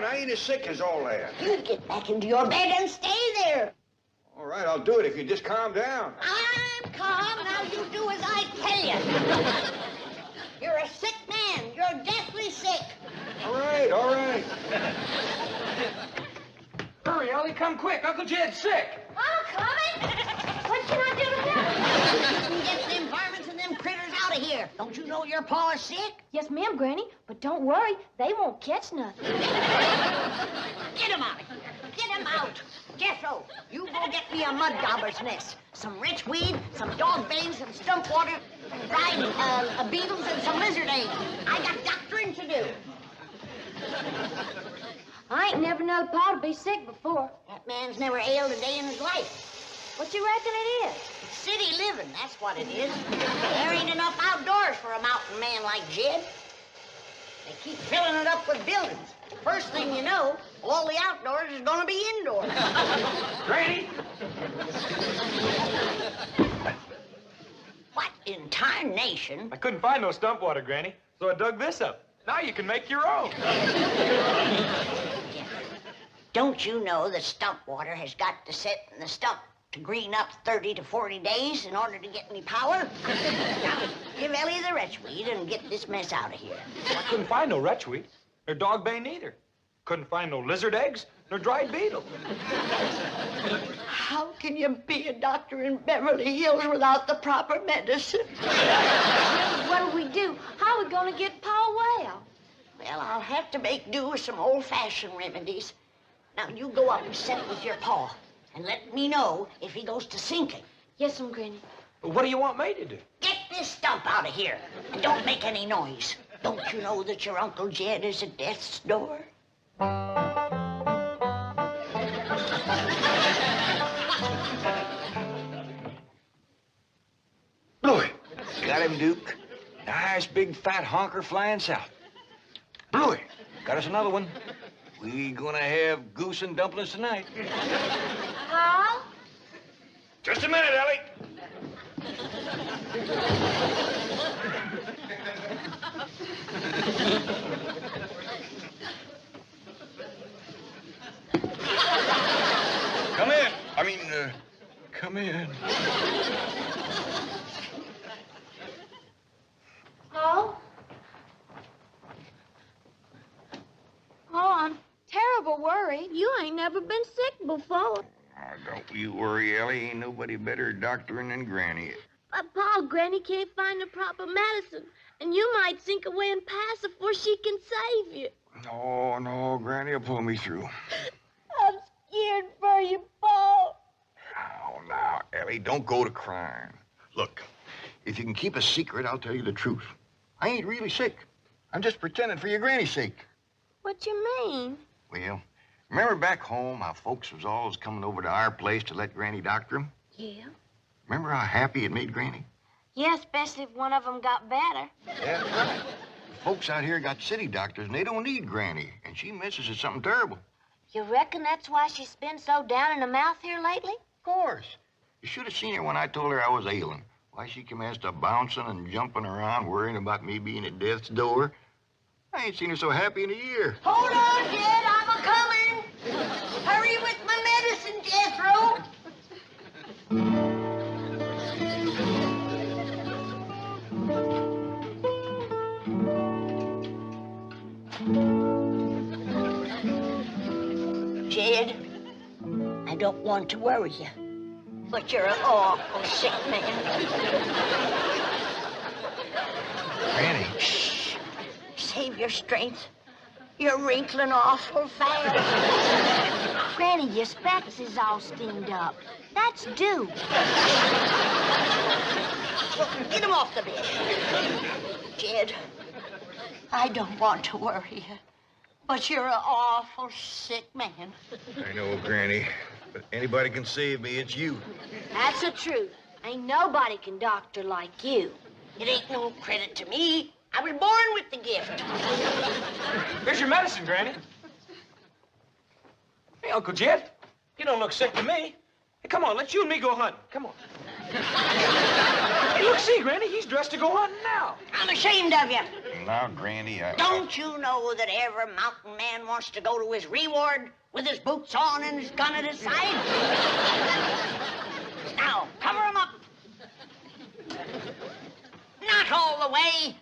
down. I ain't as sick as all that. You get back into your bed and stay there. All right, I'll do it if you just calm down. I'm calm. Now you do as I tell you. You're a sick man. You're deathly sick. All right, all right. Hurry, Ellie, come quick. Uncle Jed's sick. I'm coming. What can I do to help? You can get them varmints and them critters out of here. Don't you know your pa is sick? Yes, ma'am, Granny. But don't worry, they won't catch nothing. Get him out of here. Get him out. Jethro, you go get me a mud dauber's nest, some rich weed, some dog bane, some stump water, dried beetles, and some lizard eggs. I got doctoring to do. I ain't never known Pa to be sick before. That man's never ailed a day in his life. What you reckon it is? City living, that's what it is. There ain't enough outdoors for a mountain man like Jed. They keep filling it up with buildings. First thing you know, all the outdoors is gonna be indoors. Granny! What in tarnation? I couldn't find no stump water, Granny, so I dug this up. Now you can make your own. Don't you know that stump water has got to sit in the stump to green up 30 to 40 days in order to get any power? Now, give Ellie the retchweed and get this mess out of here. I couldn't find no retchweed, nor dog bane either. Couldn't find no lizard eggs, nor dried beetle. How can you be a doctor in Beverly Hills without the proper medicine? What'll we do? How are we gonna get Pa well? Well, I'll have to make do with some old-fashioned remedies. Now, you go up and settle with your pa, and let me know if he goes to sinking. Yes, ma'am, Granny. What do you want me to do? Get this stump out of here, and don't make any noise. Don't you know that your Uncle Jed is at death's door? Bluey. Got him, Duke. Nice big fat honker flying south. Bluey. Got us another one. We gonna have goose and dumplings tonight. Pa? Just a minute, Ellie. Come in. Come in. Pa? Pa, I'm terrible worried. You ain't never been sick before. Oh, don't you worry, Ellie. Ain't nobody better at doctoring than Granny. But, Pa, Granny can't find the proper medicine, and you might sink away and pass before she can save you. No, Granny will pull me through. I'm scared for you, Pa. Oh, now, Ellie, don't go to crying. Look, if you can keep a secret, I'll tell you the truth. I ain't really sick. I'm just pretending for your granny's sake. What you mean? Well, remember back home how folks was always coming over to our place to let Granny doctor them? Yeah. Remember how happy it made Granny? Yeah, especially if one of them got better. Yeah, right. Folks out here got city doctors, and they don't need Granny, and she misses is something terrible. You reckon that's why she's been so down in the mouth here lately? Of course. You should have seen her when I told her I was ailing. Why, she commenced to bouncing and jumping around, worrying about me being at death's door. I ain't seen her so happy in a year. Hold on, Jed, I'm a-coming. Hurry with my medicine, Jethro. Jed, I don't want to worry you, but you're an awful sick man. Granny. Shh. Save your strength. You're wrinkling awful fast. Granny, your specs is all steamed up. That's due. Well, get him off the bed. Jed, I don't want to worry you, but you're an awful sick man. I know, Granny, but anybody can save me, it's you. That's the truth. Ain't nobody can doctor like you. It ain't no credit to me. I was born with the gift. Here's your medicine, Granny. Hey, Uncle Jed, you don't look sick to me. Hey, come on, let you and me go hunting. Come on. Hey, look, see, Granny, he's dressed to go hunting now. I'm ashamed of you. now, Granny, Don't you know that every mountain man wants to go to his reward with his boots on and his gun at his side? Now, cover him up. Not all the way.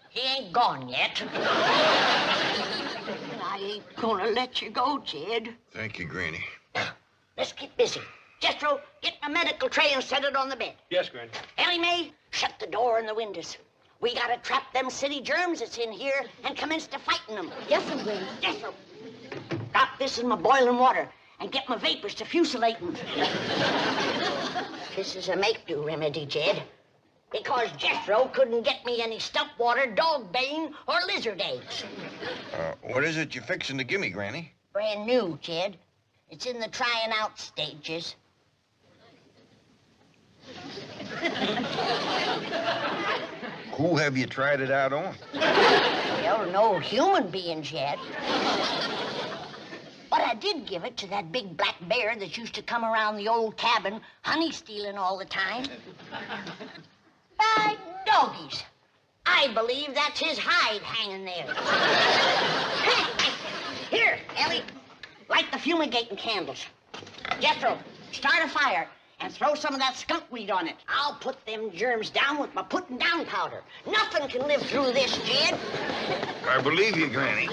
He ain't gone yet. I ain't gonna let you go, Jed. Thank you, Granny. Now, let's get busy. Jethro, get my medical tray and set it on the bed. Yes, Granny. Ellie Mae, shut the door and the windows. We gotta trap them city germs that's in here and commence to fighting them. Yes, sir, Granny. Jethro, drop this in my boiling water and get my vapors to fusilating. This is a make-do remedy, Jed. Because Jethro couldn't get me any stump water, dog bane, or lizard eggs. What is it you're fixing to give me, Granny? Brand new, Jed. It's in the trying out stages. Who have you tried it out on? Well, no human beings yet. But I did give it to that big black bear that used to come around the old cabin honey stealing all the time. By doggies. I believe that's his hide hanging there. Here, Ellie, light the fumigating candles. Jethro, start a fire and throw some of that skunk weed on it. I'll put them germs down with my putting down powder. Nothing can live through this, Jed. I believe you, Granny.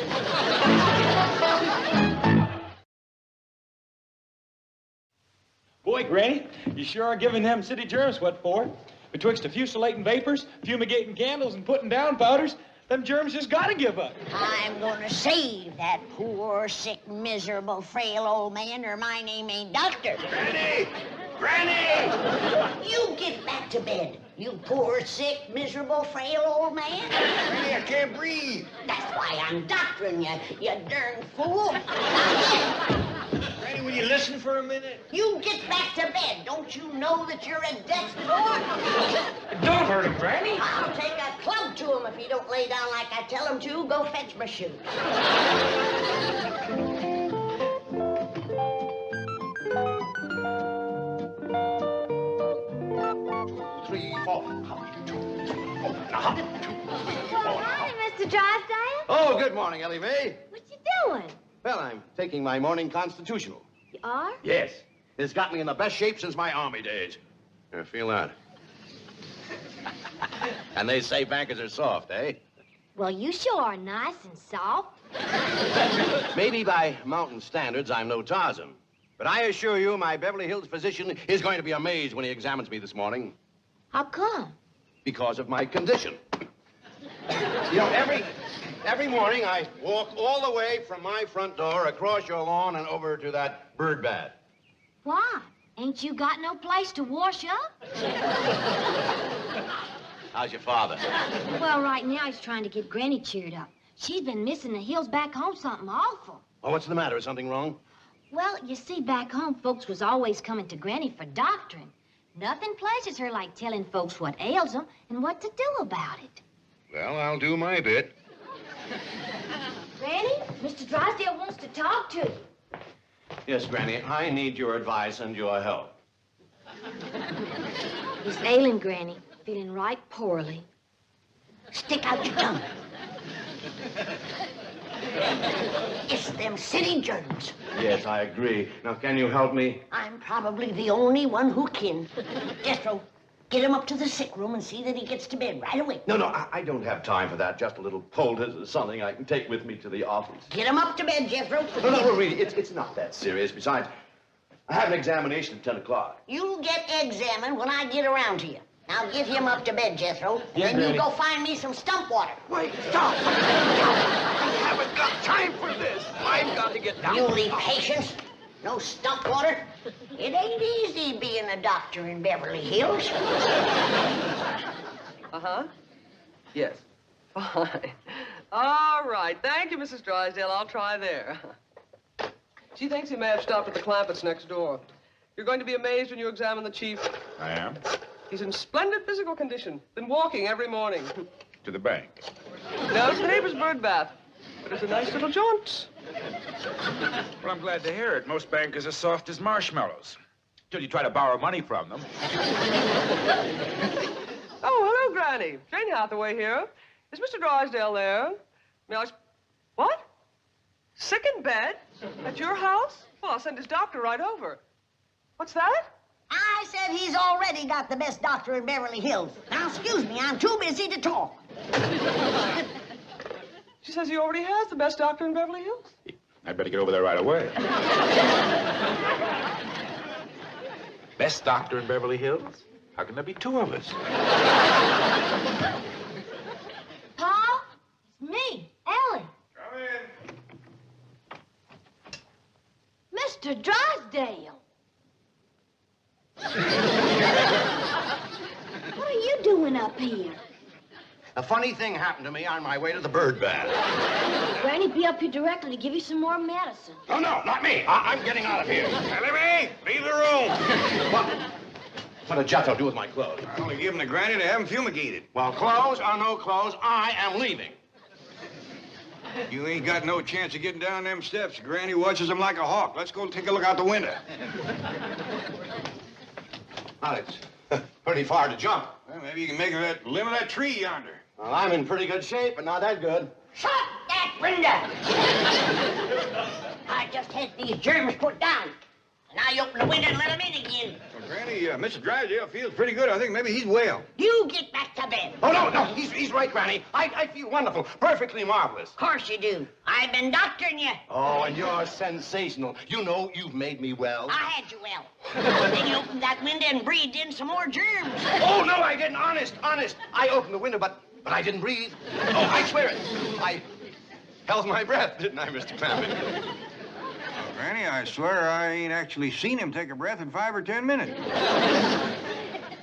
Boy, Granny, you sure are giving them city germs what for. Betwixt the fusilating vapors, fumigating candles, and putting down powders, them germs just gotta give up. I'm gonna save that poor, sick, miserable, frail old man, or my name ain't Doctor. Granny! Granny! You get back to bed, you poor, sick, miserable, frail old man. Granny, I can't breathe. That's why I'm doctoring you, you darn fool. Granny, will you listen for a minute? You get back to bed. Don't you know that you're at death's door? Don't hurt him, Granny. I'll take a club to him if he don't lay down like I tell him to. Go fetch my shoes. 3, 4. Hi, Mr. Drysdale. Oh, good morning, Ellie Mae. What you doing? Well, I'm taking my morning constitutional. You are? Yes. It's got me in the best shape since my army days. Here, feel that. And they say bankers are soft, eh? Well, you sure are nice and soft. Maybe by mountain standards, I'm no Tarzan. But I assure you, my Beverly Hills physician is going to be amazed when he examines me this morning. How come? Because of my condition. You know, every morning I walk all the way from my front door across your lawn and over to that bird bath. Why? Ain't you got no place to wash up? How's your father? Well, right now he's trying to get Granny cheered up. She's been missing the hills back home something awful. Oh, what's the matter? Is something wrong? Well, you see, back home, folks was always coming to Granny for doctoring. Nothing pleases her like telling folks what ails them and what to do about it. Well, I'll do my bit. Granny, Mr. Drysdale wants to talk to you. Yes, Granny, I need your advice and your help. He's ailing, Granny, feeling right poorly. Stick out your tongue. It's them city germs. Yes, I agree. Now, can you help me? I'm probably the only one who can. Jethro, get him up to the sick room and see that he gets to bed right away. No, I don't have time for that. Just a little poultice or something I can take with me to the office. Get him up to bed, Jethro. No, really, it's not that serious. Besides, I have an examination at 10 o'clock. You'll get examined when I get around to you. Now get him up to bed, Jethro, and then Granny. you go find me some stump water. Wait, stop! I haven't got time for this. I've got to get down. You leave patience. No stump water. It ain't easy being a doctor in Beverly Hills. Uh-huh. Yes. Fine. All right. Thank you, Mrs. Drysdale. I'll try there. She thinks he may have stopped at the Clampetts next door. You're going to be amazed when you examine the chief. I am. He's in splendid physical condition. Been walking every morning. To the bank. No, it's the neighbor's bird bath. But it's a nice little jaunt. Well, I'm glad to hear it. Most bankers are soft as marshmallows. Till you try to borrow money from them. Oh, hello, Granny. Jane Hathaway here. Is Mr. Drysdale there? May I... What? Sick in bed? At your house? Well, I'll send his doctor right over. What's that? I said he's already got the best doctor in Beverly Hills. Now, excuse me, I'm too busy to talk. She says he already has the best doctor in Beverly Hills. I'd better get over there right away. Best doctor in Beverly Hills? How can there be two of us? Pa, it's me, Ellen. Come in. Mr. Drysdale. What are you doing up here? A funny thing happened to me on my way to the bird bath. Granny'd be up here directly to give you some more medicine. Oh, no, not me. I'm getting out of here. Ellie, leave the room. What did Jethro do with my clothes? I only give them to Granny to have them fumigated. Well, clothes or no clothes, I am leaving. You ain't got no chance of getting down them steps. Granny watches them like a hawk. Let's go take a look out the window. Well, it's pretty far to jump. Well, maybe you can make that limb of that tree yonder. Well, I'm in pretty good shape, but not that good. Shut that window! I just had these germs put down. Now you open the window and let them in again. Well, Granny, Mr. Drysdale feels pretty good. I think maybe he's well. You get back to bed. Oh, no, he's right, Granny. I feel wonderful, perfectly marvelous. Of course you do. I've been doctoring you. Oh, and you're sensational. You know you've made me well. I had you well. Then you opened that window and breathed in some more germs. Oh, no, I didn't. Honest. I opened the window, but I didn't breathe. Oh, I swear it. I held my breath, didn't I, Mr. Clampett? Granny, I swear I ain't actually seen him take a breath in 5 or 10 minutes.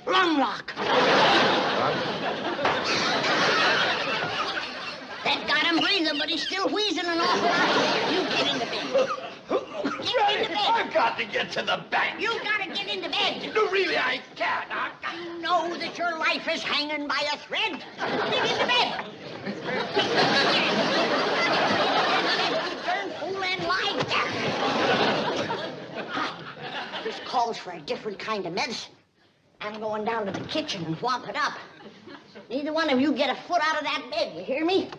Lung lock. That got him breathing, but he's still wheezing an awful lot. You get into bed. Get into bed. I've got to get to the bank. You gotta get into bed. No, really, I can't. You know that your life is hanging by a thread. Get into bed. Turn fool and lie down. This calls for a different kind of medicine. I'm going down to the kitchen and whop it up. Neither one of you get a foot out of that bed, you hear me?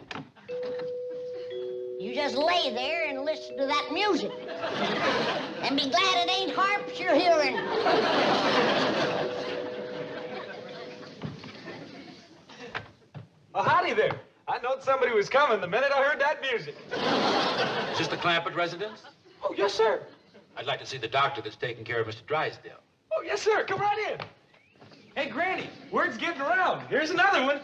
You just lay there and listen to that music. And be glad it ain't harps you're hearing. Oh, howdy there. I knowed somebody was coming the minute I heard that music. Is this the Clampett residence? Oh, yes, sir. I'd like to see the doctor that's taking care of Mr. Drysdale. Oh, yes, sir. Come right in. Hey, Granny, word's getting around. Here's another one.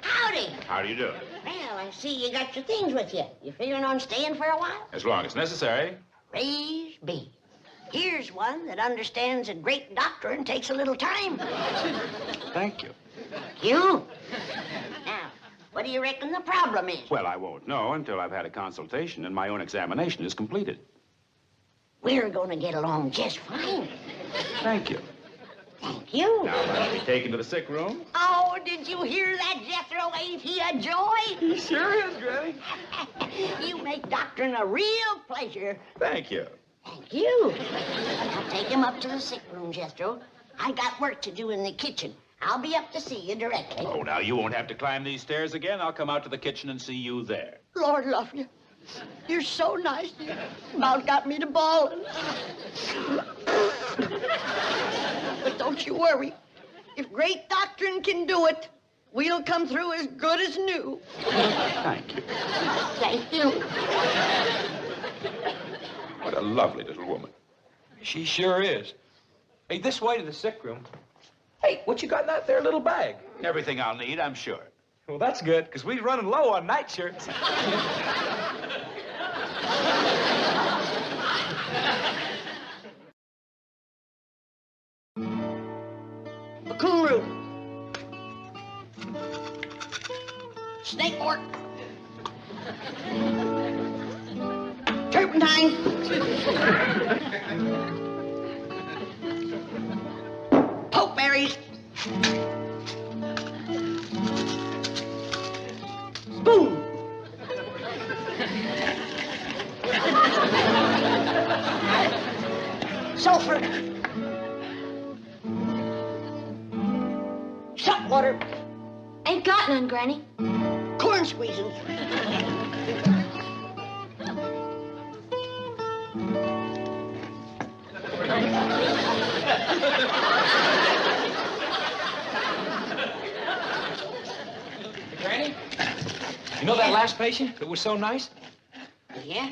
Howdy. How do you do? Well, I see you got your things with you. You figuring on staying for a while? As long as necessary. Praise be. Here's one that understands a great doctrine takes a little time. Thank you. You? Now, what do you reckon the problem is? Well, I won't know until I've had a consultation and my own examination is completed. We're going to get along just fine. Thank you. Thank you. Now, I'll be taken to the sick room. Oh, did you hear that, Jethro? Ain't he a joy? He sure is, Granny. You make doctoring a real pleasure. Thank you. Thank you. Now take him up to the sick room, Jethro. I got work to do in the kitchen. I'll be up to see you directly. Oh, now, you won't have to climb these stairs again. I'll come out to the kitchen and see you there. Lord love you. You're so nice. You about got me to bawling. But don't you worry. If great doctrine can do it, we'll come through as good as new. Thank you. Thank you. What a lovely little woman. She sure is. Hey, this way to the sick room. Hey, what you got in that there little bag? Everything I'll need, I'm sure. Well, that's good, because we're running low on nightshirts. A cool root. Snake work. Turpentine. Pokeberries. Spoon. Sulfur. Salt water. Ain't got none, Granny. Corn squeezing. Granny, you know that last patient that was so nice? Yeah?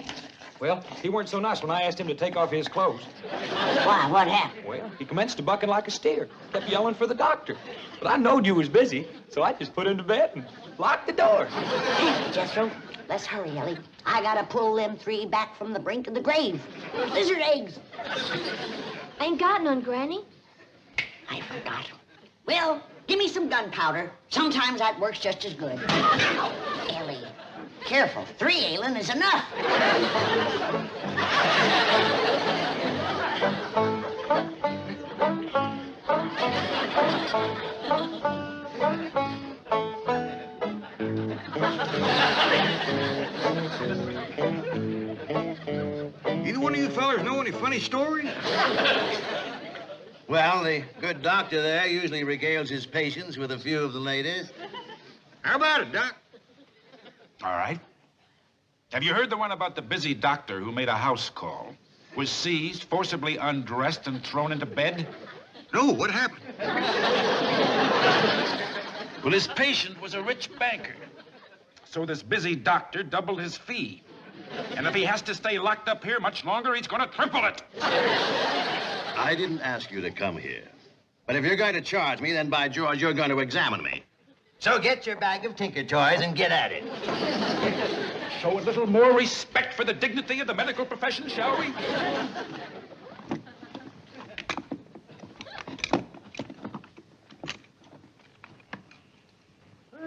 Well, he weren't so nice when I asked him to take off his clothes. Why? What happened? Well, he commenced to bucking like a steer. Kept yelling for the doctor. But I knowed you was busy, so I just put him to bed and locked the door. Jethro, let's hurry, Ellie. I gotta pull them 3 back from the brink of the grave. Lizard eggs. Ain't got none, Granny. I forgot. Well, give me some gunpowder. Sometimes that works just as good. Ellie, careful. 3 ailing is enough. Either one of you fellers know any funny stories? Well, the good doctor there usually regales his patients with a few of the latest. How about it, Doc? All right. Have you heard the one about the busy doctor who made a house call? Was seized, forcibly undressed, and thrown into bed? No, what happened? Well, his patient was a rich banker. So this busy doctor doubled his fee. And if he has to stay locked up here much longer, he's going to triple it. I didn't ask you to come here. But if you're going to charge me, then by George, you're going to examine me. So get your bag of tinker toys and get at it. Show a little more respect for the dignity of the medical profession, shall we?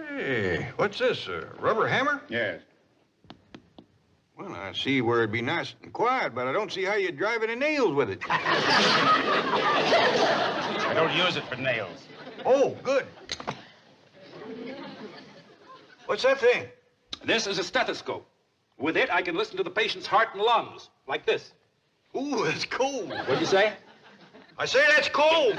Hey, what's this, a rubber hammer? Yes. Well, I see where it'd be nice and quiet, but I don't see how you'd drive any nails with it. I don't use it for nails. Oh, good. What's that thing? This is a stethoscope. With it, I can listen to the patient's heart and lungs, like this. Ooh, that's cold. What'd you say? I say that's cold.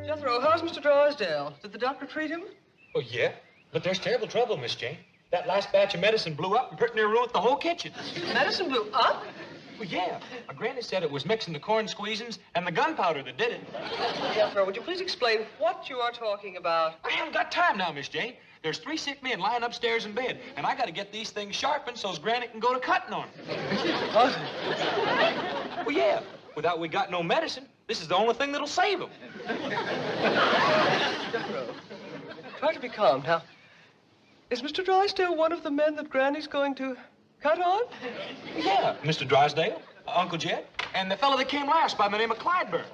Jethro, how's Mr. Drysdale? Did the doctor treat him? Oh, yeah? But there's terrible trouble, Miss Jane. That last batch of medicine blew up and pretty near ruined the whole kitchen. Medicine blew up? Well, yeah. My granny said it was mixing the corn squeezins and the gunpowder that did it. Jethro, would you please explain what you are talking about? I haven't got time now, Miss Jane. There's 3 sick men lying upstairs in bed, and I got to get these things sharpened so's Granny can go to cutting on them. Well, yeah. Without we got no medicine, this is the only thing that'll save them. Jethro, try to be calm. Now, is Mr. Drysdale one of the men that Granny's going to cut on? Yeah, Mr. Drysdale, Uncle Jed, and the fellow that came last by the name of Clydeburn.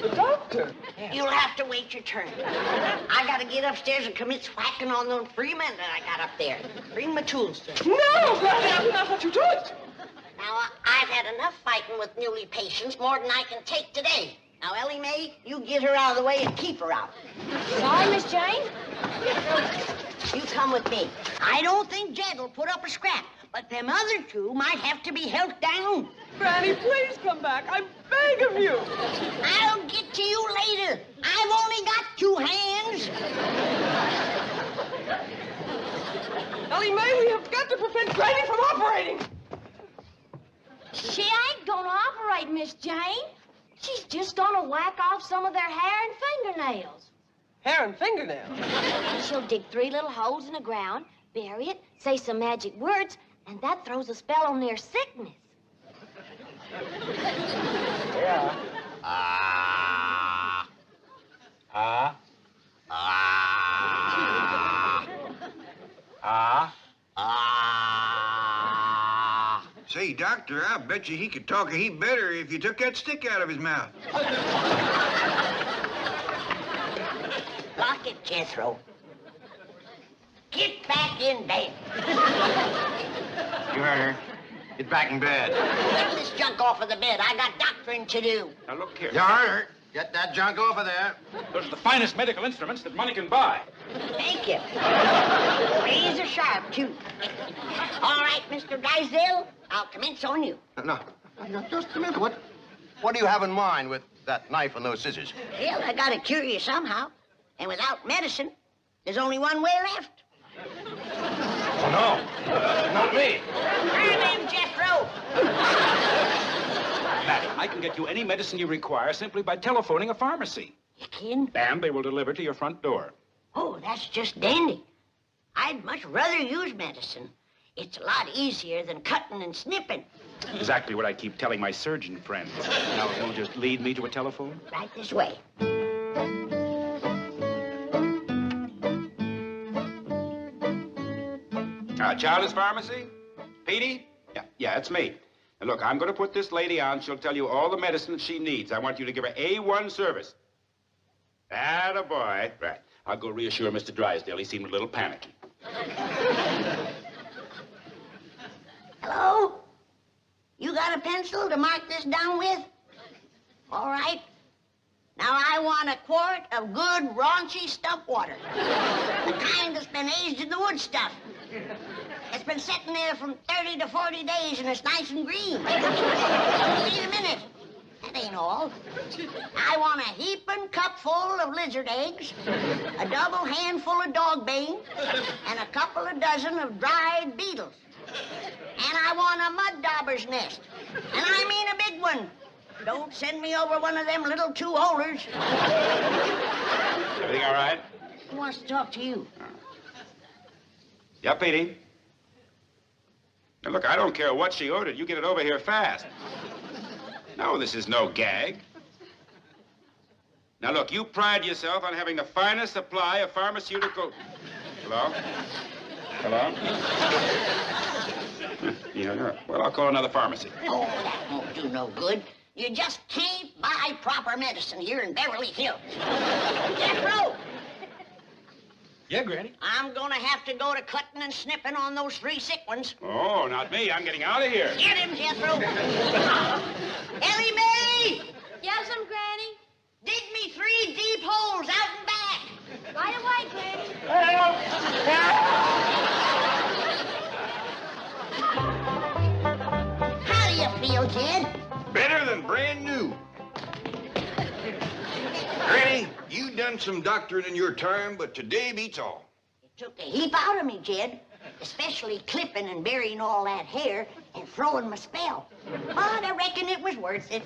The doctor? You'll have to wait your turn. I gotta get upstairs and commit swacking on those 3 men that I got up there. Bring my tools, sir. No, Granny, I will not let you do it. Now, I've had enough fighting with muley patients, more than I can take today. Now, Ellie Mae, you get her out of the way and keep her out. Sorry, Miss Jane. You come with me. I don't think Jed will put up a scrap, but them other 2 might have to be held down. Granny, please come back. I beg of you. I'll get to you later. I've only got 2 hands. Ellie Mae, we have got to prevent Granny from operating. She ain't gonna operate, Miss Jane. She's just gonna whack off some of their hair and fingernails. Hair and fingernails. And she'll dig 3 little holes in the ground, bury it, say some magic words, and that throws a spell on their sickness. Yeah. Ah. Ah. Ah. Ah. Ah. Say, Doctor, I bet you he could talk a heap better if you took that stick out of his mouth. Lock it, Jethro. Get back in bed. You heard her. Get back in bed. Get this junk off of the bed. I got doctoring to do. Now, look here. Yarder, get that junk over there. Those are the finest medical instruments that money can buy. Thank you. Razor sharp, too. All right, Mr. Drysdale, I'll commence on you. No, just a minute. What do you have in mind with that knife and those scissors? Well, I gotta cure you somehow. And without medicine, there's only one way left. Oh, no. Not me. Her name's Jethro. Madam, I can get you any medicine you require simply by telephoning a pharmacy. You can? And they will deliver to your front door. Oh, that's just dandy. I'd much rather use medicine. It's a lot easier than cutting and snipping. Exactly what I keep telling my surgeon friends. Now, will you just lead me to a telephone? Right this way. Child's Pharmacy? Petey? Yeah, it's me. And look, I'm going to put this lady on. She'll tell you all the medicine she needs. I want you to give her A1 service. Attaboy. Right. I'll go reassure Mr. Drysdale. He seemed a little panicky. Hello? You got a pencil to mark this down with? All right. Now, I want a quart of good, raunchy stump water. The kind that's been aged in the wood stuff. It's been sitting there from 30 to 40 days, and it's nice and green. Wait a minute. That ain't all. I want a heaping cupful of lizard eggs, a double handful of dog bane, and a couple of dozen of dried beetles. And I want a mud dauber's nest. And I mean a big one. Don't send me over one of them little two-holers. Everything all right? Who wants to talk to you? Yeah, Petey. Now, look, I don't care what she ordered. You get it over here fast. No, this is no gag. Now, look, you pride yourself on having the finest supply of pharmaceutical... Hello? Hello? Yeah, well, I'll call another pharmacy. Oh, that won't do no good. You just can't buy proper medicine here in Beverly Hills. Jethro! Yeah, Granny? I'm gonna have to go to cutting and snipping on those 3 sick ones. Oh, not me. I'm getting out of here. Get him, Jethro. Ellie Mae! Yes'm, Granny. Dig me 3 deep holes out and back. Right away, Granny. How do you feel, Jed? Better than brand new. Granny, you done some doctoring in your time, but today beats all. It took a heap out of me, Jed. Especially clipping and burying all that hair and throwing my spell. But I reckon it was worth it.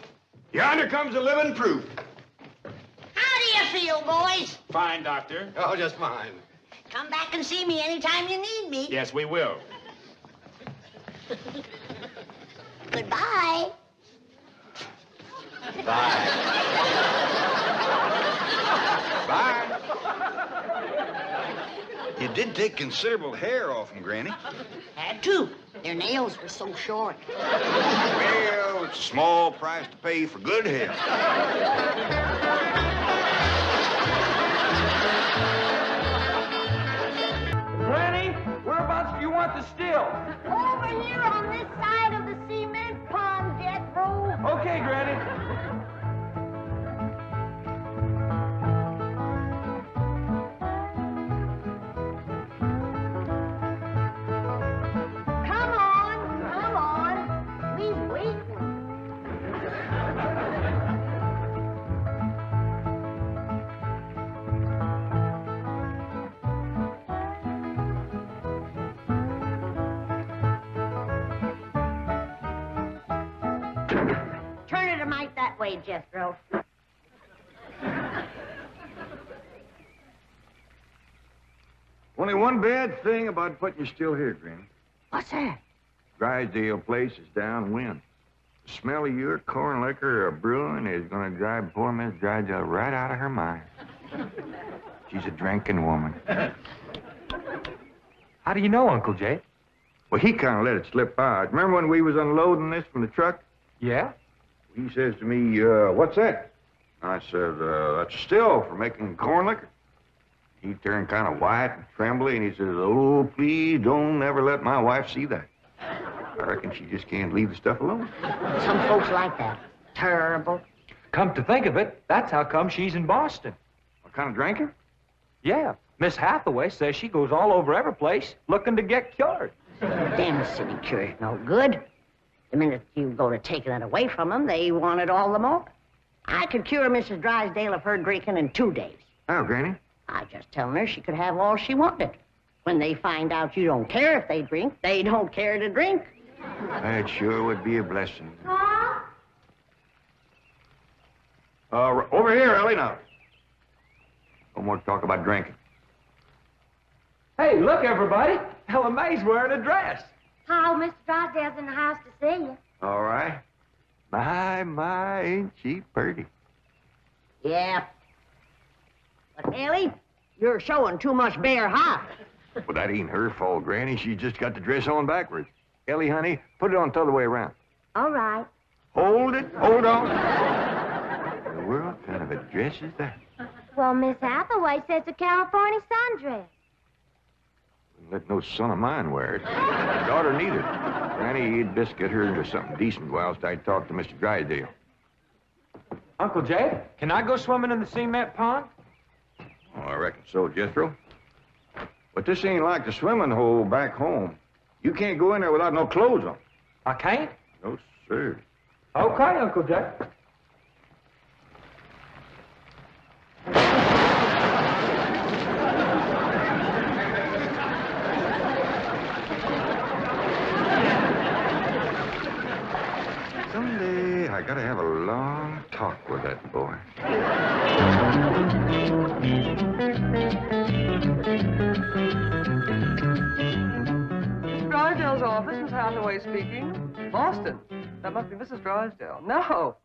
Yonder comes the living proof. How do you feel, boys? Fine, Doctor. Oh, just fine. Come back and see me anytime you need me. Yes, we will. Goodbye. Bye. Bye. You did take considerable hair off them, Granny. Had to. Their nails were so short. Well, it's a small price to pay for good hair. Granny, whereabouts do you want the still? Over here on this side of the cement pond, Jethro. Okay, Granny. Come on. We's waiting. Turn it a mite that way, Jethro. Only one bad thing about putting you still here, Granny. What's that? Drysdale place is downwind. The smell of your corn liquor or brewing is going to drive poor Miss Drysdale right out of her mind. She's a drinking woman. How do you know, Uncle Jay? Well, he kind of let it slip out. Remember when we was unloading this from the truck? Yeah? He says to me, what's that? I said, that's a still for making corn liquor. He turned kind of white and trembly, and he says, oh, please don't ever let my wife see that. I reckon she just can't leave the stuff alone. Some folks like that. Terrible. Come to think of it, that's how come she's in Boston. What kind of drinker? Yeah, Miss Hathaway says she goes all over every place looking to get cured. Them city cures no good. The minute you go to taking it away from them, they want it all the more. I could cure Mrs. Drysdale of her drinking in 2 days. Oh, Granny. I just telling her she could have all she wanted. When they find out you don't care if they drink, they don't care to drink. That sure would be a blessing. Pa? Over here, Ellie, now. No more talk about drinking. Hey, look, everybody. Ella Mae's wearing a dress. Pa, Mr. Drysdale's in the house to see you. All right. My, ain't she pretty? Yeah. But, Ellie, you're showing too much bare heart. Well, that ain't her fault, Granny. She just got the dress on backwards. Ellie, honey, put it on the other way around. All right. Hold it. Hold on. What world kind of a dress is that? Well, Miss Hathaway says it's a California sundress. Wouldn't let no son of mine wear it. Daughter neither. Granny, you'd best get her into something decent whilst I talk to Mr. Drysdale. Uncle Jay, can I go swimming in the cement pond? Oh, I reckon so, Jethro. But this ain't like the swimming hole back home. You can't go in there without no clothes on. I can't? No, sir. Okay, Uncle Jay. Someday I gotta have a long talk with that boy. Mr. Drysdale's office, Miss Hathaway speaking. Boston. That must be Mrs. Drysdale. No,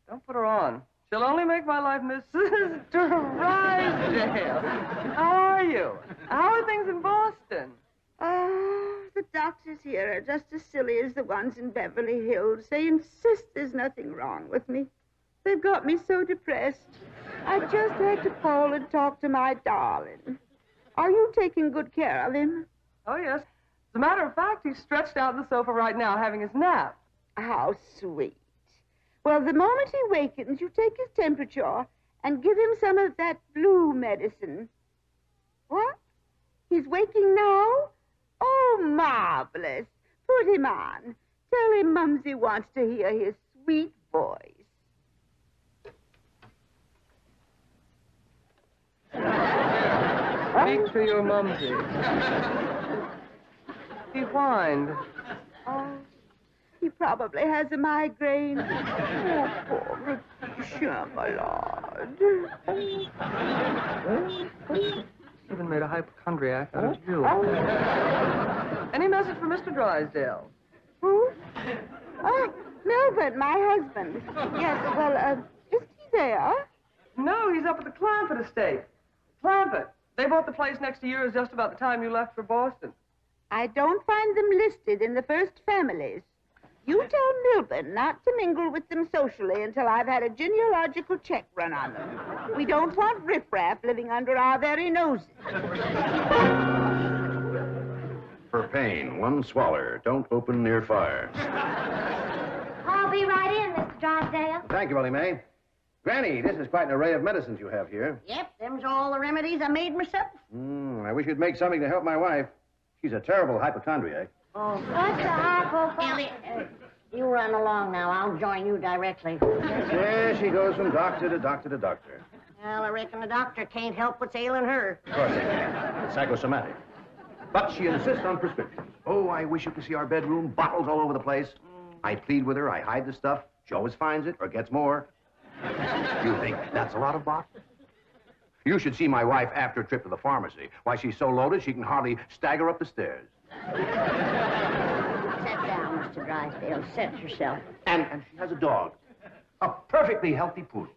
don't put her on. She'll only make my life Mrs. Drysdale. How are you? How are things in Boston? Oh, the doctors here are just as silly as the ones in Beverly Hills. They insist there's nothing wrong with me. They've got me so depressed. I just had to call and talk to my darling. Are you taking good care of him? Oh, yes. As a matter of fact, he's stretched out on the sofa right now having his nap. How sweet. Well, the moment he wakens, you take his temperature and give him some of that blue medicine. What? He's waking now? Oh, marvelous. Put him on. Tell him Mumsy wants to hear his sweet voice. Speak to your mumsy. He whined. Oh, he probably has a migraine. Oh, poor Patricia, my lord. Even made a hypochondriac out of you. Any message for Mr. Drysdale? Who? Oh, Melvin, my husband. Yes, well, isn't he there? No, he's up at the Clampett estate. Clampett. They bought the place next to yours just about the time you left for Boston. I don't find them listed in the first families. You tell Milburn not to mingle with them socially until I've had a genealogical check run on them. We don't want riffraff living under our very noses. For pain, one swaller. Don't open near fire. I'll be right in, Mr. Drysdale. Thank you, Ellie Mae. Granny, this is quite an array of medicines you have here. Yep, them's all the remedies I made myself. I wish you'd make something to help my wife. She's a terrible hypochondriac. Oh, What's the hypo? Ellie, you run along now. I'll join you directly. There she goes from doctor to doctor to doctor. Well, I reckon the doctor can't help what's ailing her. Of course they can. It's psychosomatic. But she insists on prescriptions. Oh, I wish you could see our bedroom. Bottles all over the place. I plead with her. I hide the stuff. She always finds it or gets more. You think that's a lot of bottles? You should see my wife after a trip to the pharmacy. Why, she's so loaded she can hardly stagger up the stairs. Sit down, Mr. Drysdale. Set yourself. And she has a dog. A perfectly healthy poodle.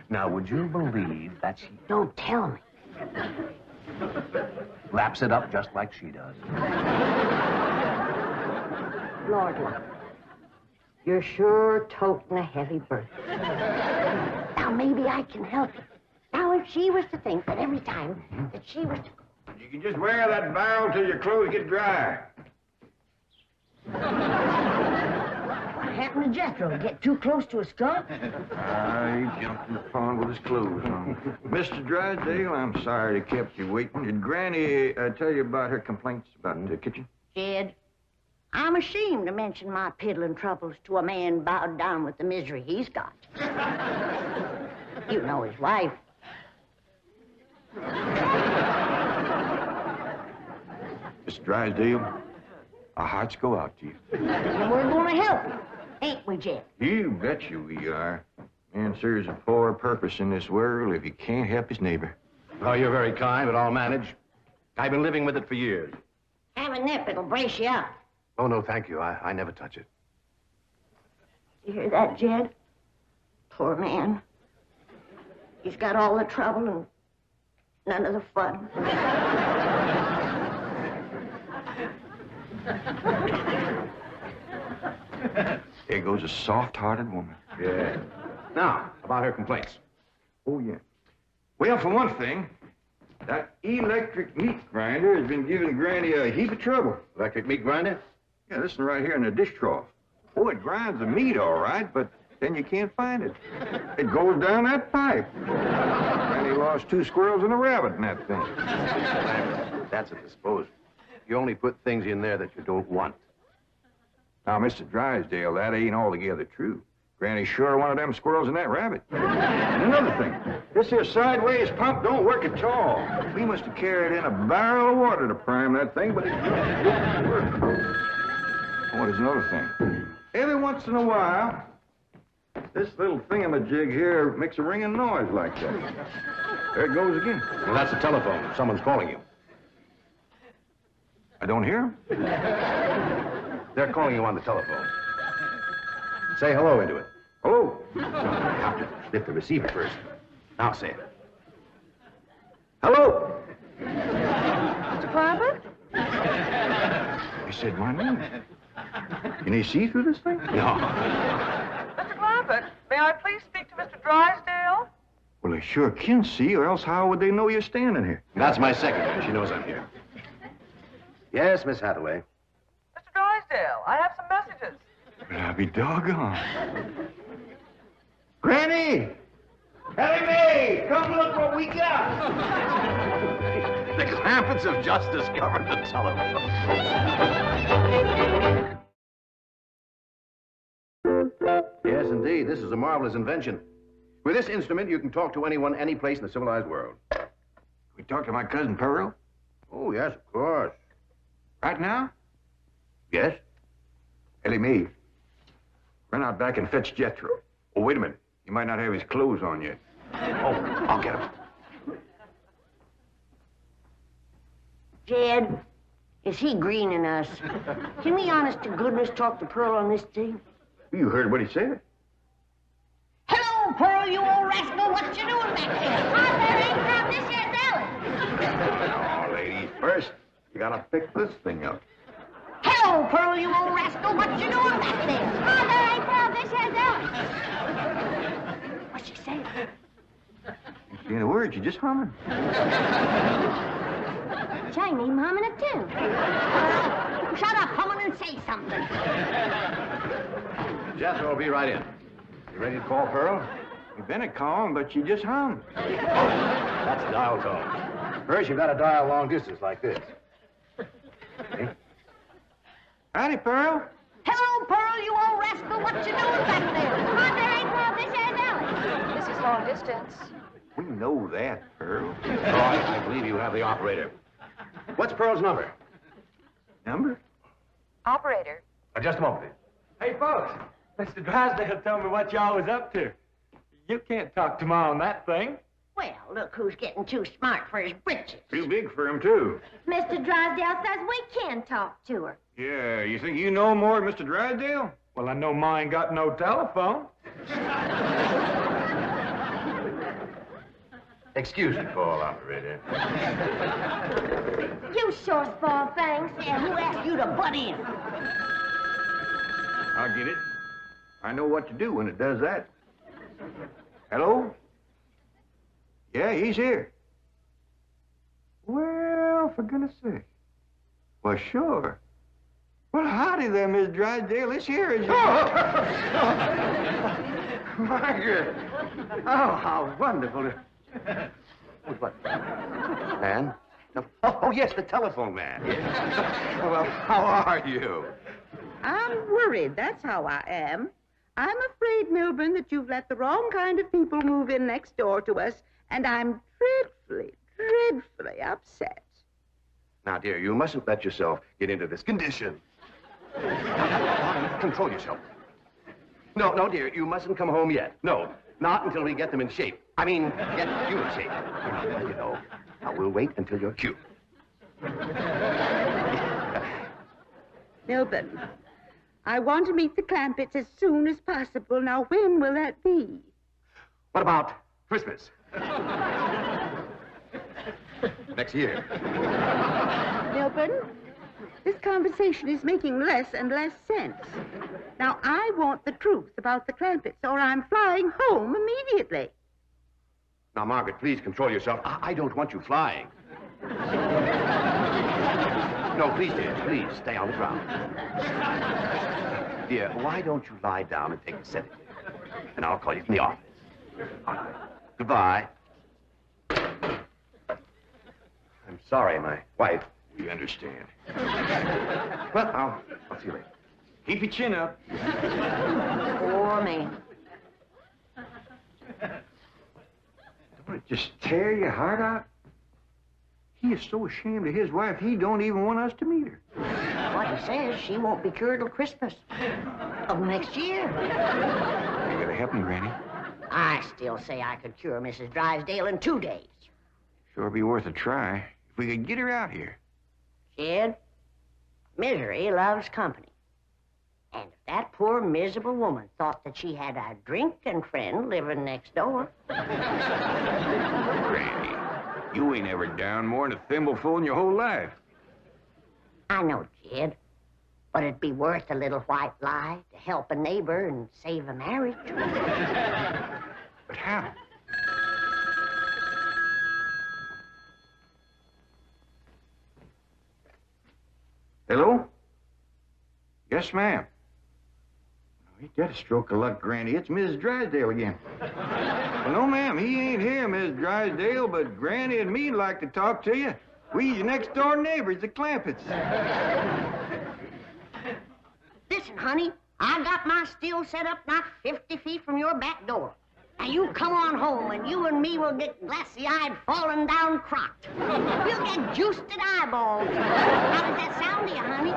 Now, would you believe that she Don't tell me. laps it up just like she does? Lord love. You're sure toting a heavy burden. Now, maybe I can help you. Now, if she was to think that every time that she was to... You can just wear that barrel till your clothes get dry. happened to Jethro? Get too close to a skunk? He jumped in the pond with his clothes on. Mr. Drysdale, I'm sorry to kept you waiting. Did Granny tell you about her complaints about the kitchen? Jed, I'm ashamed to mention my piddling troubles to a man bowed down with the misery he's got. You know his wife. Mr. Drysdale, our hearts go out to you. And we're going to help you, ain't we, Jed? You bet you we are. Man serves a poor purpose in this world if he can't help his neighbor. Oh, you're very kind, but I'll manage. I've been living with it for years. Have a nip, it'll brace you up. Oh, no, thank you. I never touch it. You hear that, Jed? Poor man. He's got all the trouble and none of the fun. There goes a soft-hearted woman. Yeah. Now, about her complaints. Oh, yeah. Well, for one thing, that electric meat grinder has been giving Granny a heap of trouble. Electric meat grinder? Yeah, listen right here in the dish trough. Oh, it grinds the meat all right, but then you can't find it. It goes down that pipe. Granny lost 2 squirrels and a rabbit in that thing. That's a disposal. You only put things in there that you don't want. Now, Mr. Drysdale, that ain't altogether true. Granny sure wanted them squirrels and that rabbit. And another thing, this here sideways pump don't work at all. We must have carried in a barrel of water to prime that thing, but it didn't work. Oh, there's another thing. Every once in a while, this little thingamajig here makes a ringing noise like that. There it goes again. Well, that's the telephone. Someone's calling you. I don't hear him. They're calling you on the telephone. Say hello into it. Hello. You have to lift the receiver first. Now say it. Hello. Mr. Clampett? He said my name. Can he see through this thing? No. Mr. Clampett, may I please speak to Mr. Drysdale? Well, they sure can see, or else how would they know you're standing here? That's my secretary. She knows I'm here. Yes, Miss Hathaway. Mr. Drysdale, I have some messages. But I'll be doggone. Granny! Ellie Mae! Come look what we got! The Clampetts have just discovered the telephone. Yes, indeed. This is a marvelous invention. With this instrument, you can talk to anyone, any place in the civilized world. We talk to my cousin Pearl? Oh, yes, of course. Right now? Yes? Ellie Mae, run out back and fetch Jethro. Oh, wait a minute. He might not have his clothes on yet. Oh, I'll get him. Jed, is he greening us? Can we honest to goodness talk to Pearl on this thing? You heard what he said. Hello, Pearl, you old rascal. What you doing back there? Oh, there ain't from this here's Ellen. Oh, ladies, first, you gotta pick this thing up. Hello, Pearl, you old rascal. What you doing back there? Oh, there ain't from this here's Ellen. What's she saying? Ain't saying a word, you're just humming. Chinese humming it too. Shut up, humming, and say something. Jethro will be right in. You ready to call Pearl? You've been a calm, but you just hum. That's a dial tone. First, you've got to dial long distance like this. Okay? Howdy, Pearl. Hello, Pearl, you old rascal. What you doing back there? Oh, there ain't from this here's Ellen. This is long distance. We know that, Pearl. Oh, I believe you have the operator. What's Pearl's number? Number? Operator. Just a moment, please. Hey, folks, Mr. Drysdale told me what y'all was up to. You can't talk to Ma on that thing. Well, look who's getting too smart for his britches. Too big for him, too. Mr. Drysdale says we can talk to her. Yeah, you think you know more than Mr. Drysdale? Well, I know Ma ain't got no telephone. Excuse me, call operator. You sure spoil things. And who asked you to butt in? I'll get it. I know what to do when it does that. Hello? Yeah, he's here. Well, for goodness sake. Well, sure. Well, howdy there, Miss Drysdale. This here is... Margaret! Oh, how wonderful. What? Man? Oh, yes, the telephone man. Well, how are you? I'm worried, that's how I am. I'm afraid, Milburn, that you've let the wrong kind of people move in next door to us, and I'm dreadfully upset. Now, dear, you mustn't let yourself get into this condition. Control yourself. No, dear, you mustn't come home yet. No, not until we get them in shape. I mean, get you in shape. You know, now we'll wait until you're cute. Milburn, I want to meet the Clampetts as soon as possible. Now, when will that be? What about Christmas? Next year. Milburn, this conversation is making less and less sense. Now, I want the truth about the Clampetts, or I'm flying home immediately. Now, Margaret, please control yourself. I don't want you flying. No, please, dear, please, stay on the ground. Dear, why don't you lie down and take a sedative? And I'll call you from the office. All right. Goodbye. I'm sorry, my wife. We understand. Well, I'll see you later. Keep your chin up. Poor man. Don't it just tear your heart out? He is so ashamed of his wife, he don't even want us to meet her. What he says, she won't be cured till Christmas of next year. You gotta help me, Granny. I still say I could cure Mrs. Drysdale in 2 days. Sure be worth a try if we could get her out here. Kid, misery loves company. And if that poor, miserable woman thought that she had a drinking friend living next door... Granny, you ain't ever down more than a thimbleful in your whole life. I know, kid. But it'd be worth a little white lie to help a neighbor and save a marriage. But how? Hello? Yes, ma'am. Ain't that a stroke of luck, Granny? It's Mrs. Drysdale again. Well, no, ma'am, he ain't here, Mrs. Drysdale, but Granny and me'd like to talk to you. We your next-door neighbors, the Clampetts. Listen, honey, I got my still set up not 50 feet from your back door. Now, you come on home, and you and me will get glassy-eyed, falling down crocked. We'll get juiced at eyeballs. How does that sound to you, honey?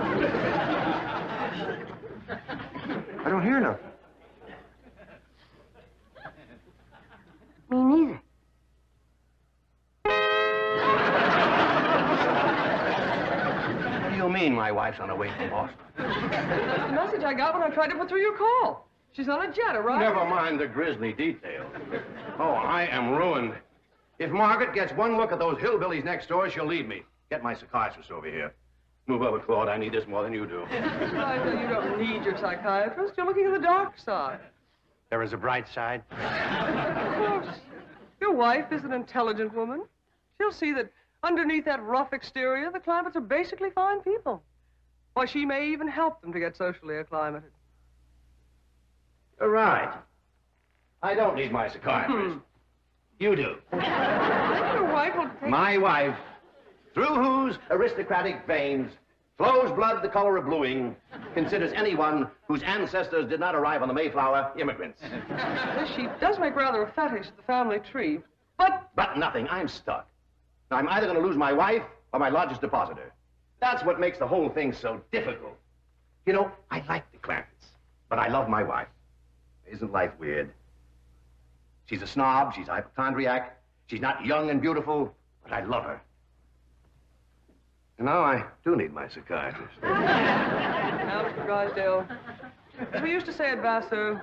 I don't hear nothing. Me neither. What do you mean my wife's on her way from Boston? That's the message I got when I tried to put through your call. She's on a jet, right? Never mind the grisly details. Oh, I am ruined. If Margaret gets one look at those hillbillies next door, she'll leave me. Get my psychiatrist over here. Move over, Claude. I need this more than you do. Drysdale, you don't need your psychiatrist. You're looking at the dark side. There is a bright side. Of course. Your wife is an intelligent woman. She'll see that underneath that rough exterior, the Clampetts are basically fine people. Why, she may even help them to get socially acclimated. You're right. I don't need my psychiatrist. You do. Your wife will take... My wife, through whose aristocratic veins flows blood the color of bluing, considers anyone whose ancestors did not arrive on the Mayflower immigrants. Yes, she does make rather a fetish at the family tree, but... But nothing. I'm stuck. I'm either going to lose my wife or my largest depositor. That's what makes the whole thing so difficult. You know, I like the Clampetts, but I love my wife. Isn't life weird? She's a snob, she's a hypochondriac, she's not young and beautiful, but I love her. And now I do need my psychiatrist. Now, Mr. Drysdale, as we used to say at Vassar,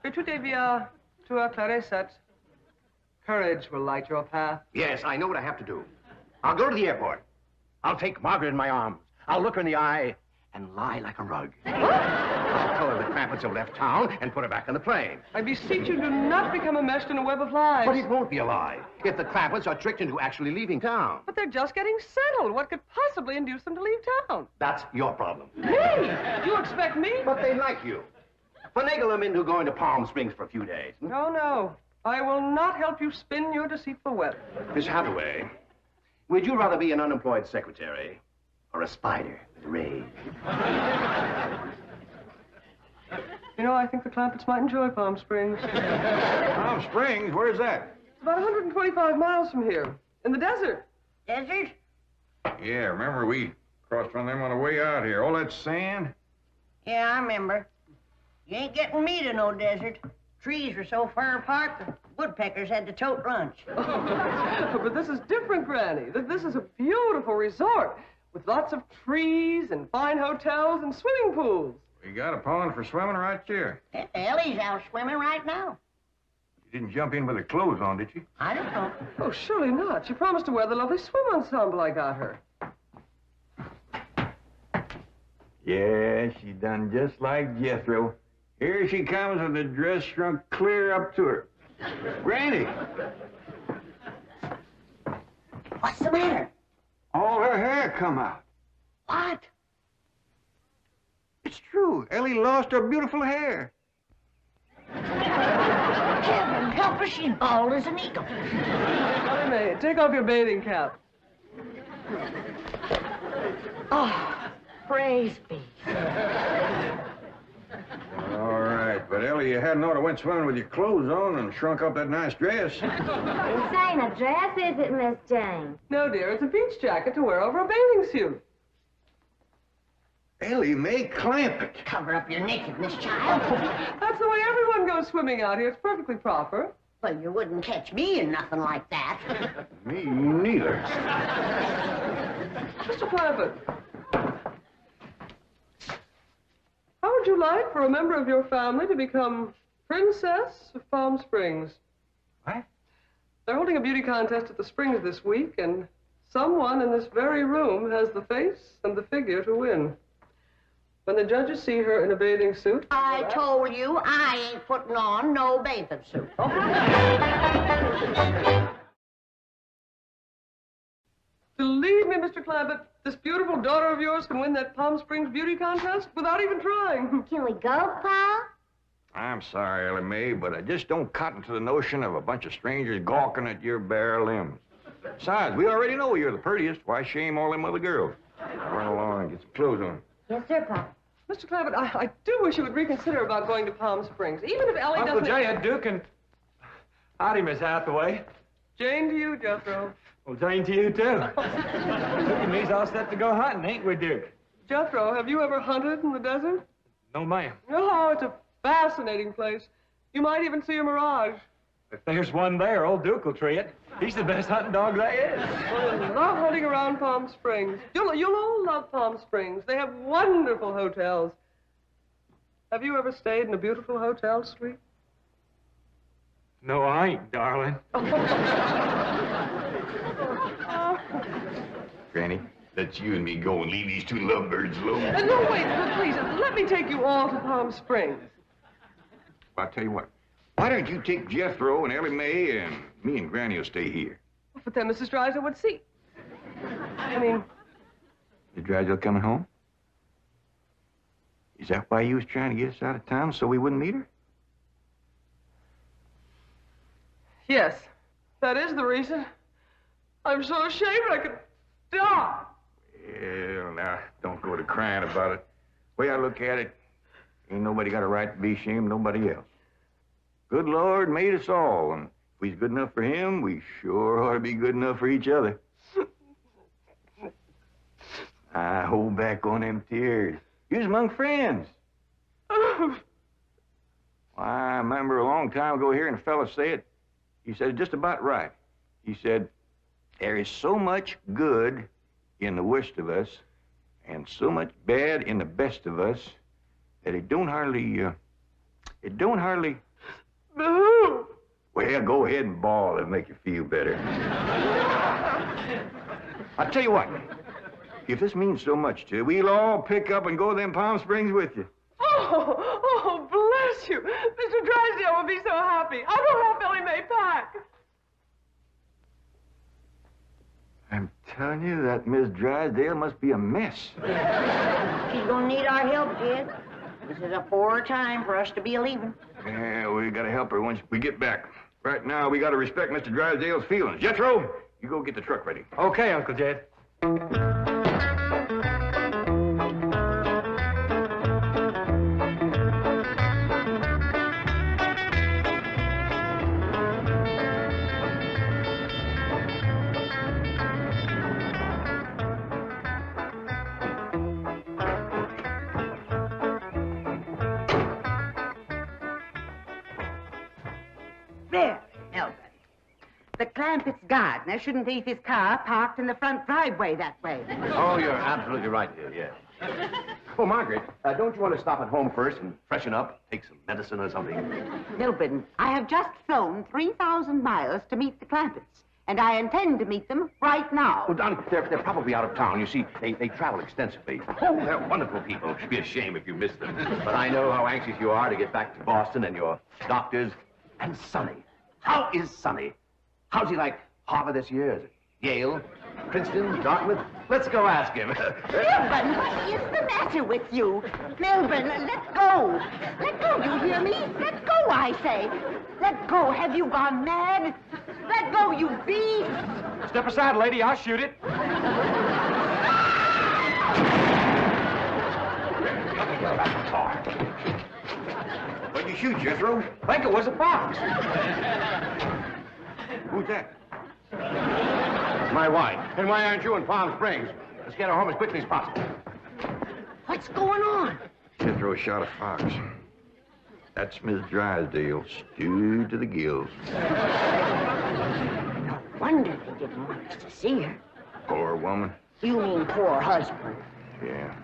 que tout devient tout éclaircit. Courage will light your path. Yes, I know what I have to do. I'll go to the airport. I'll take Margaret in my arms. I'll look her in the eye and lie like a rug. I'll tell her that Clampetts have left town and put her back on the plane. I beseech you, do not become enmeshed in a web of lies. But it won't be a lie if the Clampetts are tricked into actually leaving town. But they're just getting settled. What could possibly induce them to leave town? That's your problem. Me? You expect me? But they like you. Finagle them into going to Palm Springs for a few days. No, no. I will not help you spin your deceitful web. Miss Hathaway, would you rather be an unemployed secretary or a spider with a raise? You know, I think the Clampetts might enjoy Palm Springs. Palm Springs? Where's that? It's about 125 miles from here, in the desert. Desert? Yeah, remember we crossed from them on the way out here. All that sand? Yeah, I remember. You ain't getting me to no desert. Trees were so far apart, the woodpeckers had to tote lunch. But this is different, Granny. This is a beautiful resort with lots of trees and fine hotels and swimming pools. We got a pond for swimming right there. Ellie's out swimming right now. You didn't jump in with her clothes on, did you? I don't know. Oh, surely not. She promised to wear the lovely swim ensemble I got her. Yeah, she done just like Jethro. Here she comes with the dress shrunk clear up to her. Granny! What's the matter? All her hair come out. What? It's true. Ellie lost her beautiful hair. Heaven help her, she's bald as an eagle. Ellie Mae, take off your bathing cap. Oh, praise be. All right, but Ellie, you hadn't ought to went swimming with your clothes on and shrunk up that nice dress. This ain't a dress, is it, Miss Jane? No, dear, it's a beach jacket to wear over a bathing suit. Ellie Mae Clampett. Cover up your nakedness, child. That's the way everyone goes swimming out here. It's perfectly proper. Well, you wouldn't catch me in nothing like that. Me neither. Mr. Clampett, how would you like for a member of your family to become Princess of Palm Springs? What? They're holding a beauty contest at the Springs this week, and someone in this very room has the face and the figure to win. When the judges see her in a bathing suit... I told you I ain't putting on no bathing suit. Believe me, Mr. Clampett, this beautiful daughter of yours can win that Palm Springs beauty contest without even trying. Can we go, Pa? I'm sorry, Ellie Mae, but I just don't cotton to the notion of a bunch of strangers gawking at your bare limbs. Besides, we already know you're the prettiest. Why shame all them other girls? Run along and get some clothes on. Yes, sir, Pa. Mr. Clampett, I do wish you would reconsider about going to Palm Springs, even if Ellie Uncle doesn't... Jay and Duke and... Howdy, Miss Hathaway. Jane to you, Jethro. Well, Jane to you, too. Duke and me's all set to go hunting, ain't we, Duke? Jethro, have you ever hunted in the desert? No, ma'am. Oh, it's a fascinating place. You might even see a mirage. If there's one there, old Duke will tree it. He's the best hunting dog there is. Well, I love hunting around Palm Springs. You'll all love Palm Springs. They have wonderful hotels. Have you ever stayed in a beautiful hotel suite? No, I ain't, darling. Granny, let's you and me go and leave these two lovebirds alone. No, wait, please, let me take you all to Palm Springs. I'll tell you what. Why don't you take Jethro and Ellie Mae and me and Granny will stay here? But then Mrs. Drysdale would see. I mean... Is Drysdale coming home? Is that why you was trying to get us out of town so we wouldn't meet her? Yes, that is the reason. I'm so ashamed I could die. Well, now, don't go to crying about it. The way I look at it, ain't nobody got a right to be ashamed of nobody else. Good Lord made us all, and if we's good enough for him, we sure ought to be good enough for each other. I hold back on them tears. You was among friends. Why, I remember a long time ago hearing a fella say it. He said it just about right. He said, there is so much good in the worst of us and so much bad in the best of us that it don't hardly... Boo! Well, go ahead and bawl. It'll make you feel better. I'll tell you what. If this means so much to you, we'll all pick up and go to them Palm Springs with you. Oh, telling you, that Miss Drysdale must be a mess. She's gonna need our help, Jed. This is a poor time for us to be leaving. Yeah, we gotta help her once we get back. Right now, we gotta respect Mr. Drysdale's feelings. Jethro, you go get the truck ready. Okay, Uncle Jed. There, Melvin. The Clampetts gardener shouldn't leave his car parked in the front driveway that way. Oh, you're absolutely right, dear, yes. Oh, Margaret, don't you want to stop at home first and freshen up? Take some medicine or something? Milburn, I have just flown 3,000 miles to meet the Clampetts, and I intend to meet them right now. Oh, Donnie, they're probably out of town. You see, they travel extensively. Oh, they're wonderful people. It'd be a shame if you missed them. But I know how anxious you are to get back to Boston and your doctors. And Sonny. How is Sonny? How's he like Harvard this year? Is it Yale, Princeton, Dartmouth? Let's go ask him. Milburn, what is the matter with you? Milburn, let go. Let go, you hear me? Let go, I say. Let go. Have you gone mad? Let go, you beast. Step aside, lady. I'll shoot it. What'd you shoot, Jethro? I think it was a fox. Who's that? My wife. And why aren't you in Palm Springs? Let's get her home as quickly as possible. What's going on? Jethro shot a fox. That's Miss Drysdale, stewed to the gills. No wonder they didn't want us to see her. Poor woman. You mean poor husband. Yeah.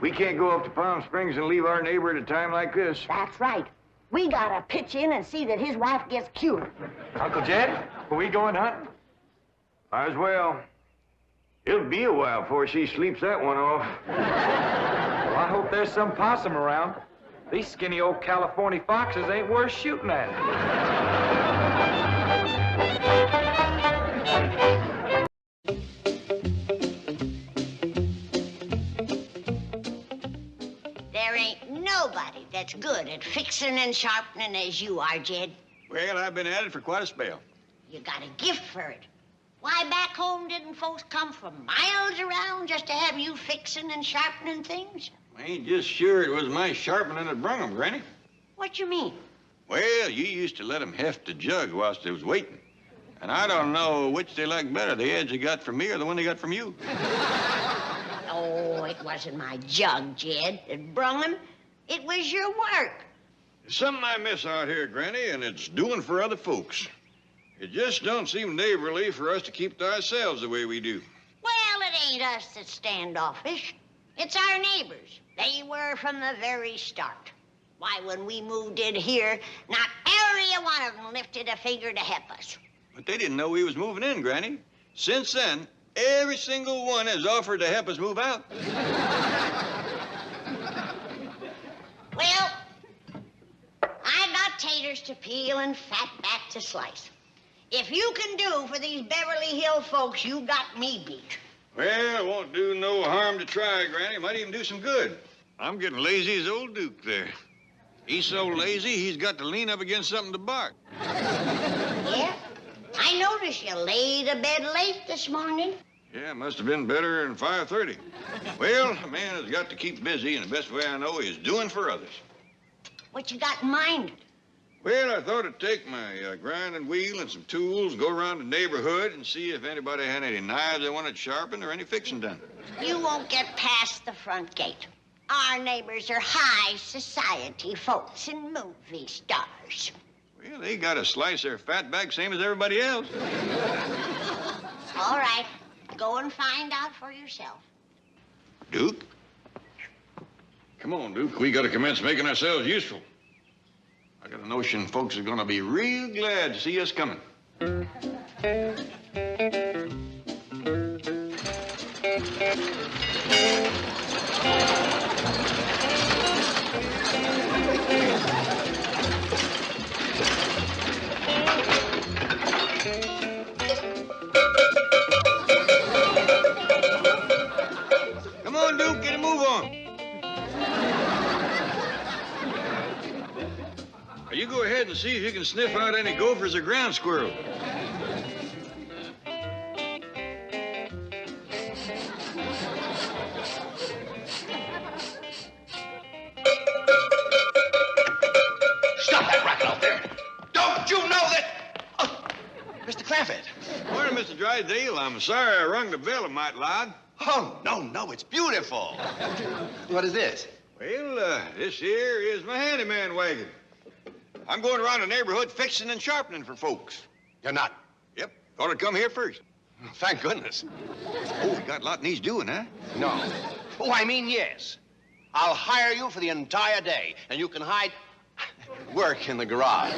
We can't go up to Palm Springs and leave our neighbor at a time like this. That's right. We gotta pitch in and see that his wife gets cured. Uncle Jed, are we going hunting? Might as well. It'll be a while before she sleeps that one off. Well, I hope there's some possum around. These skinny old California foxes ain't worth shooting at. There ain't nobody that's good at fixing and sharpening as you are, Jed. Well, I've been at it for quite a spell. You got a gift for it. Why, back home, didn't folks come from miles around just to have you fixing and sharpening things? I ain't just sure it was my sharpening that brung 'em, Granny. What you mean? Well, you used to let 'em heft the jug whilst they was waiting. And I don't know which they like better, the edge they got from me or the one they got from you. Oh, it wasn't my jug, Jed, that brung 'em. It was your work. There's something I miss out here, Granny, and it's doing for other folks. It just don't seem neighborly for us to keep to ourselves the way we do. Well, it ain't us that's standoffish. It's our neighbors. They were from the very start. Why, when we moved in here, not every one of them lifted a finger to help us. But they didn't know we was moving in, Granny. Since then, every single one has offered to help us move out. Well, I got taters to peel and fat back to slice. If you can do for these Beverly Hill folks, you got me beat. Well, it won't do no harm to try, Granny. It might even do some good. I'm getting lazy as old Duke there. He's so lazy, he's got to lean up against something to bark. Yeah? I noticed you laid a bed late this morning. Yeah, must have been better than 5:30. Well, a man has got to keep busy, and the best way I know is doing for others. What you got in mind? Well, I thought I'd take my grinding wheel and some tools, go around the neighborhood and see if anybody had any knives they wanted sharpened or any fixing done. You won't get past the front gate. Our neighbors are high society folks and movie stars. Well, they got to slice their fat back same as everybody else. All right, go and find out for yourself. Duke? Come on, Duke. We got to commence making ourselves useful. I got a notion folks are going to be real glad to see us coming. You go ahead and see if you can sniff out any gophers or ground squirrels. Stop that racket out there. Don't you know that... Oh, Mr. Clampett. Morning, Mr. Drysdale. I'm sorry I rung the bell a mite loud. Oh, no, it's beautiful. What is this? Well, this here is my handyman wagon. I'm going around the neighborhood fixing and sharpening for folks. You're not? Yep, thought I'd come here first. Thank goodness. Oh, you got a lot needs doing, huh? No. Oh, I mean, yes. I'll hire you for the entire day, and you can hide... work in the garage.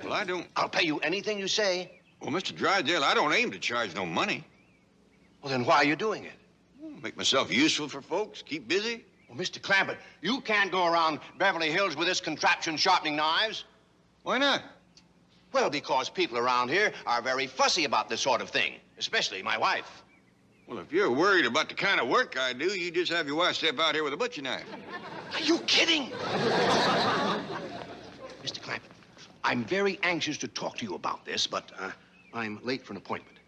Well, I don't... I'll pay you anything you say. Well, Mr. Drysdale, I don't aim to charge no money. Well, then why are you doing it? Make myself useful for folks, keep busy. Well, Mr. Clampett, you can't go around Beverly Hills with this contraption sharpening knives. Why not? Well, because people around here are very fussy about this sort of thing, especially my wife. Well, if you're worried about the kind of work I do, you just have your wife step out here with a butcher knife. Are you kidding? Mr. Clampett, I'm very anxious to talk to you about this, but I'm late for an appointment.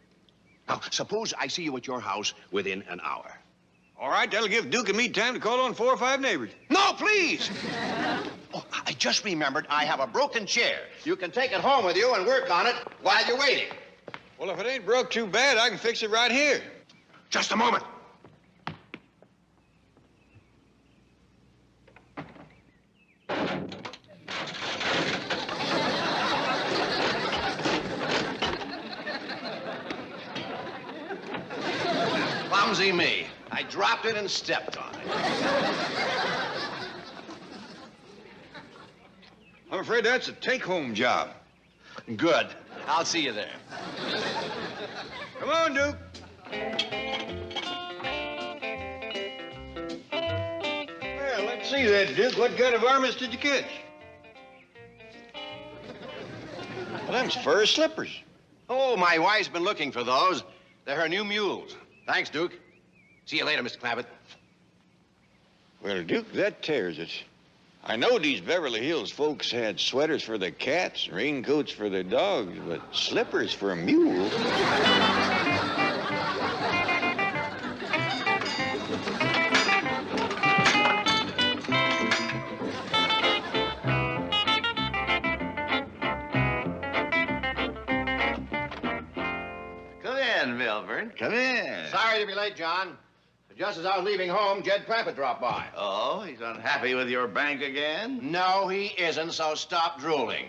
Now, suppose I see you at your house within an hour. All right, that'll give Duke and me time to call on 4 or 5 neighbors. No, please! Oh, I just remembered I have a broken chair. You can take it home with you and work on it while you're waiting. Well, if it ain't broke too bad, I can fix it right here. Just a moment. Clumsy me. I dropped it and stepped on it. I'm afraid that's a take-home job. Good. I'll see you there. Come on, Duke. Well, let's see that, Duke. What kind of varmints did you catch? Well, them's fur slippers. Oh, my wife's been looking for those. They're her new mules. Thanks, Duke. See you later, Mr. Clampett. Well, Duke, that tears it. I know these Beverly Hills folks had sweaters for their cats, raincoats for their dogs, but slippers for a mule. Come in, Milburn. Come in. Sorry to be late, John. Just as I was leaving home, Jed Clampett dropped by. Oh, he's unhappy with your bank again? No, he isn't, so stop drooling.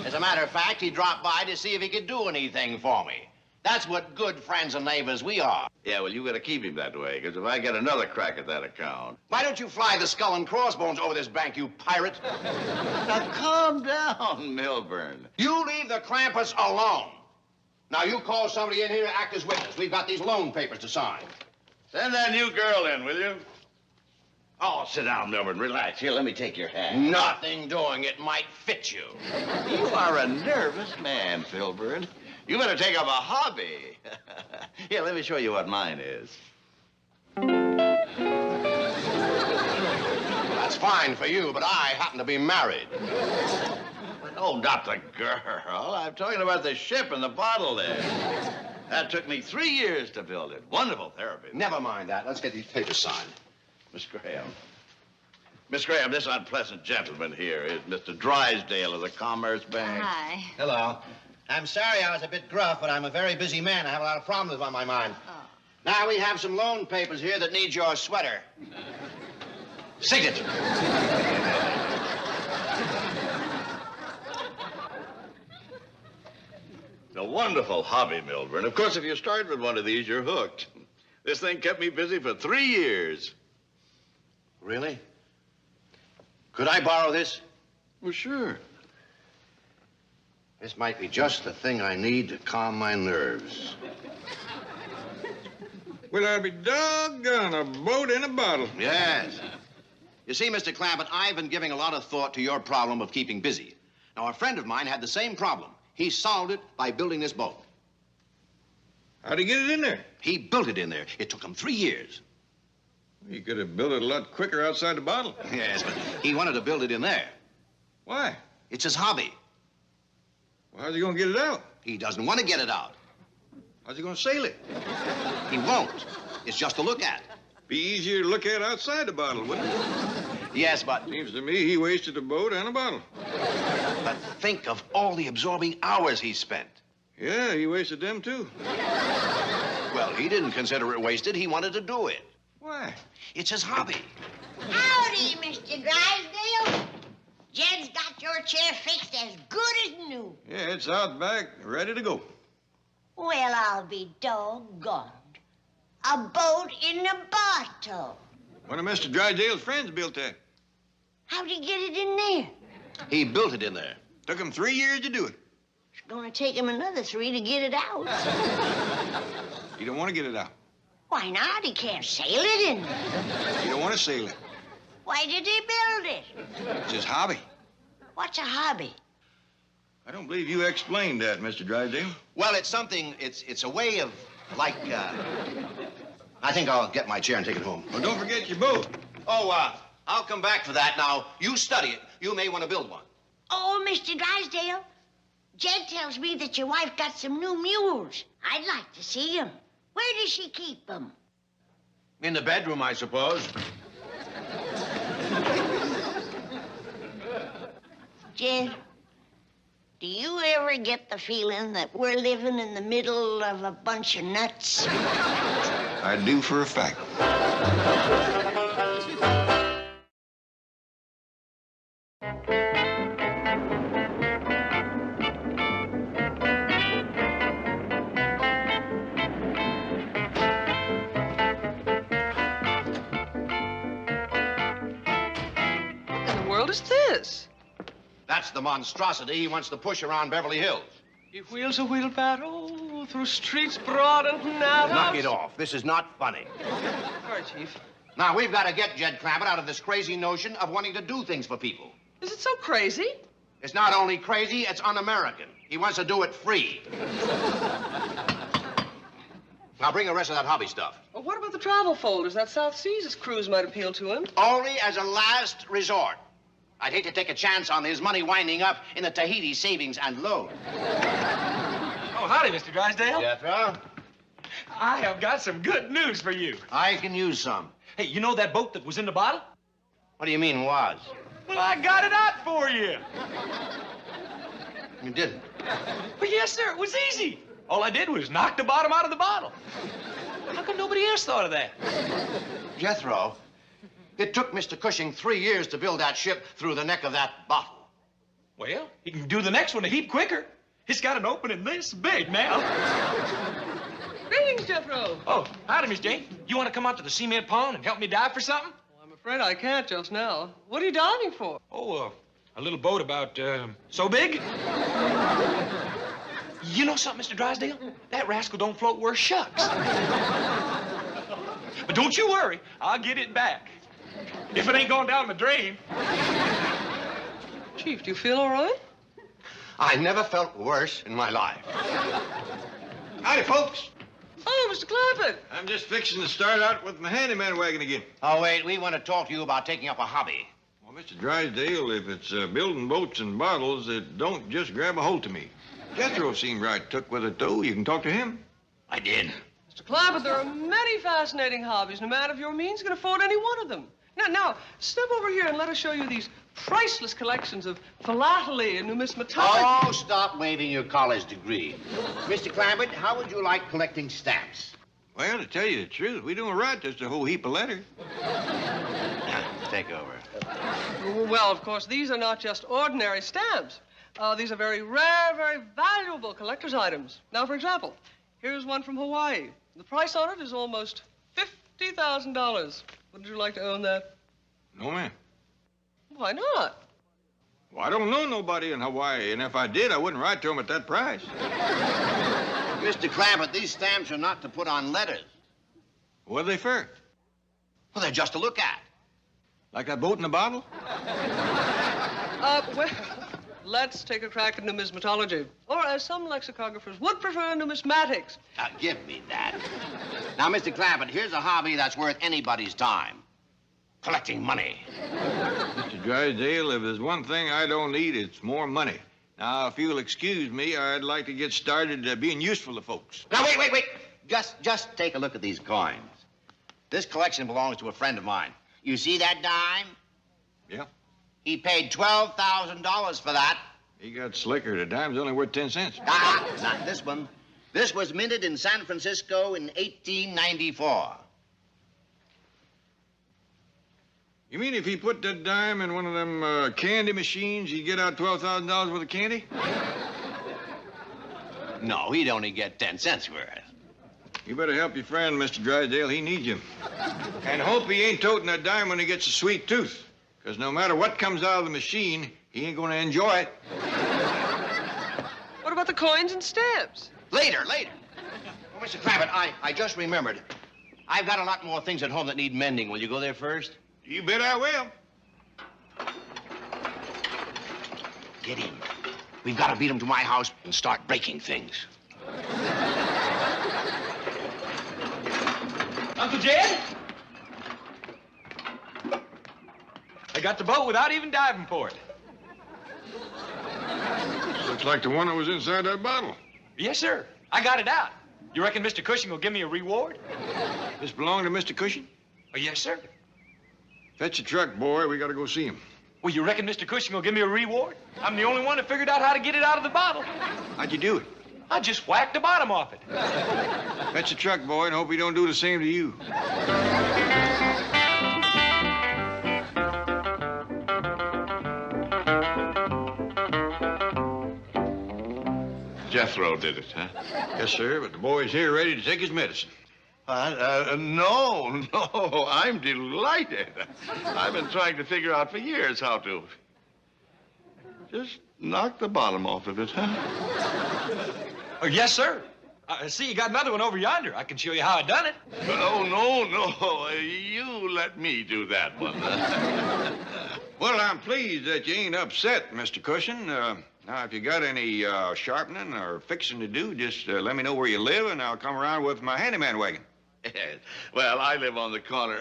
As a matter of fact, he dropped by to see if he could do anything for me. That's what good friends and neighbors we are. Yeah, well, you gotta keep him that way, because if I get another crack at that account... Why don't you fly the skull and crossbones over this bank, you pirate? Now, calm down, Milburn. You leave the Clampetts alone. Now, you call somebody in here to act as witness. We've got these loan papers to sign. Send that new girl in, will you? Oh, sit down, Milburn. Relax. Here, let me take your hand. Nothing doing. It might fit you. You are a nervous man, Filbert. You better take up a hobby. Here, let me show you what mine is. That's fine for you, but I happen to be married. Oh, not the girl. I'm talking about the ship and the bottle there. That took me 3 years to build it. Wonderful therapy. Never mind that. Let's get these papers signed. Miss Graham. Miss Graham, this unpleasant gentleman here is Mr. Drysdale of the Commerce Bank. Hi. Hello. I'm sorry I was a bit gruff, but I'm a very busy man. I have a lot of problems on my mind. Oh. Now, we have some loan papers here that need your sweater. Signature. A wonderful hobby, Milburn. Of course, if you start with one of these, you're hooked. This thing kept me busy for 3 years. Really? Could I borrow this? Well, sure. This might be just the thing I need to calm my nerves. Well, I'll be doggone a boat in a bottle. Yes. You see, Mr. Clampett, I've been giving a lot of thought to your problem of keeping busy. Now, a friend of mine had the same problem. He solved it by building this boat. How'd he get it in there? He built it in there. It took him 3 years. He could have built it a lot quicker outside the bottle. Yes, but he wanted to build it in there. Why? It's his hobby. Well, how's he gonna get it out? He doesn't want to get it out. How's he gonna sail it? He won't. It's just to look at. Be easier to look at outside the bottle, wouldn't it? Yes, but... Seems to me he wasted a boat and a bottle. But think of all the absorbing hours he spent. Yeah, he wasted them, too. Well, he didn't consider it wasted. He wanted to do it. Why? It's his hobby. Howdy, Mr. Drysdale. Jed's got your chair fixed as good as new. Yeah, it's out back, ready to go. Well, I'll be doggoned. A boat in a bottle. One of Mr. Drysdale's friends built that. How'd he get it in there? He built it in there. Took him 3 years to do it. It's gonna take him another 3 to get it out. He don't want to get it out. Why not? He can't sail it in there. He don't want to sail it. Why did he build it? It's his hobby. What's a hobby? I don't believe you explained that, Mr. Drysdale. Well, it's something, it's a way of, like, I think I'll get my chair and take it home. Well, don't forget your boat. Oh, I'll come back for that. Now, you study it. You may want to build one. Oh, Mr. Drysdale, Jed tells me that your wife got some new mules. I'd like to see them. Where does she keep them? In the bedroom, I suppose. Jed, do you ever get the feeling that we're living in the middle of a bunch of nuts? I do for a fact. What in the world is this? That's the monstrosity he wants to push around Beverly Hills. He wheels a wheelbarrow through streets broad and narrow. Knock it off. This is not funny. All right, Chief. Now, we've got to get Jed Clampett out of this crazy notion of wanting to do things for people. Is it so crazy? It's not only crazy, it's un-American. He wants to do it free. Now, bring the rest of that hobby stuff. Well, what about the travel folders? That South Seas cruise might appeal to him. Only as a last resort. I'd hate to take a chance on his money winding up in the Tahiti savings and loan. Oh, howdy, Mr. Drysdale. Jethro? I have got some good news for you. I can use some. Hey, you know that boat that was in the bottle? What do you mean, was? Well, I got it out for you. You didn't? Well, yes, sir. It was easy. All I did was knock the bottom out of the bottle. How come nobody else thought of that? Jethro, it took Mr. Cushing 3 years to build that ship through the neck of that bottle. Well, he can do the next one a heap quicker. It's got an opening this big now. Greetings, Jethro. Oh, howdy, Miss Jane. You want to come out to the cement pond and help me dive for something? Well, I'm afraid I can't just now. What are you diving for? Oh, a little boat about, so big. You know something, Mr. Drysdale? That rascal don't float worth shucks. But don't you worry. I'll get it back. If it ain't gone down the drain. Chief, do you feel all right? I never felt worse in my life. Howdy, folks. Oh, Mr. Clampett. I'm just fixing to start out with my handyman wagon again. Oh, wait, we want to talk to you about taking up a hobby. Well, Mr. Drysdale, if it's building boats and bottles, it don't just grab a hold of me. Jethro seemed right took with it, though. You can talk to him. I did. Mr. Clampett, there are many fascinating hobbies. No man of your means can afford any one of them. Now, step over here and let us show you these priceless collections of philately and numismatology. Oh, stop waving your college degree. Mr. Clampett, how would you like collecting stamps? Well, to tell you the truth, we don't write just a whole heap of letters. Take over. Well, of course, these are not just ordinary stamps. These are very rare, very valuable collector's items. Now, for example, here's one from Hawaii. The price on it is almost $50,000. Would you like to own that? No, ma'am. Why not? Well, I don't know nobody in Hawaii, and if I did, I wouldn't write to them at that price. Mr. Clampett, these stamps are not to put on letters. What are they for? Well, they're just to look at. Like that boat in the bottle? Well, let's take a crack at numismatology. Or, as some lexicographers would prefer, numismatics. Now, give me that. Now, Mr. Clampett, here's a hobby that's worth anybody's time. collecting money. Mr. Drysdale, if there's one thing I don't need, it's more money. Now, if you'll excuse me, I'd like to get started being useful to folks. Now, wait. Just take a look at these coins. This collection belongs to a friend of mine. You see that dime? Yeah. He paid $12,000 for that. He got slicker. The dime's only worth 10 cents. Not this one. This was minted in San Francisco in 1894. You mean if he put that dime in one of them candy machines, he'd get out $12,000 worth of candy? No, he'd only get 10 cents worth. You better help your friend, Mr. Drysdale. He needs you. And hope he ain't toting that dime when he gets a sweet tooth. Because no matter what comes out of the machine, he ain't going to enjoy it. What about the coins and stamps? Later. Oh, Mr. Clampett, I just remembered. I've got a lot more things at home that need mending. Will you go there first? You bet I will. Get him. We've got to beat him to my house and start breaking things. Uncle Jed? I got the boat without even diving for it. Looks like the one that was inside that bottle. Yes, sir. I got it out. You reckon Mr. Cushing will give me a reward? This belonged to Mr. Cushing? Oh, yes, sir. Fetch a truck, boy. We got to go see him. Well, you reckon Mr. Cushing will give me a reward? I'm the only one that figured out how to get it out of the bottle. How'd you do it? I just whacked the bottom off it. Fetch a truck, boy, and hope he don't do the same to you. Jethro did it, huh? Yes, sir, but the boy's here ready to take his medicine. No, I'm delighted. I've been trying to figure out for years how to just knock the bottom off of it, huh? Oh, yes, sir. See, you got another one over yonder. I can show you how I done it. Oh, no. You let me do that one. Well, I'm pleased that you ain't upset, Mr. Cushing. Now, if you got any sharpening or fixing to do, just let me know where you live, and I'll come around with my handyman wagon. Well, I live on the corner.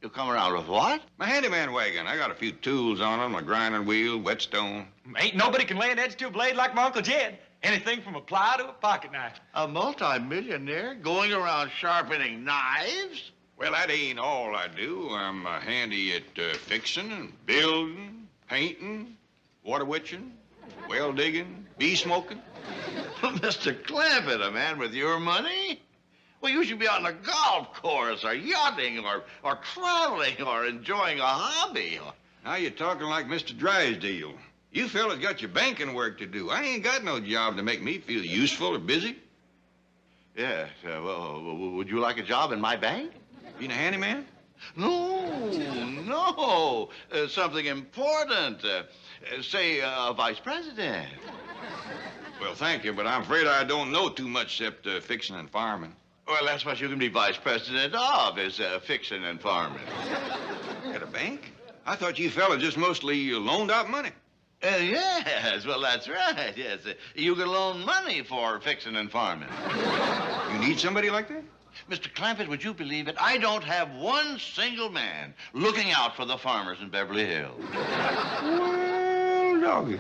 You'll come around with what? My handyman wagon. I got a few tools on it, my grinding wheel, whetstone. Ain't nobody can lay an edge to a blade like my Uncle Jed. Anything from a plow to a pocket knife. A multi-millionaire going around sharpening knives? Well, that ain't all I do. I'm handy at fixing and building, painting, water witching, well digging, bee smoking. Mr. Clampett, a man with your money? Well, you should be on a golf course or yachting or traveling or enjoying a hobby. Now you're talking like Mr. Drysdale. You fellas got your banking work to do. I ain't got no job to make me feel useful or busy. Yes. Well, would you like a job in my bank? Being a handyman? No. Something important. Say, vice president. Well, thank you, but I'm afraid I don't know too much except fixing and farming. Well, that's what you can be vice president of, is fixing and farming. At a bank? I thought you fellas just mostly loaned out money. Yes, well, that's right, yes. You can loan money for fixing and farming. You need somebody like that? Mr. Clampett, would you believe it? I don't have one single man looking out for the farmers in Beverly Hills. Well, doggy.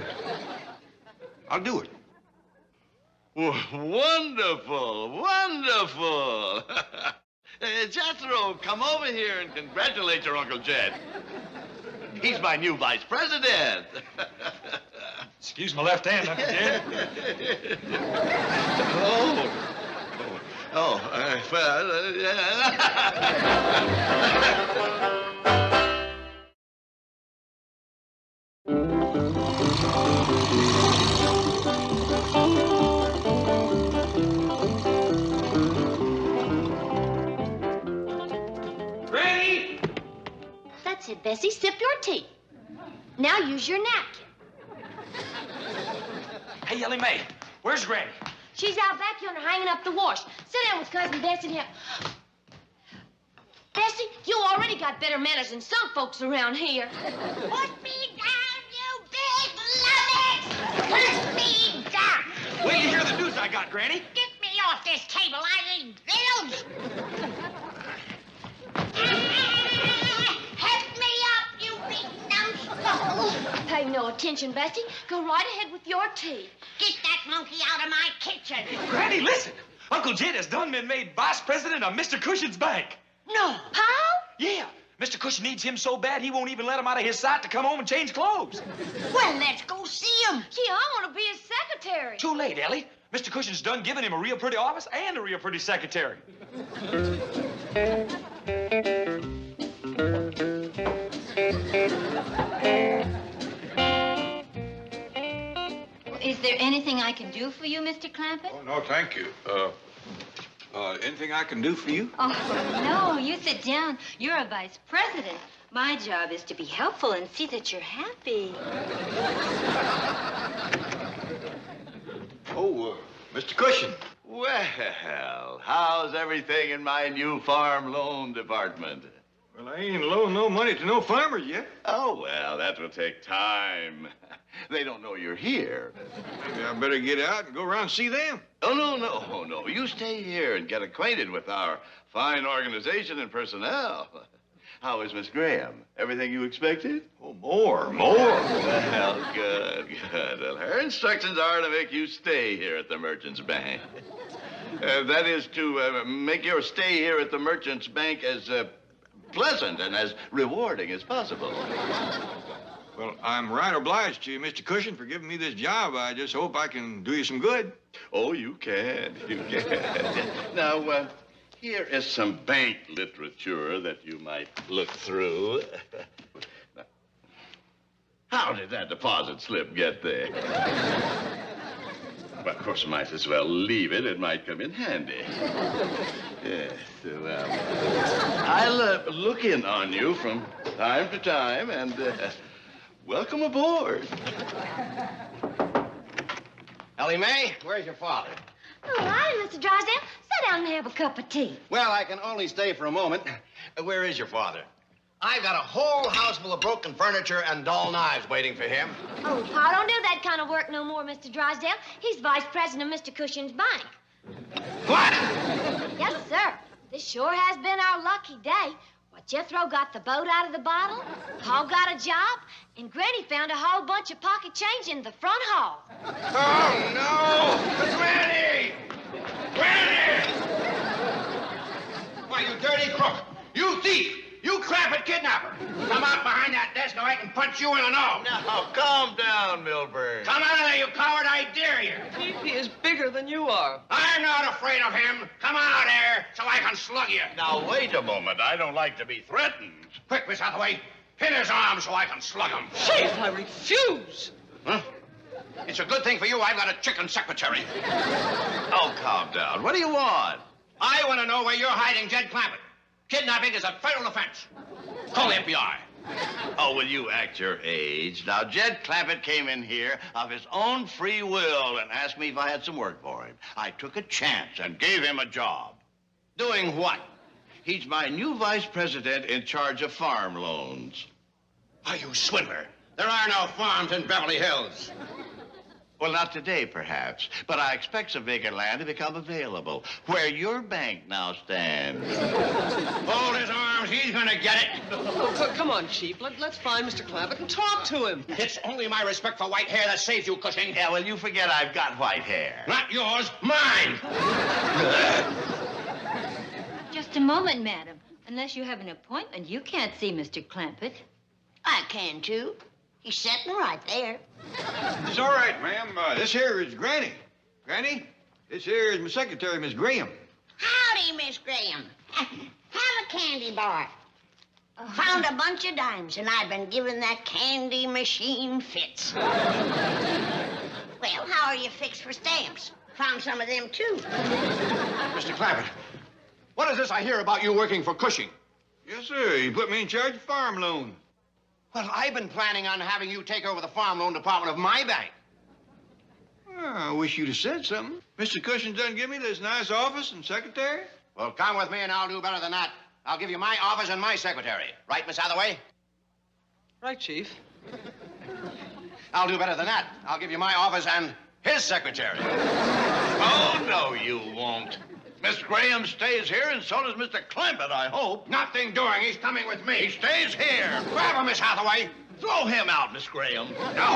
I'll do it. Wonderful. Jethro, come over here and congratulate your Uncle Jed. He's my new vice president. Excuse my left hand, Uncle Jed. Granny! That's it, Bessie. Sip your tea. Now use your napkin. Hey, Ellie Mae, where's Granny? She's out back yonder hanging up the wash. Sit down with Cousin Bessie and help. Bessie, you already got better manners than some folks around here. Put me down, you big lummox! Put me down! Wait till you hear the news I got, Granny. Get me off this table. I need bills. pay no attention, Bessie. Go right ahead with your tea. Get that monkey out of my kitchen. Granny, listen. Uncle Jed has done been made vice president of Mr. Cushion's bank. No. Paul? Yeah. Mr. Cushion needs him so bad he won't even let him out of his sight to come home and change clothes. Well, let's go see him. Gee, I want to be his secretary. Too late, Ellie. Mr. Cushion's done giving him a real pretty office and a real pretty secretary. Is there anything I can do for you, Mr. Clampett? Oh, no, thank you. Anything I can do for you? Oh, no, you sit down. You're a vice president. My job is to be helpful and see that you're happy. Oh, Mr. Cushion. Well, how's everything in my new farm loan department? Well, I ain't loaned no money to no farmers yet. Oh, well, that will take time. They don't know you're here. Maybe I better get out and go around and see them. Oh, no. You stay here and get acquainted with our fine organization and personnel. How is Miss Graham? Everything you expected? Oh, more. Well, good. Well, her instructions are to make you stay here at the Merchant's Bank. That is to make your stay here at the Merchant's Bank as pleasant and as rewarding as possible. Well, I'm right obliged to you, Mr. Cushion, for giving me this job. I just hope I can do you some good. Oh, you can. Now, here is some bank literature that you might look through. Now, how did that deposit slip get there? Well, of course, I might as well leave it. It might come in handy. Yes, I'll look in on you from time to time, and welcome aboard. Ellie Mae, where's your father? Oh, hi, Mr. Drysdale. Sit down and have a cup of tea. Well, I can only stay for a moment. Where is your father? I've got a whole house full of broken furniture and dull knives waiting for him. Oh, Pa, don't do that kind of work no more, Mr. Drysdale. He's vice president of Mr. Cushion's bank. What? Yes, sir. This sure has been our lucky day. What, Jethro got the boat out of the bottle, Paul got a job, and Granny found a whole bunch of pocket change in the front hall. Oh, no! Granny! Granny! Why, you dirty crook! You thief! You Clampett kidnapper! Come out behind that desk or I can punch you in the nose! Now, calm down, Milburn. Come out of there, you coward! I dare you! Chief, he is bigger than you are. I'm not afraid of him. Come on out there so I can slug you. Now, wait a moment. I don't like to be threatened. Quick, Miss Hathaway. Pin his arm so I can slug him. Chief, I refuse. Huh? It's a good thing for you I've got a chicken secretary. Oh, calm down. What do you want? I want to know where you're hiding Jed Clampett. Kidnapping is a federal offense. Call the FBI. Oh, will you act your age? Now, Jed Clampett came in here of his own free will and asked me if I had some work for him. I took a chance and gave him a job. Doing what? He's my new vice president in charge of farm loans. Are you swindler? There are no farms in Beverly Hills. Well, not today, perhaps, but I expect some vacant land to become available where your bank now stands. Hold his arms. He's going to get it. Oh, come on, Chief. Let's find Mr. Clampett and talk to him. It's only my respect for white hair that saves you, Cushing. Yeah, well, you forget I've got white hair. Not yours, mine. Just a moment, madam. Unless you have an appointment, you can't see Mr. Clampett. I can, too. He's sitting right there. It's all right, ma'am. This here is Granny. Granny, this here is my secretary, Miss Graham. Howdy, Miss Graham. Have a candy bar. Found a bunch of dimes, and I've been giving that candy machine fits. Well, how are you fixed for stamps? Found some of them, too. Mr. Clampett, what is this I hear about you working for Cushing? Yes, sir. He put me in charge of farm loan. Well, I've been planning on having you take over the farm loan department of my bank. Well, I wish you'd have said something. Mr. Cushing done give me this nice office and secretary. Well, come with me and I'll do better than that. I'll give you my office and my secretary. Right, Miss Hathaway? Right, Chief. I'll do better than that. I'll give you my office and his secretary. Oh, no, you won't. Miss Graham stays here, and so does Mr. Clampett, I hope. Nothing doing. He's coming with me. He stays here. Grab him, Miss Hathaway. Throw him out, Miss Graham. Now,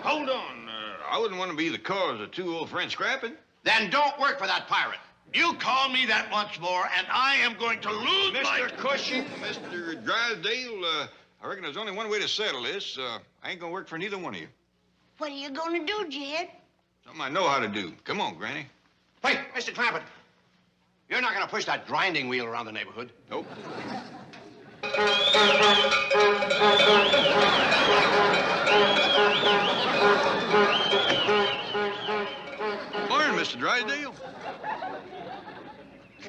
hold on. I wouldn't want to be the cause of two old friends scrapping. Then don't work for that pirate. You call me that once more, and I am going to lose Mr. Cushing, Mr. Drysdale, I reckon there's only one way to settle this. I ain't gonna work for neither one of you. What are you gonna do, Jed? Something I know how to do. Come on, Granny. Wait, Mr. Clampett. You're not going to push that grinding wheel around the neighborhood. Nope. Morning, Mr. Drysdale.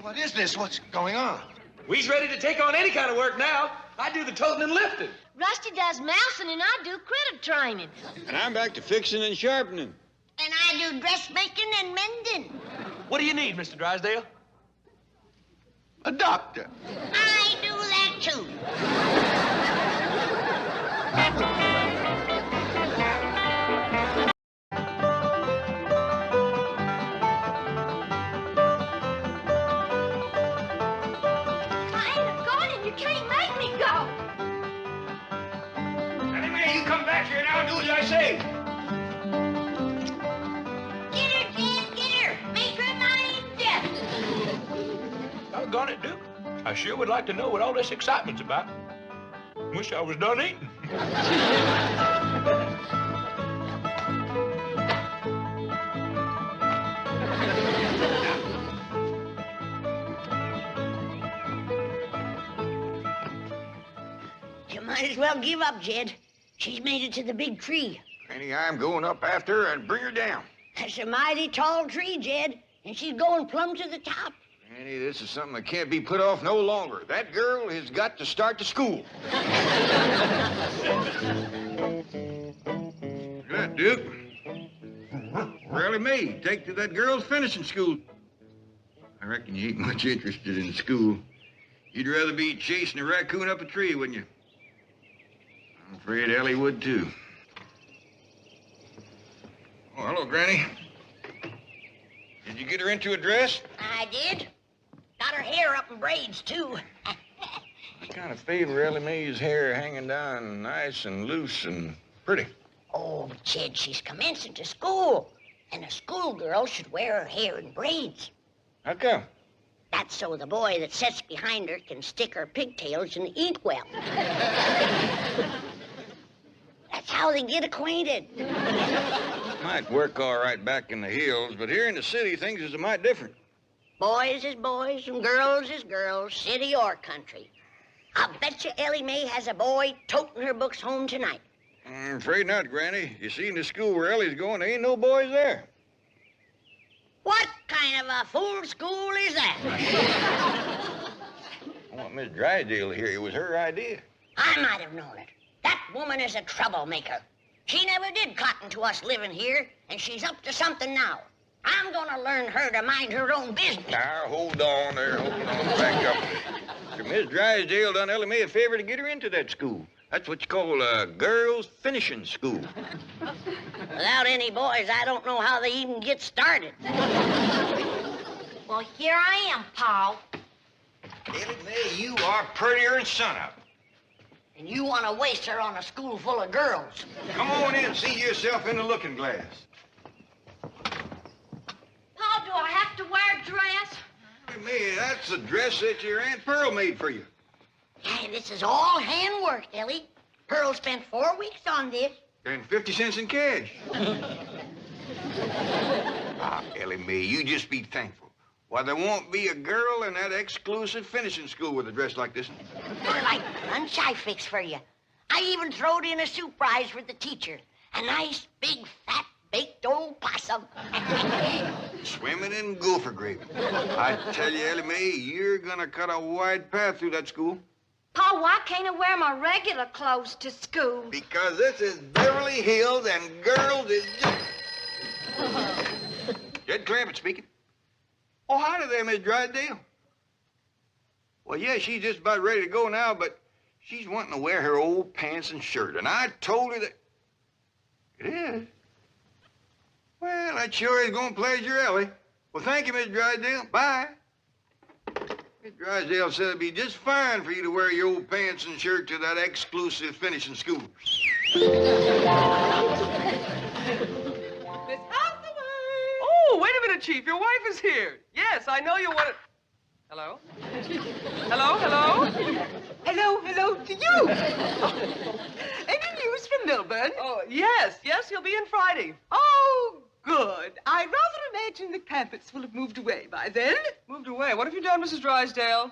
What is this? What's going on? We's ready to take on any kind of work now. I do the toting and lifting. Rusty does mousing and I do critter training. And I'm back to fixing and sharpening. And I do dressmaking and mending. What do you need, Mr. Drysdale? A doctor. I do that, too. I ain't going and you can't make me go. Anyway, you come back here now and do as I say. Get her, Jed, get her. Make her mind up. Doggone it, Duke. I sure would like to know what all this excitement's about. Wish I was done eating. You might as well give up, Jed. She's made it to the big tree. Granny, I'm going up after her and bring her down. That's a mighty tall tree, Jed, and she's going plumb to the top. Granny, this is something that can't be put off no longer. That girl has got to start to school. Look at that, Duke. Really me. Take to that girl's finishing school. I reckon you ain't much interested in school. You'd rather be chasing a raccoon up a tree, wouldn't you? I'm afraid Ellie would, too. Oh, hello, Granny. Did you get her into a dress? I did. Got her hair up in braids, too. I kind of favor Ellie Mae's hair hanging down nice and loose and pretty. Oh, Jed, she's commencing to school. And a schoolgirl should wear her hair in braids. How come? That's so the boy that sits behind her can stick her pigtails in the inkwell. That's how they get acquainted. Might work all right back in the hills, but here in the city, things is a mite different. Boys is boys and girls is girls, city or country. I'll bet you Ellie Mae has a boy toting her books home tonight. I'm afraid not, Granny. You see, in the school where Ellie's going, there ain't no boys there. What kind of a fool school is that? I want Miss Drysdale to hear it was her idea. I might have known it. That woman is a troublemaker. She never did cotton to us living here, and she's up to something now. I'm gonna learn her to mind her own business. Now, hold on there, back up. Sir, Miss Drysdale done Ellie Mae a favor to get her into that school. That's what you call a girls' finishing school. Without any boys, I don't know how they even get started. Well, here I am, Paul. Ellie Mae, you are prettier than sunup. And you want to waste her on a school full of girls. Come on in and see yourself in the looking glass. Paul, do I have to wear a dress? Ellie Mae, that's the dress that your Aunt Pearl made for you. Hey, this is all handwork, Ellie. Pearl spent 4 weeks on this. And 50 cents in cash. Ellie Mae, you just be thankful. Why, there won't be a girl in that exclusive finishing school with a dress like this. For like lunch I fixed for you. I even throwed in a surprise for the teacher. A nice, big, fat, baked old possum. Swimming in gopher gravy. I tell you, Ellie Mae, you're gonna cut a wide path through that school. Paul, why can't I wear my regular clothes to school? Because this is Beverly Hills and girls is just... Jed Clampett speaking. Oh, howdy there, Miss Drysdale. Well, yeah, she's just about ready to go now, but she's wanting to wear her old pants and shirt, and I told her that... It is? Well, that sure is going to pleasure Ellie. Well, thank you, Miss Drysdale. Bye. Miss Drysdale said it'd be just fine for you to wear your old pants and shirt to that exclusive finishing school. Oh, wait a minute, Chief. Your wife is here. Yes, I know you want to... Hello? Hello, hello? Hello to you. Any news from Milburn? Oh, yes, he'll be in Friday. Oh, good. I rather imagine the Clampetts will have moved away by then. Moved away? What have you done, Mrs. Drysdale?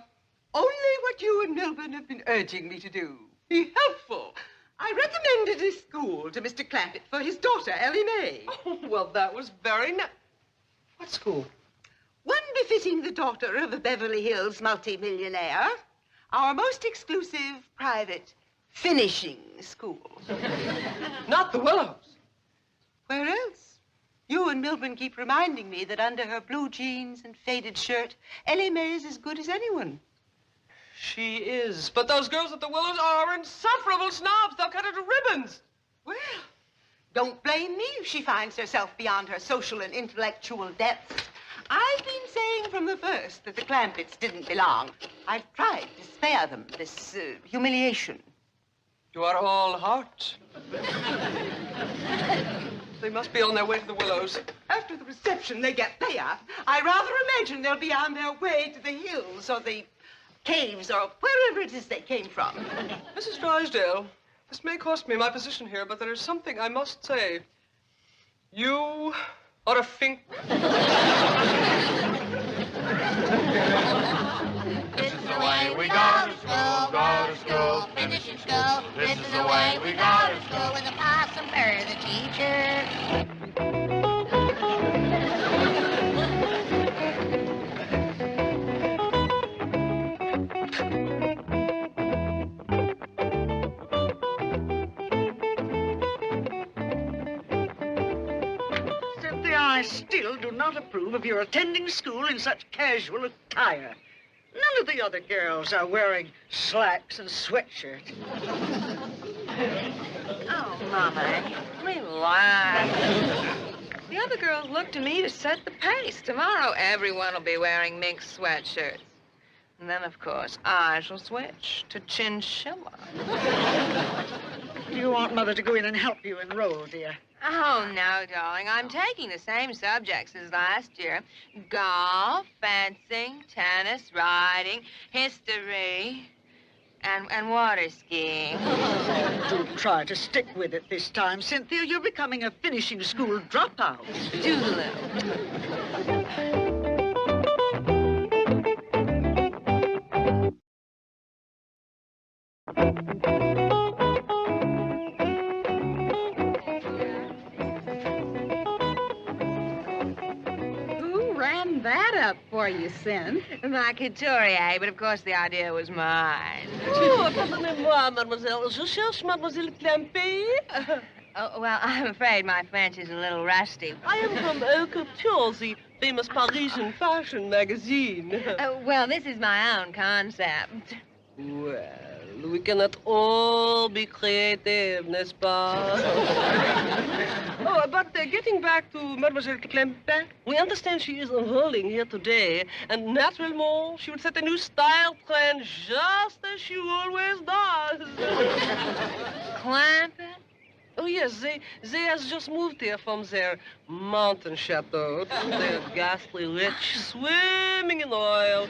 Only what you and Milburn have been urging me to do. Be helpful. I recommended a school to Mr. Clampett for his daughter, Ellie Mae. Oh, well, that was very nice. What school? One befitting the daughter of a Beverly Hills multimillionaire. Our most exclusive private finishing school. Not the Willows. Where else? You and Milburn keep reminding me that under her blue jeans and faded shirt, Ellie Mae is as good as anyone. She is. But those girls at the Willows are insufferable snobs. They'll cut her to ribbons. Well, don't blame me if she finds herself beyond her social and intellectual depths. I've been saying from the first that the Clampetts didn't belong. I've tried to spare them this humiliation. You are all heart. They must be on their way to the Willows. After the reception they get there, I rather imagine they'll be on their way to the hills or the caves or wherever it is they came from. Mrs. Drysdale, this may cost me my position here, but there is something I must say. You are a fink. This is the way we go to school, finishing school. This is the way we go to school with the possum for the teacher. I still do not approve of your attending school in such casual attire. None of the other girls are wearing slacks and sweatshirts. Oh, Mama, relax. The other girls look to me to set the pace. Tomorrow, everyone will be wearing mink sweatshirts. And then, of course, I shall switch to chinchilla. Do you want Mother to go in and help you enroll, dear? Oh, no, darling. I'm taking the same subjects as last year. Golf, fencing, tennis, riding, history, and water skiing. Do try to stick with it this time, Cynthia. You're becoming a finishing school dropout. Doodaloo. That up for you, Sin. My couturier, but of course the idea was mine. Oh, pardonnez-moi, mademoiselle. Je cherche mademoiselle Clampett. Oh, well, I'm afraid my French is a little rusty. I am from Haute Couture, the famous Parisian fashion magazine. Well, this is my own concept. Well, we cannot all be creative, n'est-ce pas? Oh, but getting back to Mademoiselle Clampett, we understand she is enrolling here today, and naturally, she would set a new style trend just as she always does. Clampett? Oh, yes, they has just moved here from their mountain chateau. They're ghastly rich, swimming in oil.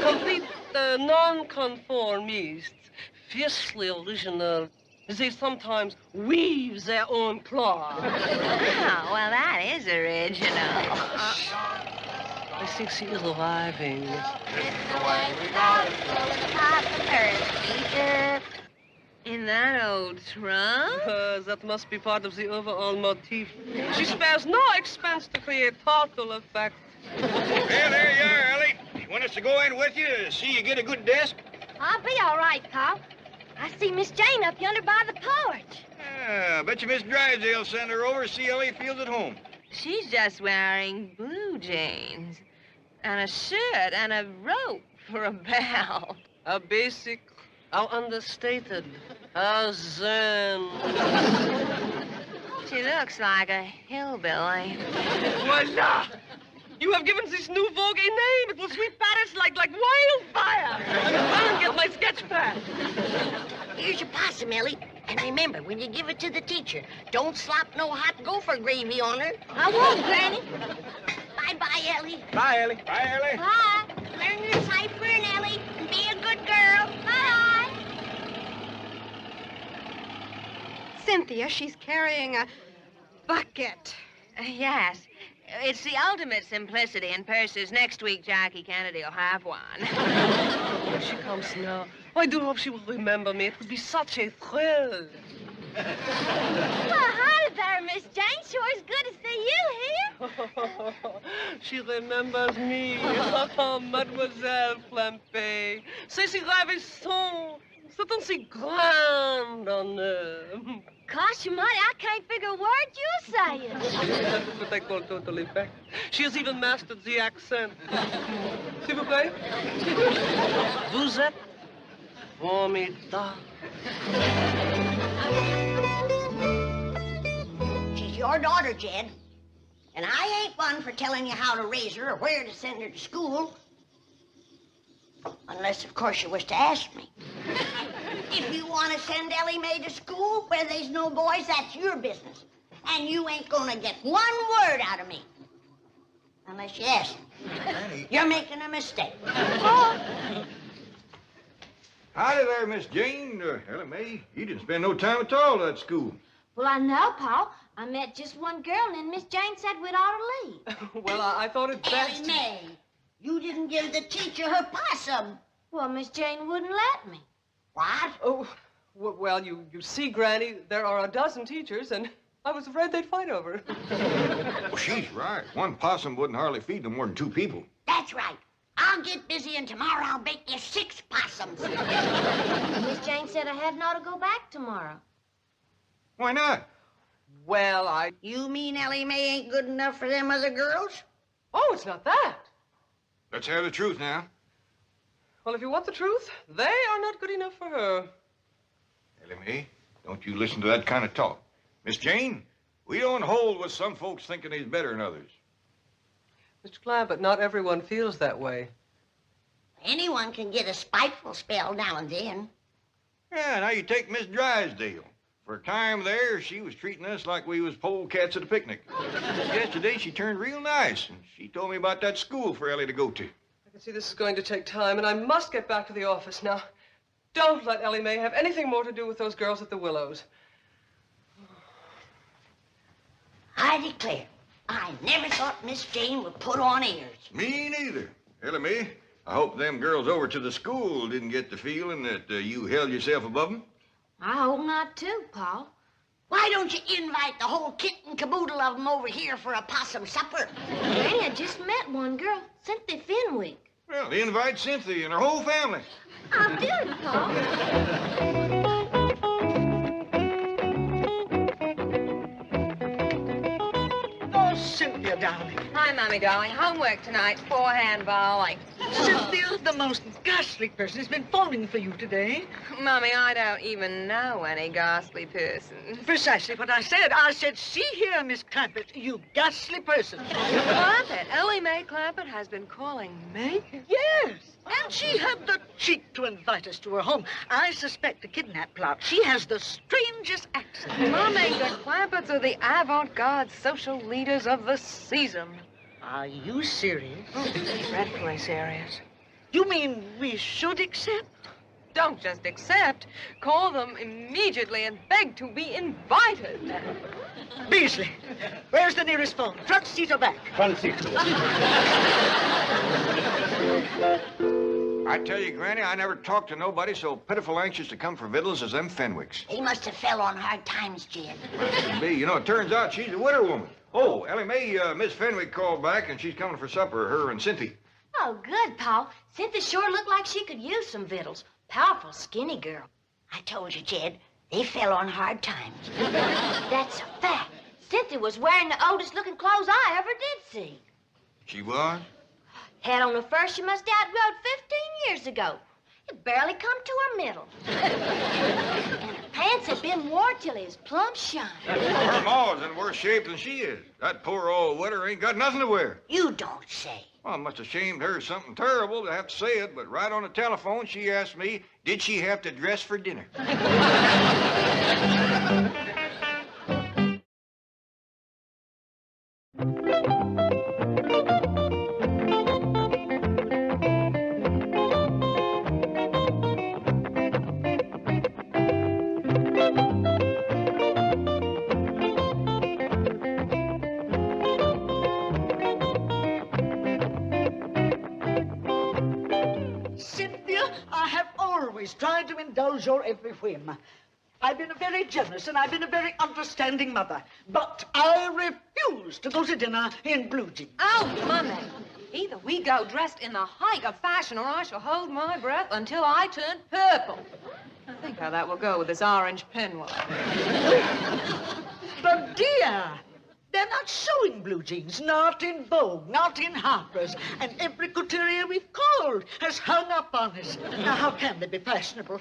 Complete non-conformists, fiercely original. They sometimes weave their own cloth. Oh, well, that is original. I think she is arriving. This is the way we go to school with the possum for the teacher. In that old trunk? That must be part of the overall motif. She spares no expense to create total effect. Well, there you are, Ellie. You want us to go in with you to see you get a good desk? I'll be all right, Pop. I see Miss Jane up yonder by the porch. Yeah, I bet you Miss Drysdale sent her over to see Ellie feels at home. She's just wearing blue jeans and a shirt and a rope for a belt. How basic, how understated, how zen. She looks like a hillbilly. Voila! You have given this new vogue a name. It will sweep Paris like wildfire. I'll get my sketch pad. Here's your possum, Ellie. And And remember, when you give it to the teacher, don't slop no hot gopher gravy on her. I won't, Granny. Bye-bye, Ellie. Bye, Ellie. Bye, Ellie. Bye. Learn your cipher, Ellie, and be a good girl. Bye. Cynthia, she's carrying a bucket. Yes. It's the ultimate simplicity in purses. Next week, Jackie Kennedy will have one. Here she comes now. I do hope she will remember me. It would be such a thrill. Well, hi there, Miss Jane. Sure is good to see you here. She remembers me. Mademoiselle Clampett. C'est si ravissant. C'est un si grand honneur. Gosh, Almighty, I can't figure a word you're saying. That's what I call totally back. She has even mastered the accent. S'il vous plaît. Vous êtes formidable. She's your daughter, Jed. And I ain't one for telling you how to raise her or where to send her to school. Unless, of course, you wish to ask me. If you want to send Ellie Mae to school where there's no boys, that's your business. And you ain't gonna get one word out of me. Unless you ask me. You're making a mistake. Howdy there, Miss Jane. Ellie Mae, you didn't spend no time at all at school. Well, I know, Paul. I met just one girl, and then Miss Jane said we'd ought to leave. Well, I thought it best. Ellie Mae, you didn't give the teacher her possum. Well, Miss Jane wouldn't let me. What? Oh, well, you see, Granny, there are a dozen teachers, and I was afraid they'd fight over it. Well, she's right. One possum wouldn't hardly feed no more than 2 people. That's right. I'll get busy, and tomorrow I'll bake you 6 possums. Miss Jane said I hadn't ought to go back tomorrow. Why not? Well, You mean Ellie Mae ain't good enough for them other girls? Oh, it's not that. Let's have the truth now. Well, if you want the truth, they are not good enough for her. Ellie Mae, don't you listen to that kind of talk. Miss Jane, we don't hold with some folks thinking he's better than others. Mr. Clampett, not everyone feels that way. Anyone can get a spiteful spell now and then. Yeah, now you take Miss Drysdale. For a time there, she was treating us like we was polecats at a picnic. Yesterday, she turned real nice, and she told me about that school for Ellie to go to. I can see this is going to take time, and I must get back to the office now. Don't let Ellie Mae have anything more to do with those girls at the Willows. I declare, I never thought Miss Jane would put on airs. Me neither. Ellie Mae, I hope them girls over to the school didn't get the feeling that you held yourself above them. I hope not, too, Paul. Why don't you invite the whole kit and caboodle of them over here for a possum supper? Granny, I just met one girl, Cynthia Fenwick. Well, invite Cynthia and her whole family. I'll do it, Paul. Oh, Cynthia, darling. Hi, Mommy, darling. Homework tonight, forehand volley. Cynthia, the most ghastly person has been phoning for you today. Mommy, I don't even know any ghastly person. Precisely what I said. I said, see here, Miss Clampett, you ghastly person. Clampett? Ellie Mae Clampett has been calling me? Yes. And she had the cheek to invite us to her home. I suspect a kidnap plot. She has the strangest accent. Mommy, the Clampetts are the avant-garde social leaders of the season. Are you serious? Dreadfully serious. You mean we should accept? Don't just accept. Call them immediately and beg to be invited. Beasley, where's the nearest phone? Front seat or back? Front seat. I tell you, Granny, I never talked to nobody so pitiful anxious to come for victuals as them Fenwicks. He must have fell on hard times, Jed. You know, it turns out she's a widow woman. Oh, Ellie Mae, Miss Fenwick called back, and she's coming for supper, her and Cynthia. Oh, good, Paul. Cynthia sure looked like she could use some victuals. Powerful, skinny girl. I told you, Jed, they fell on hard times. That's a fact. Cynthia was wearing the oldest-looking clothes I ever did see. She was? Had on the first she must have outrode 15 years ago. It barely come to her middle. And her pants had been worn till he was plumb shiny. Her ma's in worse shape than she is. That poor old widder ain't got nothing to wear. You don't say. Well, it must have shamed her something terrible to have to say it, but right on the telephone, she asked me, did she have to dress for dinner? always tried to indulge your every whim. I've been a very generous and I've been a very understanding mother. But I refuse to go to dinner in blue jeans. Oh, Mummy. Either we go dressed in the height of fashion or I shall hold my breath until I turn purple. I think how that will go with this orange pinwheel. But dear, they're not showing blue jeans, not in Vogue, not in Harper's, and every couturier we've called has hung up on us. Now, how can they be fashionable?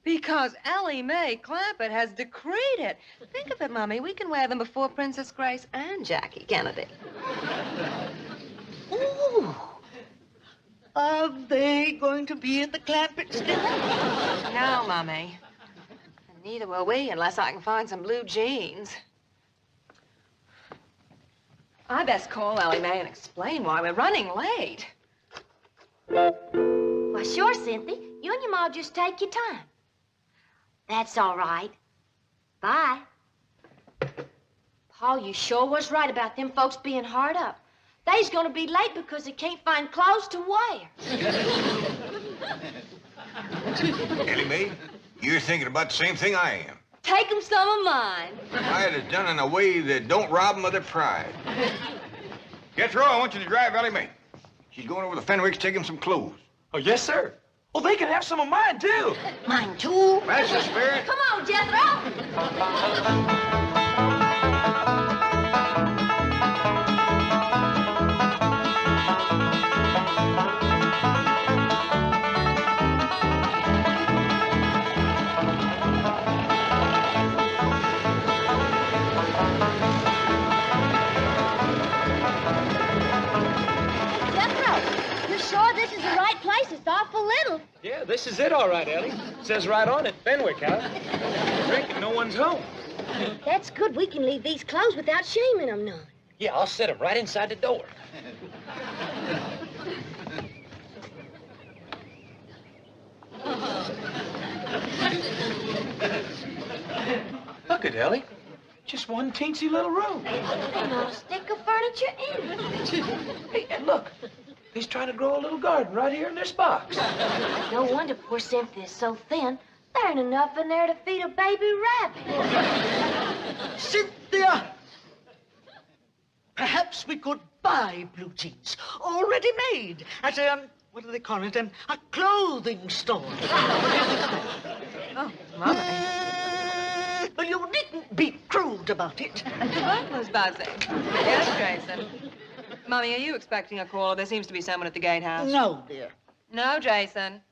Because Ellie Mae Clampett has decreed it. Think of it, Mummy. We can wear them before Princess Grace and Jackie Kennedy. Ooh. Are they going to be at the Clampetts dinner? No, Mummy. And neither will we unless I can find some blue jeans. I best call Ellie Mae and explain why we're running late. Well, sure, Cynthia. You and your ma just take your time. That's all right. Bye. Paul, you sure was right about them folks being hard up. They's gonna be late because they can't find clothes to wear. Ellie Mae, you're thinking about the same thing I am. Take 'em some of mine. I had it done in a way that don't rob 'em of their pride. Jethro, I want you to drive Ellie Mae. She's going over to Fenwick's to take him some clothes. Oh, yes, sir. Oh, they can have some of mine, too. Mine, too? That's the spirit. Come on, Jethro. It's awful little. Yeah, this is it, all right, Ellie. Says right on it, Fenwick House. Reckon no one's home. That's good. We can leave these clothes without shaming them none. Yeah, I'll set them right inside the door. Look at Ellie. Just one teensy little room. And not a stick of furniture in it. Hey, and look. He's trying to grow a little garden right here in this box. No wonder poor Cynthia's so thin. There ain't enough in there to feed a baby rabbit. Cynthia! Perhaps we could buy blue jeans, already made, at what do they call it, a clothing store. Oh, Mummy. Well, you needn't be crude about it. The butler's buzzing. Yes, Jason. Mummy, are you expecting a caller? There seems to be someone at the gatehouse. No, dear. No, Jason.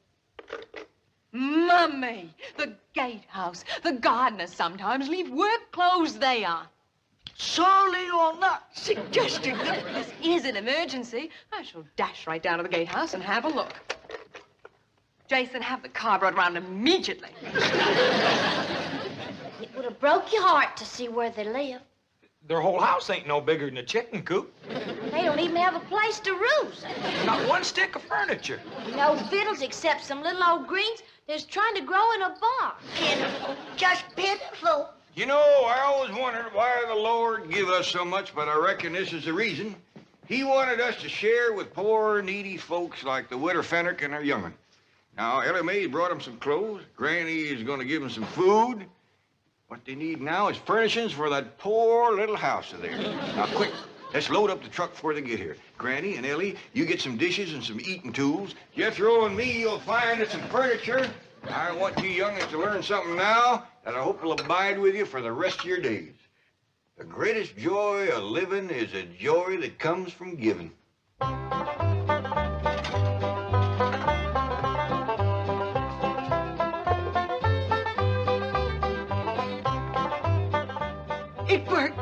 Mummy, the gatehouse. The gardeners sometimes leave work clothes there. Surely you're not suggesting that... This is an emergency. I shall dash right down to the gatehouse and have a look. Jason, have the car brought around immediately. It would have broke your heart to see where they live. Their whole house ain't no bigger than a chicken coop. They don't even have a place to roost. Not one stick of furniture. No fiddles except some little old greens that's trying to grow in a bar. Pitiful. Just pitiful. You know, I always wondered why the Lord give us so much, but I reckon this is the reason. He wanted us to share with poor, needy folks like the widow Fenwick and her young'un. Now, Ellie Mae brought them some clothes. Granny is going to give them some food. What they need now is furnishings for that poor little house of theirs. Now, quick, let's load up the truck before they get here. Granny and Ellie, you get some dishes and some eating tools. Jethro and me, you'll find us some furniture. I want you youngins to learn something now that I hope will abide with you for the rest of your days. The greatest joy of living is a joy that comes from giving. It worked.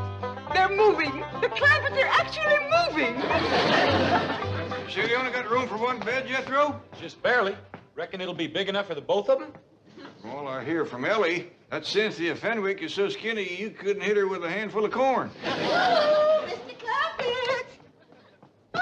They're moving. The Clampetts are actually moving. Sure you only got room for one bed, Jethro? Just barely. Reckon it'll be big enough for the both of them? All I hear from Ellie, that Cynthia Fenwick is so skinny you couldn't hit her with a handful of corn. Oh, Mr. Clampett! I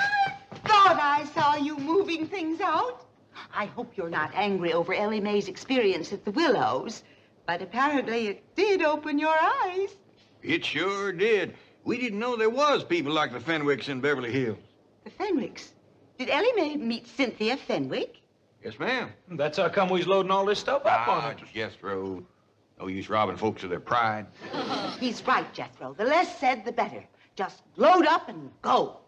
thought I saw you moving things out. I hope you're not angry over Ellie Mae's experience at the Willows, but apparently it did open your eyes. It sure did. We didn't know there was people like the Fenwicks in Beverly Hills. The Fenwicks? Did Ellie Mae meet Cynthia Fenwick? Yes, ma'am. That's how come we's loading all this stuff up on it. Jethro. No use robbing folks of their pride. He's right, Jethro. The less said, the better. Just load up and go.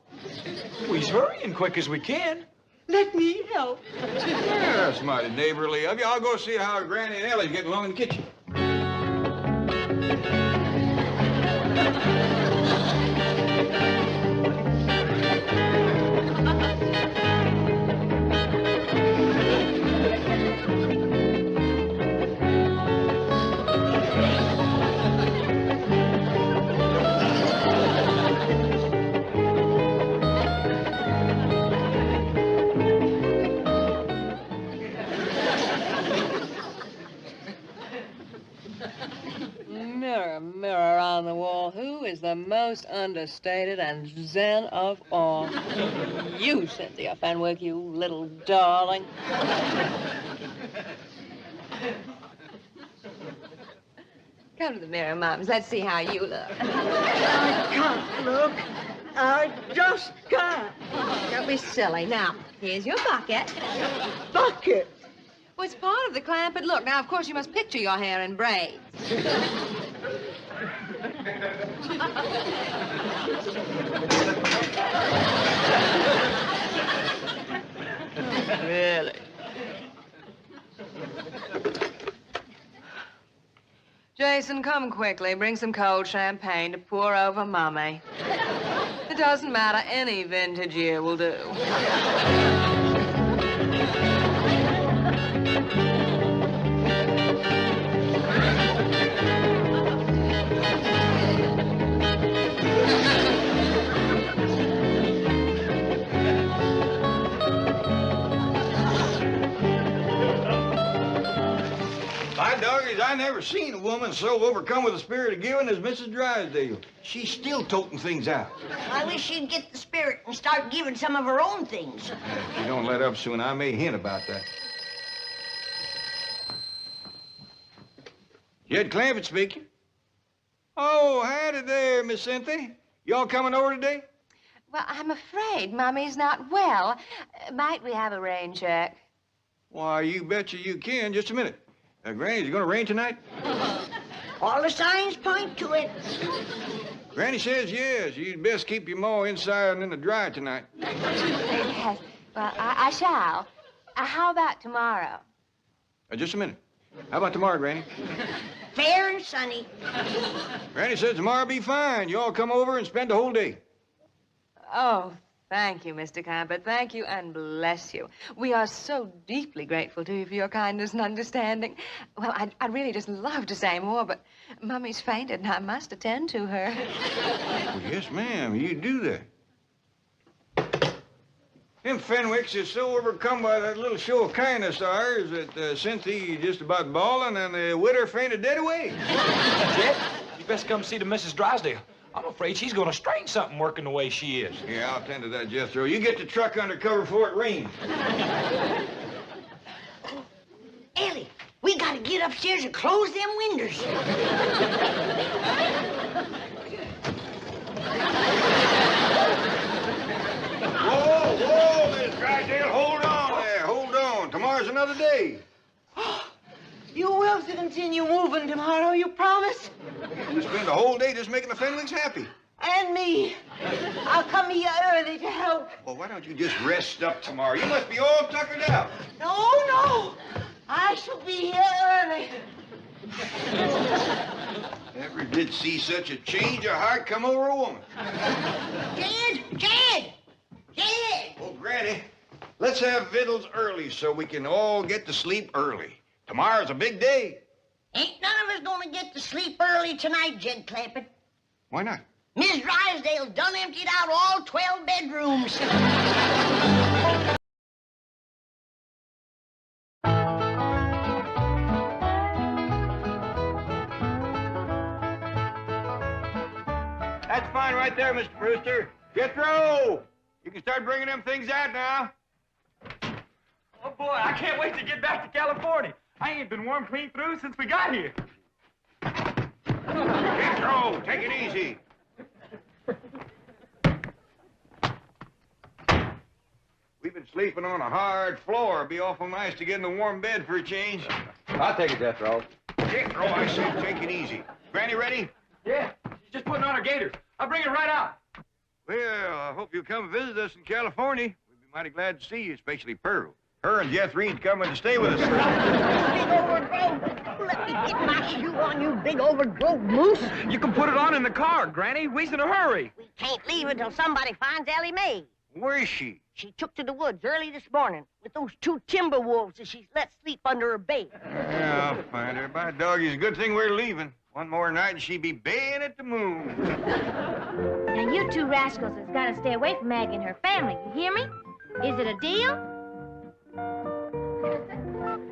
We's hurrying quick as we can. Let me help. Yeah, that's mighty neighborly of you. I'll go see how Granny and Ellie's getting along in the kitchen. Mirror, mirror on the wall, who is the most understated and zen of all? You, Cynthia Fenwick, you little darling. Come to the mirror, Mums. Let's see how you look. I can't look. I just can't. Don't be silly. Now, here's your bucket. Bucket? Well, it's part of the Clampett look. Now, of course, you must picture your hair in braids. Really? Jason, come quickly. Bring some cold champagne to pour over Mummy. It doesn't matter. Any vintage year will do. By doggies, I never seen a woman so overcome with the spirit of giving as Mrs. Drysdale. She's still toting things out. I wish she'd get the spirit and start giving some of her own things. If she don't let up soon, I may hint about that. Jed Clampett speaking. Oh, howdy there, Miss Cynthia. Y'all coming over today? Well, I'm afraid Mummy's not well. Might we have a rain check? Why, you betcha you can. Just a minute. Granny, you gonna rain tonight? All the signs point to it. Granny says yes. You'd best keep your maw inside and in the dry tonight. Yes. Well, I shall. How about tomorrow? Just a minute. How about tomorrow, Granny? Fair and sunny. Granny says tomorrow'll be fine. You all come over and spend the whole day. Oh, thank you, Mr. Clampett. Thank you and bless you. We are so deeply grateful to you for your kindness and understanding. Well, I'd really just love to say more, but Mummy's fainted and I must attend to her. Well, yes, ma'am. You do that. Them Fenwicks is so overcome by that little show of kindness of ours that Cynthia just about bawling and the widder fainted dead away. Jed, you best come see the Mrs. Drysdale. I'm afraid she's gonna strain something working the way she is. Yeah, I'll tend to that, Jethro. You get the truck under cover before it rains. Ellie, we gotta get upstairs and close them windows. Whoa, whoa, Miss Drysdale, hold on there, hold on. Tomorrow's another day. You will continue moving tomorrow, you promise? We spend the whole day just making the Fenwicks happy. And me. I'll come here early to help. Well, why don't you just rest up tomorrow? You must be all tuckered out. No. I shall be here early. Never did see such a change of heart come over a woman. Jed! Oh, Granny, let's have victuals early so we can all get to sleep early. Tomorrow's a big day. Ain't none of us gonna get to sleep early tonight, Jed Clampett. Why not? Miss Drysdale done emptied out all 12 bedrooms. That's fine right there, Mr. Brewster. Jethro! You can start bringing them things out now. Oh, boy, I can't wait to get back to California. I ain't been warm clean through since we got here. Jethro, take it easy. We've been Sleeping on a hard floor. It'd be awful nice to get in a warm bed for a change. I'll take it, Jethro. Jethro, I said take it easy. Granny ready? Yeah, she's just putting on her gaiters. I'll bring her right out. Well, I hope you'll come visit us in California. We'd be mighty glad to see you, especially Pearl. Her and Jethrine's coming to stay with us. Big overgrown. Let me get my shoe on, you big overgrown moose. You can put it on in the car, Granny. We's in a hurry. We can't leave until somebody finds Ellie Mae. Where is she? She took to the woods early this morning with those 2 timber wolves that she's let sleep under her bed. Yeah, I'll find her. By doggy, it's a good thing we're leaving. One more night and she'd be baying at the moon. Now, you 2 rascals has got to stay away from Maggie and her family. You hear me? Is it a deal?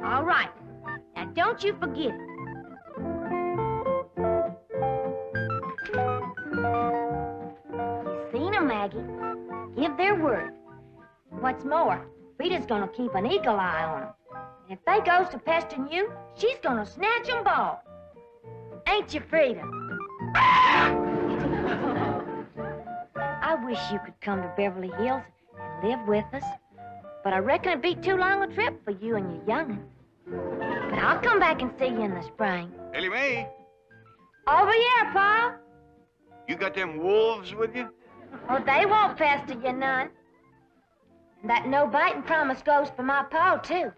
All right. Now, don't you forget it. You seen 'em, Maggie. Give their word. What's more, Frida's gonna keep an eagle eye on 'em. And if they goes to pestering you, she's gonna snatch 'em both. Ain't you, Frida? I wish you could come to Beverly Hills and live with us. But I reckon it'd be too long a trip for you and your young'un. But I'll come back and see you in the spring. Ellie Mae, Over here, Pa. you got them wolves with you? Oh, they won't pester you none. And that no-biting promise goes for my pa, too.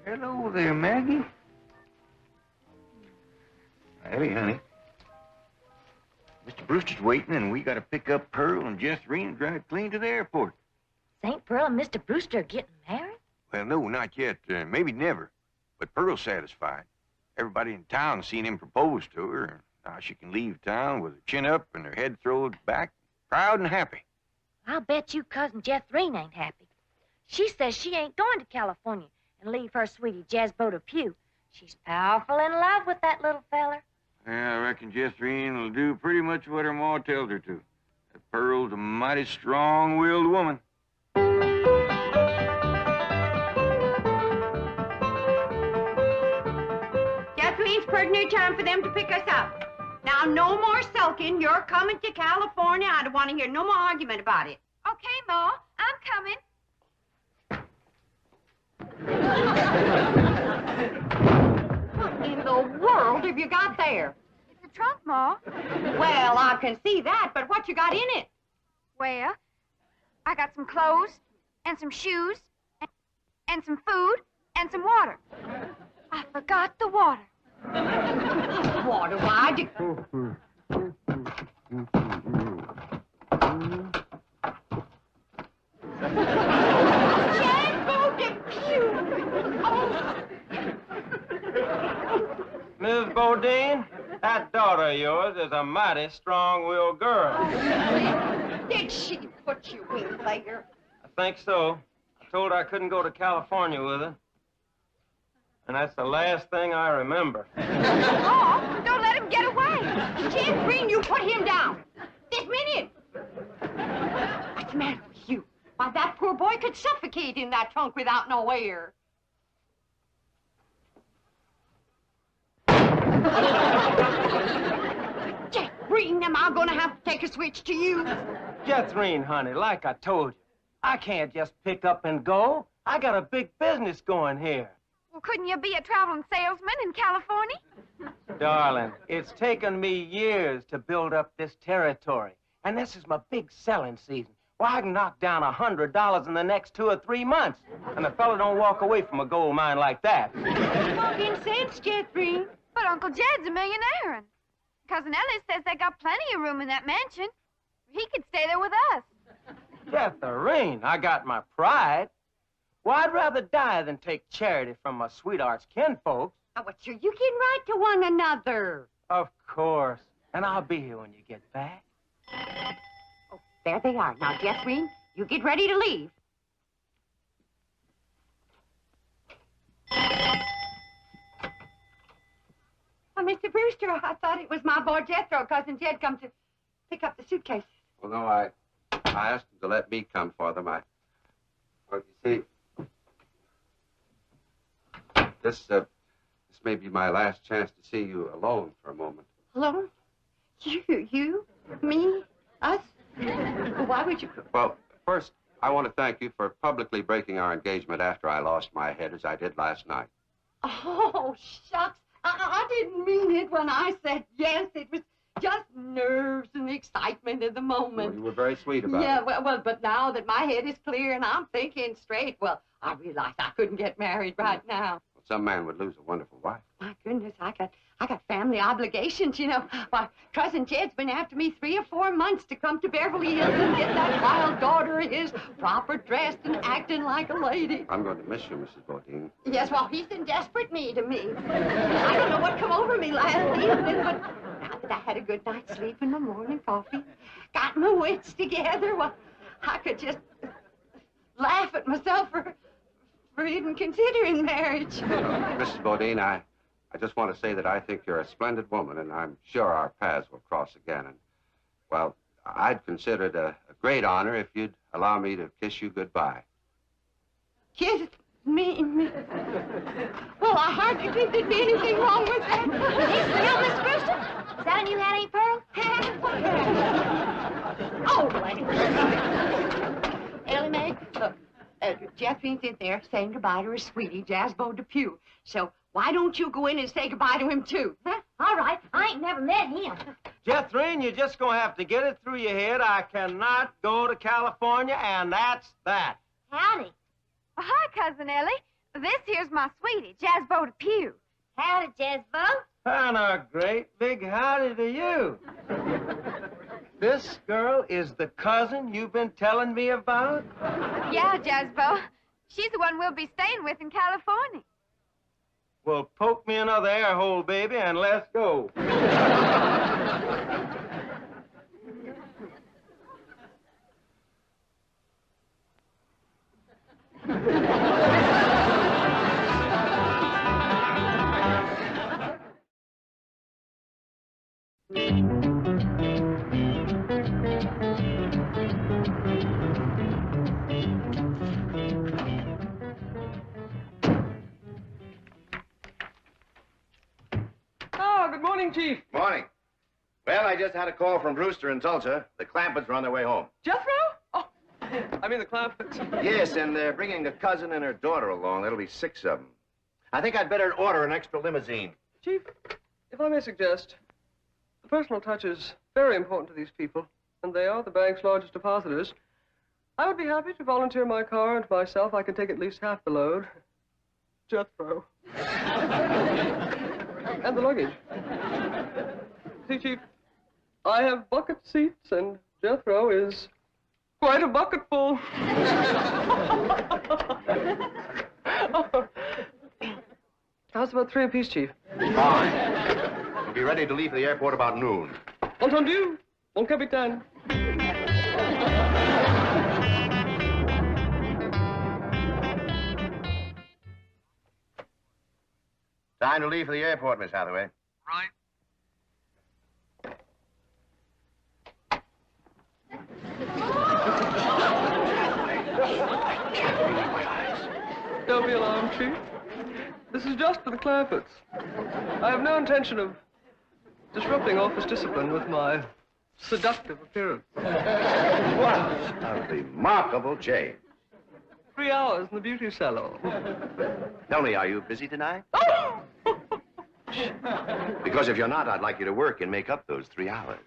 Hello there, Maggie. Ellie, honey. Mr. Brewster's waiting, and we got to pick up Pearl and Jethriene and drive clean to the airport. St. Pearl and Mr. Brewster are getting married? Well, no, not yet. Maybe never. But Pearl's satisfied. Everybody in town's seen him propose to her. Now she can leave town with her chin up and her head thrown back, proud and happy. I'll bet you Cousin Jethriene ain't happy. She says she ain't going to California and leave her sweetie Jezbo to Pew. She's powerful in love with that little feller. Yeah, I reckon Jethriene will do pretty much what her ma tells her to. That Pearl's a mighty strong-willed woman. Jethrine's pretty near time for them to pick us up. Now, no more sulking. You're coming to California. I don't want to hear no more argument about it. Okay, Ma, I'm coming. What in the world have you got there? It's a trunk, Ma. Well, I can see that, but what you got in it? Well, I got some clothes and some shoes and some food and some water. I forgot the water. Water, why did... Miss Bodine, that daughter of yours is a mighty strong-willed girl. Did she put you in there? I think so. I told her I couldn't go to California with her. And that's the last thing I remember. Oh, don't let him get away. Jethriene, you put him down. This minute. What's the matter with you? Why, that poor boy could suffocate in that trunk without no air. Jethriene, am I gonna have to take a switch to you? Jethriene, honey, like I told you, I can't just pick up and go. I got a big business going here. Well, couldn't you be a traveling salesman in California? Darling, it's taken me years to build up this territory. And this is my big selling season. Well, I can knock down $100 in the next 2 or 3 months. And the fella don't walk away from a gold mine like that. Talking sense, Jethriene. But Uncle Jed's a millionaire, and Cousin Ellie says they got plenty of room in that mansion. He could stay there with us. Jethriene, I got my pride. Well, I'd rather die than take charity from my sweetheart's kinfolks. Oh, but sure, you can write to one another. Of course. And I'll be here when you get back. Oh, there they are. Now, Jethriene, you get ready to leave. Oh, Mr. Brewster, I thought it was my boy Jethro. Cousin Jed come to pick up the suitcase. Well, no, I asked him to let me come for them. Well, you see, this may be my last chance to see you alone for a moment. Alone? You, me, us? Why would you? Well, First, I want to thank you for publicly breaking our engagement after I lost my head as I did last night. Oh, shucks. I didn't mean it when I said yes. It was just nerves and the excitement of the moment. Well, you were very sweet about it. Yeah, well, but now that my head is clear and I'm thinking straight, well, I realized I couldn't get married right now. Well, some man would lose a wonderful wife. My goodness, I got family obligations, you know. Why, Cousin Jed's been after me 3 or 4 months to come to Beverly Hills and get that wild daughter of his proper dressed and acting like a lady. I'm going to miss you, Mrs. Bodine. Yes, well, he's in desperate need of me. I don't know what come over me last evening, but now that I had a good night's sleep and my morning coffee, got my wits together, well, I could just laugh at myself for even considering marriage. Mrs. Bodine, I just want to say that I think you're a splendid woman, and I'm sure our paths will cross again. And, well, I'd consider it a great honor if you'd allow me to kiss you goodbye. Kiss me? Well, I hardly think there'd be anything wrong with that. Well, Miss Brewster, is that a new hat, Aunt Pearl? Oh, Ellie Mae, look, Jeffrey's in there saying goodbye to her sweetie, Jasbo Depew. So why don't you go in and say goodbye to him, too? Huh? All right. I ain't never met him. Jethrine, you're just gonna have to get it through your head. I cannot go to California, and that's that. Howdy. Well, hi, Cousin Ellie. This here's my sweetie, Jasbo Depew. Howdy, Jasbo. And a great big howdy to you. This girl is the cousin you've been telling me about? Yeah, Jasbo. She's the one we'll be staying with in California. Well, poke me another air hole, baby, and let's go. Good morning, Chief. Morning. Well, I just had a call from Brewster in Tulsa. The Clampetts are on their way home. Jethro? Oh, I mean the Clampetts. Yes, and they're bringing a cousin and her daughter along. That'll be 6 of them. I think I'd better order an extra limousine. Chief, if I may suggest, the personal touch is very important to these people, and they are the bank's largest depositors. I would be happy to volunteer my car, and myself, I can take at least half the load. Jethro. And the luggage. See, Chief, I have bucket seats, and Jethro is quite a bucketful. How's about 3 apiece, Chief? Fine. We'll be ready to leave for the airport about noon. Entendu, mon capitaine. Time to leave for the airport, Miss Hathaway. Right. Don't be alarmed, Chief. This is just for the Clampetts. I have no intention of disrupting office discipline with my seductive appearance. What a remarkable change. 3 hours in the beauty salon. Tell me, are you busy tonight? Because if you're not, I'd like you to work and make up those 3 hours.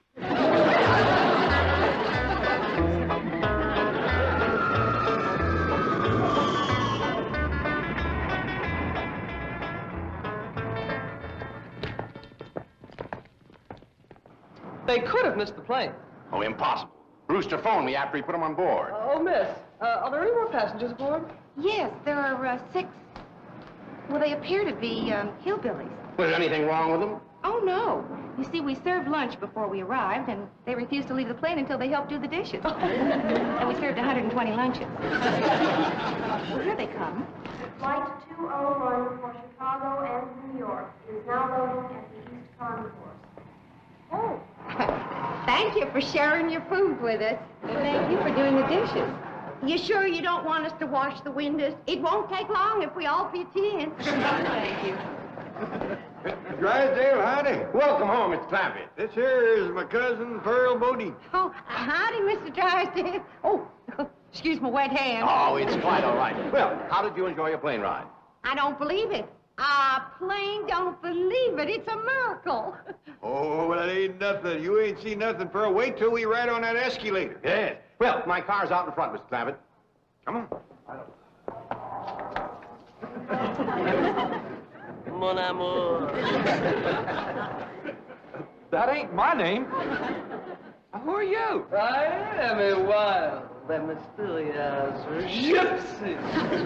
They could have missed the plane. Oh, impossible. Brewster phoned me after he put him on board. Oh, miss, are there any more passengers aboard? Yes, there are 6. Well, they appear to be hillbillies. Was anything wrong with them? Oh, no. You see, we served lunch before we arrived, and they refused to leave the plane until they helped do the dishes. And we served 120 lunches. Well, here they come. Flight 201 for Chicago and New York is now loading at the East Concourse. Oh, thank you for sharing your food with us. Thank you for doing the dishes. You sure you don't want us to wash the windows? It won't take long if we all pitch in. Thank you. Drysdale, howdy. Welcome home, Mr. Clampett. This here is my cousin, Pearl Bodine. Oh, howdy, Mr. Drysdale. Oh, Excuse my wet hand. Oh, it's quite all right. Well, how did you enjoy your plane ride? I don't believe it. I plain don't believe it. It's a miracle. Oh, well, it ain't nothing. You ain't seen nothing, Pearl. Wait till we ride on that escalator. Yes. Well, my car's out in front, Mr. Clampett. Come on. Mon amour. That ain't my name. Who are you? I am a wild and mysterious gypsy.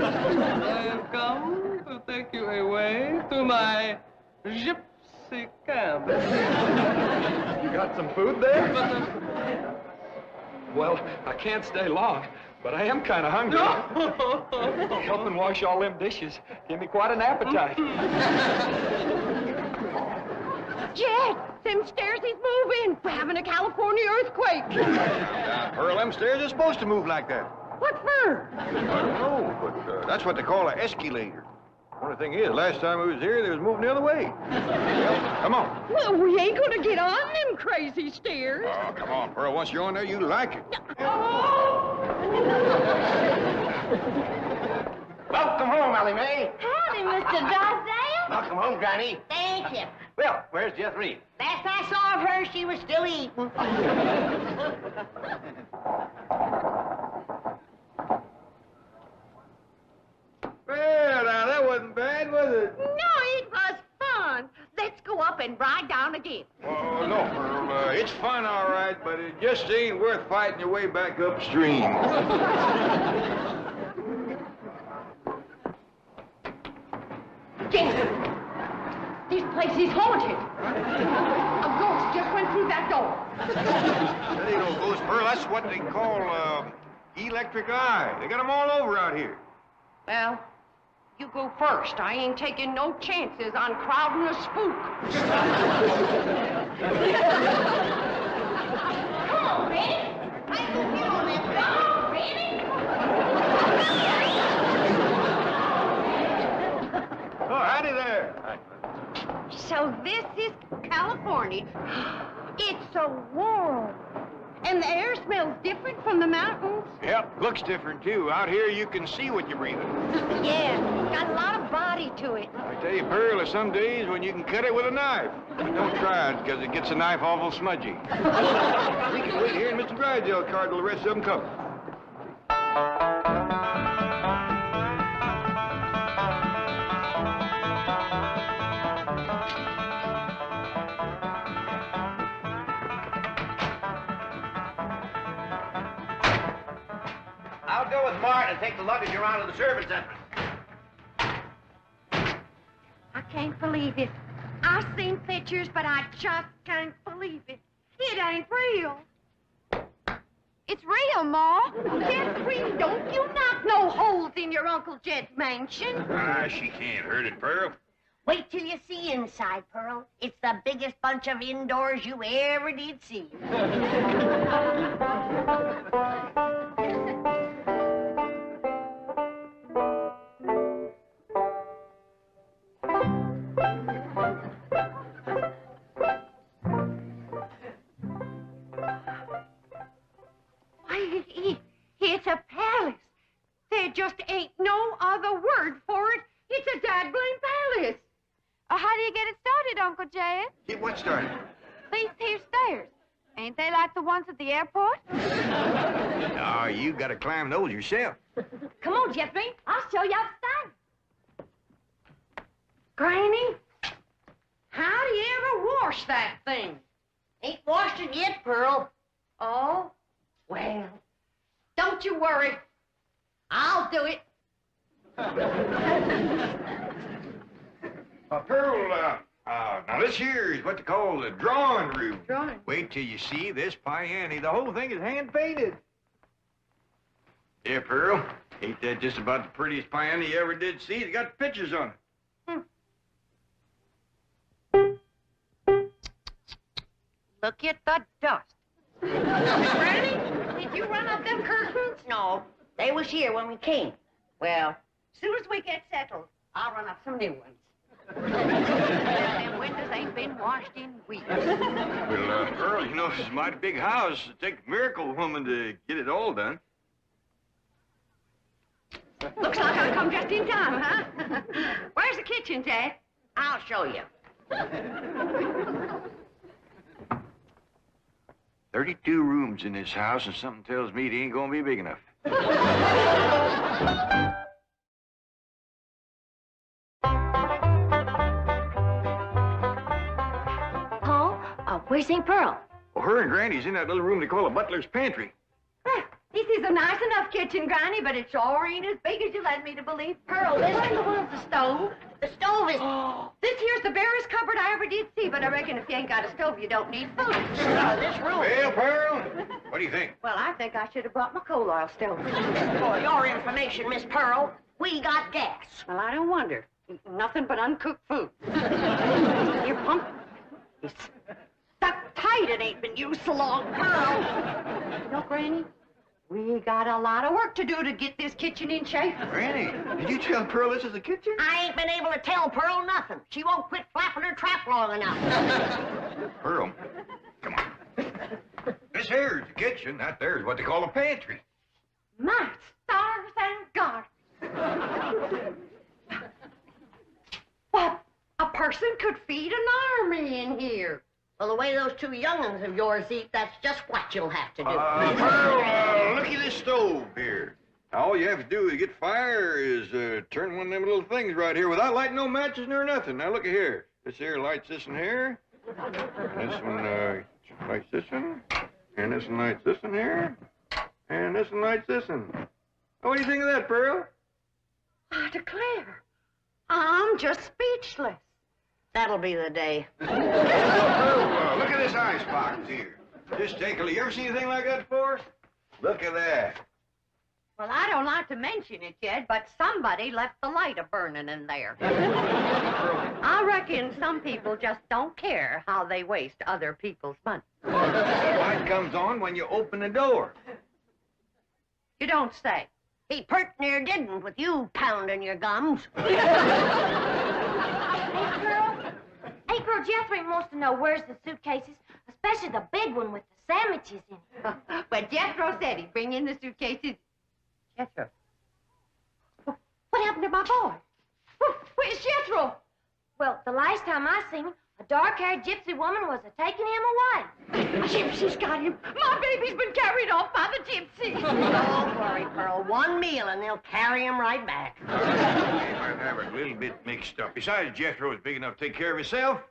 I have come to take you away to my gypsy camp. You got some food there? Well, I can't stay long, but I am kind of hungry. Helping wash all them dishes give me quite an appetite. Jed, them stairs is moving. We're having a California earthquake. Pearl, them stairs are supposed to move like that. What for? I don't know, but that's what they call an escalator. Only thing is, last time we was here, they was moving the other way. Well, come on. Well, we ain't gonna get on them crazy stairs. Oh, come on, Pearl. Once you're on there, you like it. Welcome home, Ellie Mae. Howdy, Mr. Drysdale. Welcome home, Granny. Thank you. Well, where's Jethreen? Last I saw of her, she was still eating. Well, now, that wasn't bad, was it? No, it was fun. Let's go up and ride down again. Oh, no, Pearl. It's fun, all right, but it just ain't worth fighting your way back upstream. Jed, this place is haunted. A ghost just went through that door. That ain't no ghost, Pearl. That's what they call, electric eye. They got them all over out here. Well, you go first. I ain't taking no chances on crowding a spook. Come on, Randy. I can get on that. Come on, Randy. Oh, howdy there. So this is California. It's so warm. And the air smells different from the mountains. Yep, looks different, too. Out here, you can see what you're breathing. Yeah, got a lot of body to it. I tell you, Pearl, there's some days when you can cut it with a knife. But don't try it, because it gets the knife awful smudgy. We can wait here in Mr. Drysdale's car till the rest of them come. I'll go with Martin and take the luggage around to the service entrance. I can't believe it. I've seen pictures, but I just can't believe it. It ain't real. It's real, Ma. Jeffrey, don't you knock no holes in your Uncle Jed's mansion. Ah, she can't hurt it, Pearl. Wait till you see inside, Pearl. It's the biggest bunch of indoors you ever did see. It's a palace. There just ain't no other word for it. It's a dad-blame palace. How do you get it started, Uncle Jed? Get what started? These here stairs. Ain't they like the ones at the airport? No, you gotta climb those yourself. Come on, Jeffrey. I'll show you outside. Granny, how do you ever wash that thing? Ain't washed it yet, Pearl. Oh, well, don't you worry. I'll do it. Pearl, now this here is what they call the drawing room. Drawing? Wait till you see this piano. The whole thing is hand-painted. Yeah, Pearl. Ain't that just about the prettiest piano you ever did see? It's got pictures on it. Look at the dust. Granny, did you run up them curtains? No, they was here when we came. Well, as soon as we get settled, I'll run up some new ones. Them windows ain't been washed in weeks. Well, Pearl, you know, it's a mighty big house. It'd take a miracle woman to get it all done. Looks like I come just in time, huh? Where's the kitchen, Dad? I'll show you. 32 rooms in this house, and something tells me it ain't gonna be big enough. Paul, where's St. Pearl? Well, her and Granny's in that little room they call a butler's pantry. This is a nice enough kitchen, Granny, but it sure ain't as big as you led me to believe. Pearl, this is the one with the stove. The stove is... This here's the barest cupboard I ever did see, but I reckon if you ain't got a stove, you don't need food. This room... Well, Pearl, what do you think? Well, I think I should have brought my coal oil stove. For your information, Miss Pearl, we got gas. Well, I don't wonder. Nothing but uncooked food. Your pump is stuck tight. It ain't been used so long. Pearl. No, Granny, we got a lot of work to do to get this kitchen in shape. Granny, did you tell Pearl this is the kitchen? I ain't been able to tell Pearl nothing. She won't quit flapping her trap long enough. Pearl, come on. This here's the kitchen. That there's what they call a pantry. My stars and God. What? A person could feed an army in here. Well, the way those two young'uns of yours eat, that's just what you'll have to do. Pearl, look at this stove here. All you have to do to get fire is turn one of them little things right here without lighting no matches nor nothing. Now, look at here. This here lights this in here. And this one lights this one. And this one lights this in here. And this one lights this in. What do you think of that, Pearl? I declare, I'm just speechless. That'll be the day. Look at this ice box here. This takeaway. You ever seen anything like that before? Look at that. Well, I don't like to mention it yet, but somebody left the light a-burning in there. I reckon some people just don't care how they waste other people's money. The light comes on when you open the door. You don't say. He pert near didn't with you pounding your gums. Hey, Pearl, Jeffrey wants to know where's the suitcases, especially the big one with the sandwiches in it. Well, Jethro said he'd bring in the suitcases. Jethro. What happened to my boy? Where's Jethro? Well, the last time I seen him, a dark-haired gypsy woman was taking him away. A gypsy's got him. My baby's been carried off by the gypsy. Don't worry, Pearl. One meal and they'll carry him right back. They might have a little bit mixed up. Besides, Jethro is big enough to take care of himself.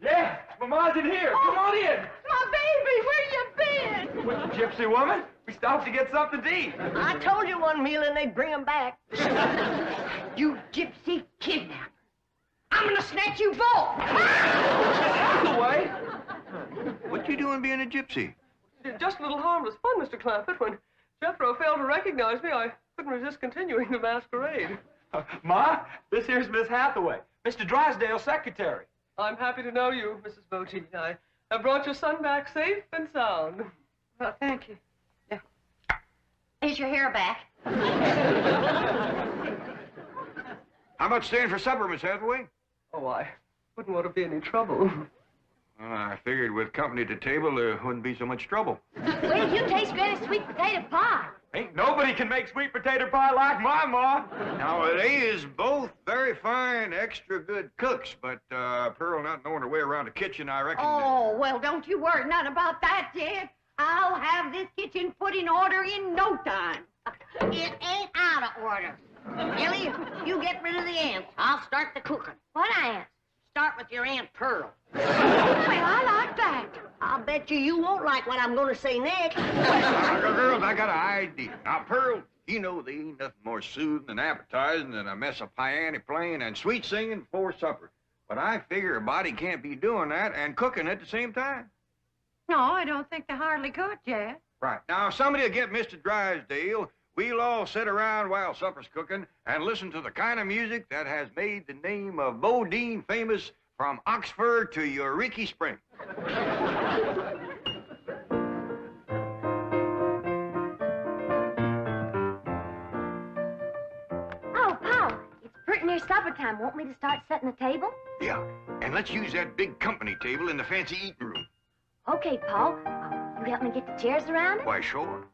Yeah, Mama's in here. Come on in. My baby, where you been? With the gypsy woman? We stopped to get something to eat. I told you one meal and they'd bring him back. You gypsy kidnapper. I'm gonna snatch you both. Out of the way. What you doing being a gypsy? Just a little harmless fun, Mr. Clampett. When Jethro failed to recognize me, I couldn't resist continuing the masquerade. Ma, this here's Miss Hathaway, Mr. Drysdale's secretary. I'm happy to know you, Mrs. Botine. I have brought your son back safe and sound. Well, thank you. Yeah. Is your hair back? How about staying for supper, Miss Hathaway? Oh, I wouldn't want to be any trouble. Well, I figured with company at the table, there wouldn't be so much trouble. Wait till you taste Granny's sweet potato pie. Ain't nobody can make sweet potato pie like my ma. Now, they is both very fine, extra good cooks, but Pearl not knowing her way around the kitchen, I reckon... Oh, well, don't you worry none about that, Jed. I'll have this kitchen put in order in no time. It ain't out of order. Ellie, you get rid of the ants. I'll start the cooking. What ants? Start with your Aunt Pearl. Well, I like that. I'll bet you won't like what I'm going to say next. Girls, I got an idea. Now, Pearl, you know there ain't nothing more soothing and appetizing than a mess of piano playing and sweet singing before supper. But I figure a body can't be doing that and cooking at the same time. No, I don't think they hardly could, Jed. Right. Now, if somebody will get Mr. Drysdale, we'll all sit around while supper's cooking and listen to the kind of music that has made the name of Bodine famous from Oxford to Eureka Spring. Oh, Paul, it's pretty near supper time. Want me to start setting the table? Yeah, and let's use that big company table in the fancy eating room. Okay, Paul. You help me get the chairs around it? Why, sure.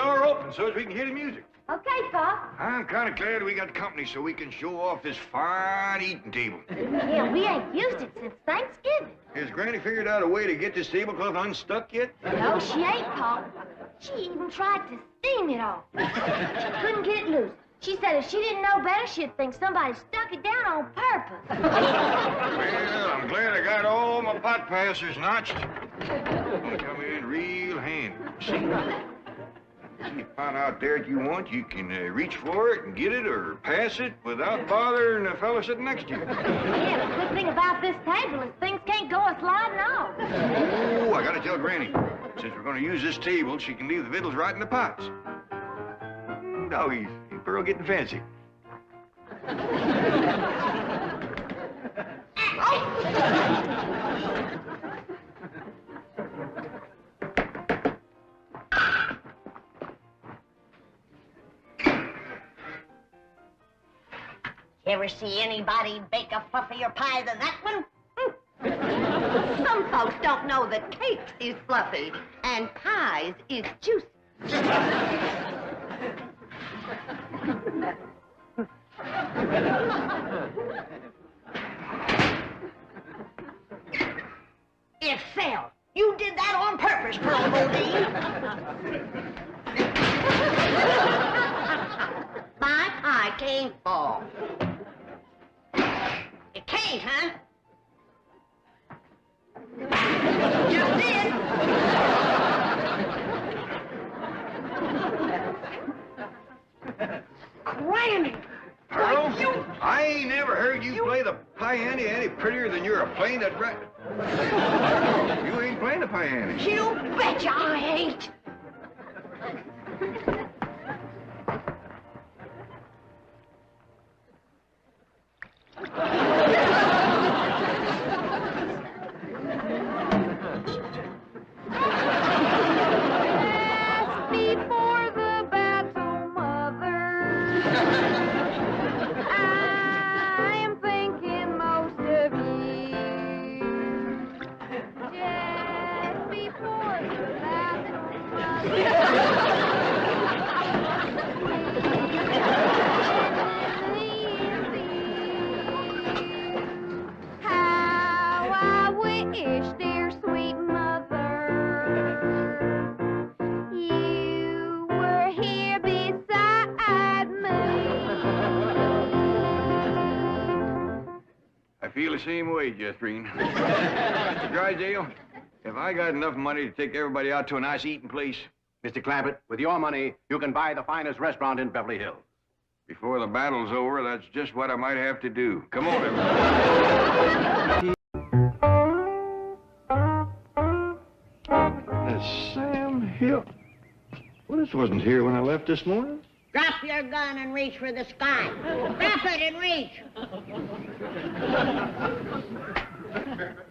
door open so as we can hear the music. Okay, Pa. I'm kind of glad we got company so we can show off this fine eating table. Yeah, we ain't used it since Thanksgiving. Has Granny figured out a way to get this tablecloth unstuck yet? No, she ain't, Pa. She even tried to steam it all. She couldn't get it loose. She said if she didn't know better, she'd think somebody stuck it down on purpose. Well, I'm glad I got all my pot passers notched. It's gonna come in real handy. See? If you find out there that you want, you can reach for it and get it or pass it without bothering the fellow sitting next to you. Yeah, the good thing about this table is things can't go a-sliding off. Oh, I gotta tell Granny. Since we're gonna use this table, she can leave the victuals right in the pots. No, he's Pearl getting fancy. Ever see anybody bake a fluffier pie than that one? Some folks don't know that cakes is fluffy and pies is juicy. It fell. You did that on purpose, Pearl Bodine. My pie can't fall. It can't, huh? Just did. Granny! Pearl, I ain't never heard you play the piano any prettier than you're playing that right. You ain't playing the piano. You betcha I ain't. Before the battle, Mother, I am thinking most of you. Just before the battle, how I wish, dear sweet mother, you were here beside me. I feel the same way, Jethrine. Mr. Drysdale, have I got enough money to take everybody out to a nice eating place? Mr. Clampett, with your money, you can buy the finest restaurant in Beverly Hills. Before the battle's over, that's just what I might have to do. Come on, everybody. That's Sam Hill. Well, this wasn't here when I left this morning. Drop your gun and reach for the sky. Drop it and reach.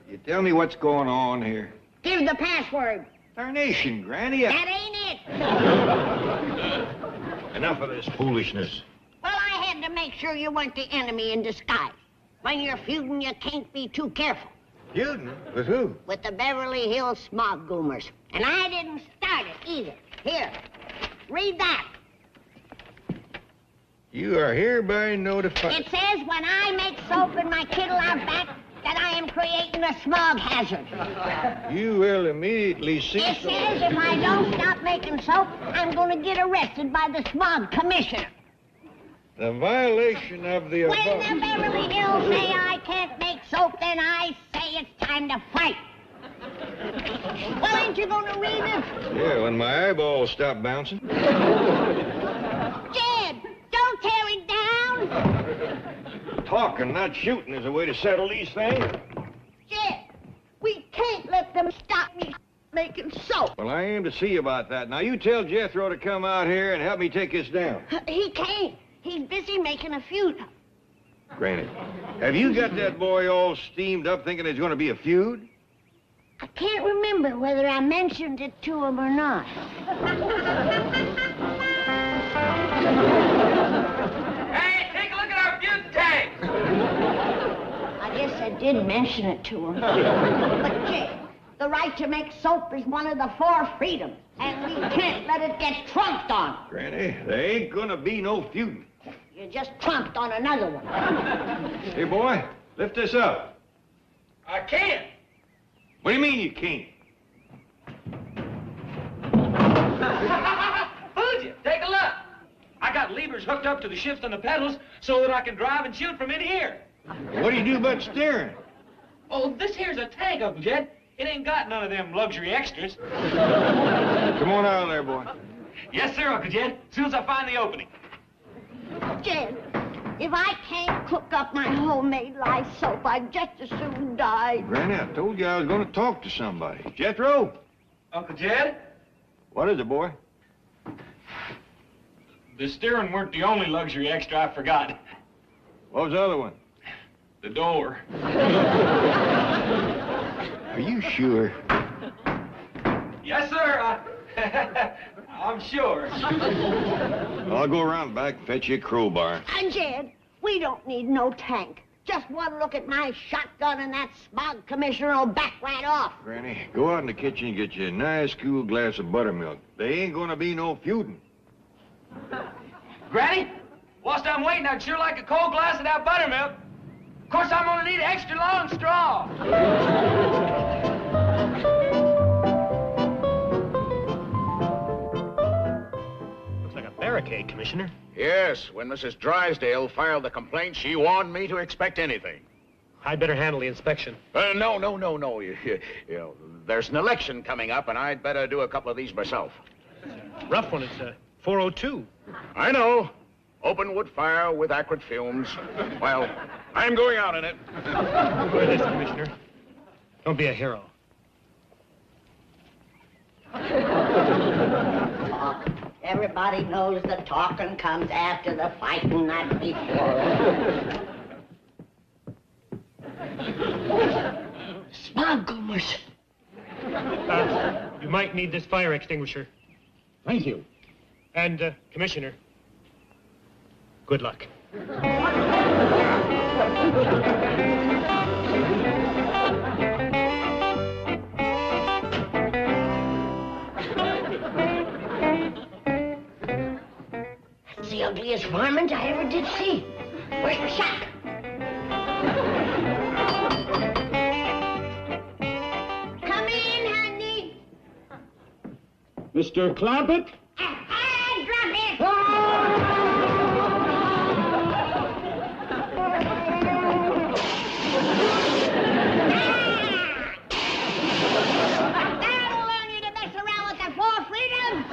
You tell me what's going on here. Give the password. Darnation, Granny. That ain't it. Enough of this foolishness. Well, I had to make sure you weren't the enemy in disguise. When you're feuding, you can't be too careful. Feuding? With who? With the Beverly Hills smog goomers. And I didn't start it either. Here, read that. You are hereby notified. It says when I make soap in my kittle out back, that I am creating a smog hazard. You will immediately cease. It says if I don't stop making soap, I'm going to get arrested by the smog commissioner. The violation of the When above. the Beverly Hills say I can't make soap, then I say it's time to fight. Well, ain't you going to read it? Yeah, when my eyeballs stop bouncing. Jed, don't tear it down. Talking, not shooting, is a way to settle these things. Jed, we can't let them stop me making soap. Well, I aim to see about that. Now, you tell Jethro to come out here and help me take this down. He can't. He's busy making a feud. Granny, have you got that boy all steamed up thinking there's going to be a feud? I can't remember whether I mentioned it to him or not. Hey, take a look at our feud tag. I guess I did mention it to him. But, Jed, The right to make soap is one of the 4 freedoms, and we can't let it get trumped on. Granny, there ain't gonna be no feuding. You just trumped on another one. Hey, boy, lift this up. I can't. What do you mean you can't? Fooled you. Take a look. I got levers hooked up to the shift on the pedals so that I can drive and shoot from in here. What do you do about steering? Oh, this here's a tank, Uncle Jed. It ain't got none of them luxury extras. Come on out of there, boy. Yes, sir, Uncle Jed. As soon as I find the opening. Jed, if I can't cook up my homemade lye soap, I'd just as soon die. Granny, I told you I was gonna talk to somebody. Jethro? Uncle Jed? What is it, boy? The steering weren't the only luxury extra I forgot. What was the other one? The door. Are you sure? Yes, sir. I'm sure. I'll go around back and fetch you a crowbar. And Jed, we don't need no tank. Just one look at my shotgun and that smog commissioner will back right off. Granny, go out in the kitchen and get you a nice cool glass of buttermilk. There ain't gonna be no feuding. Granny, whilst I'm waiting, I'd sure like a cold glass of that buttermilk. Of course, I'm gonna need an extra long straw. Looks like a barricade, Commissioner. Yes, when Mrs. Drysdale filed the complaint, she warned me to expect anything. I'd better handle the inspection. No. You know, there's an election coming up, and I'd better do a couple of these myself. Rough one, it's 402. I know. Open wood fire with acrid fumes. Well, I'm going out in it. Go this, Commissioner. Don't be a hero. Everybody knows the talking comes after the fighting, not before. Smog goomers. You might need this fire extinguisher. Thank you. And, Commissioner, good luck. That's the ugliest varmint I ever did see. Where's my shot? Come in, honey. Mr. Clampett? Drop it! That'll learn you to mess around with the 4 freedoms!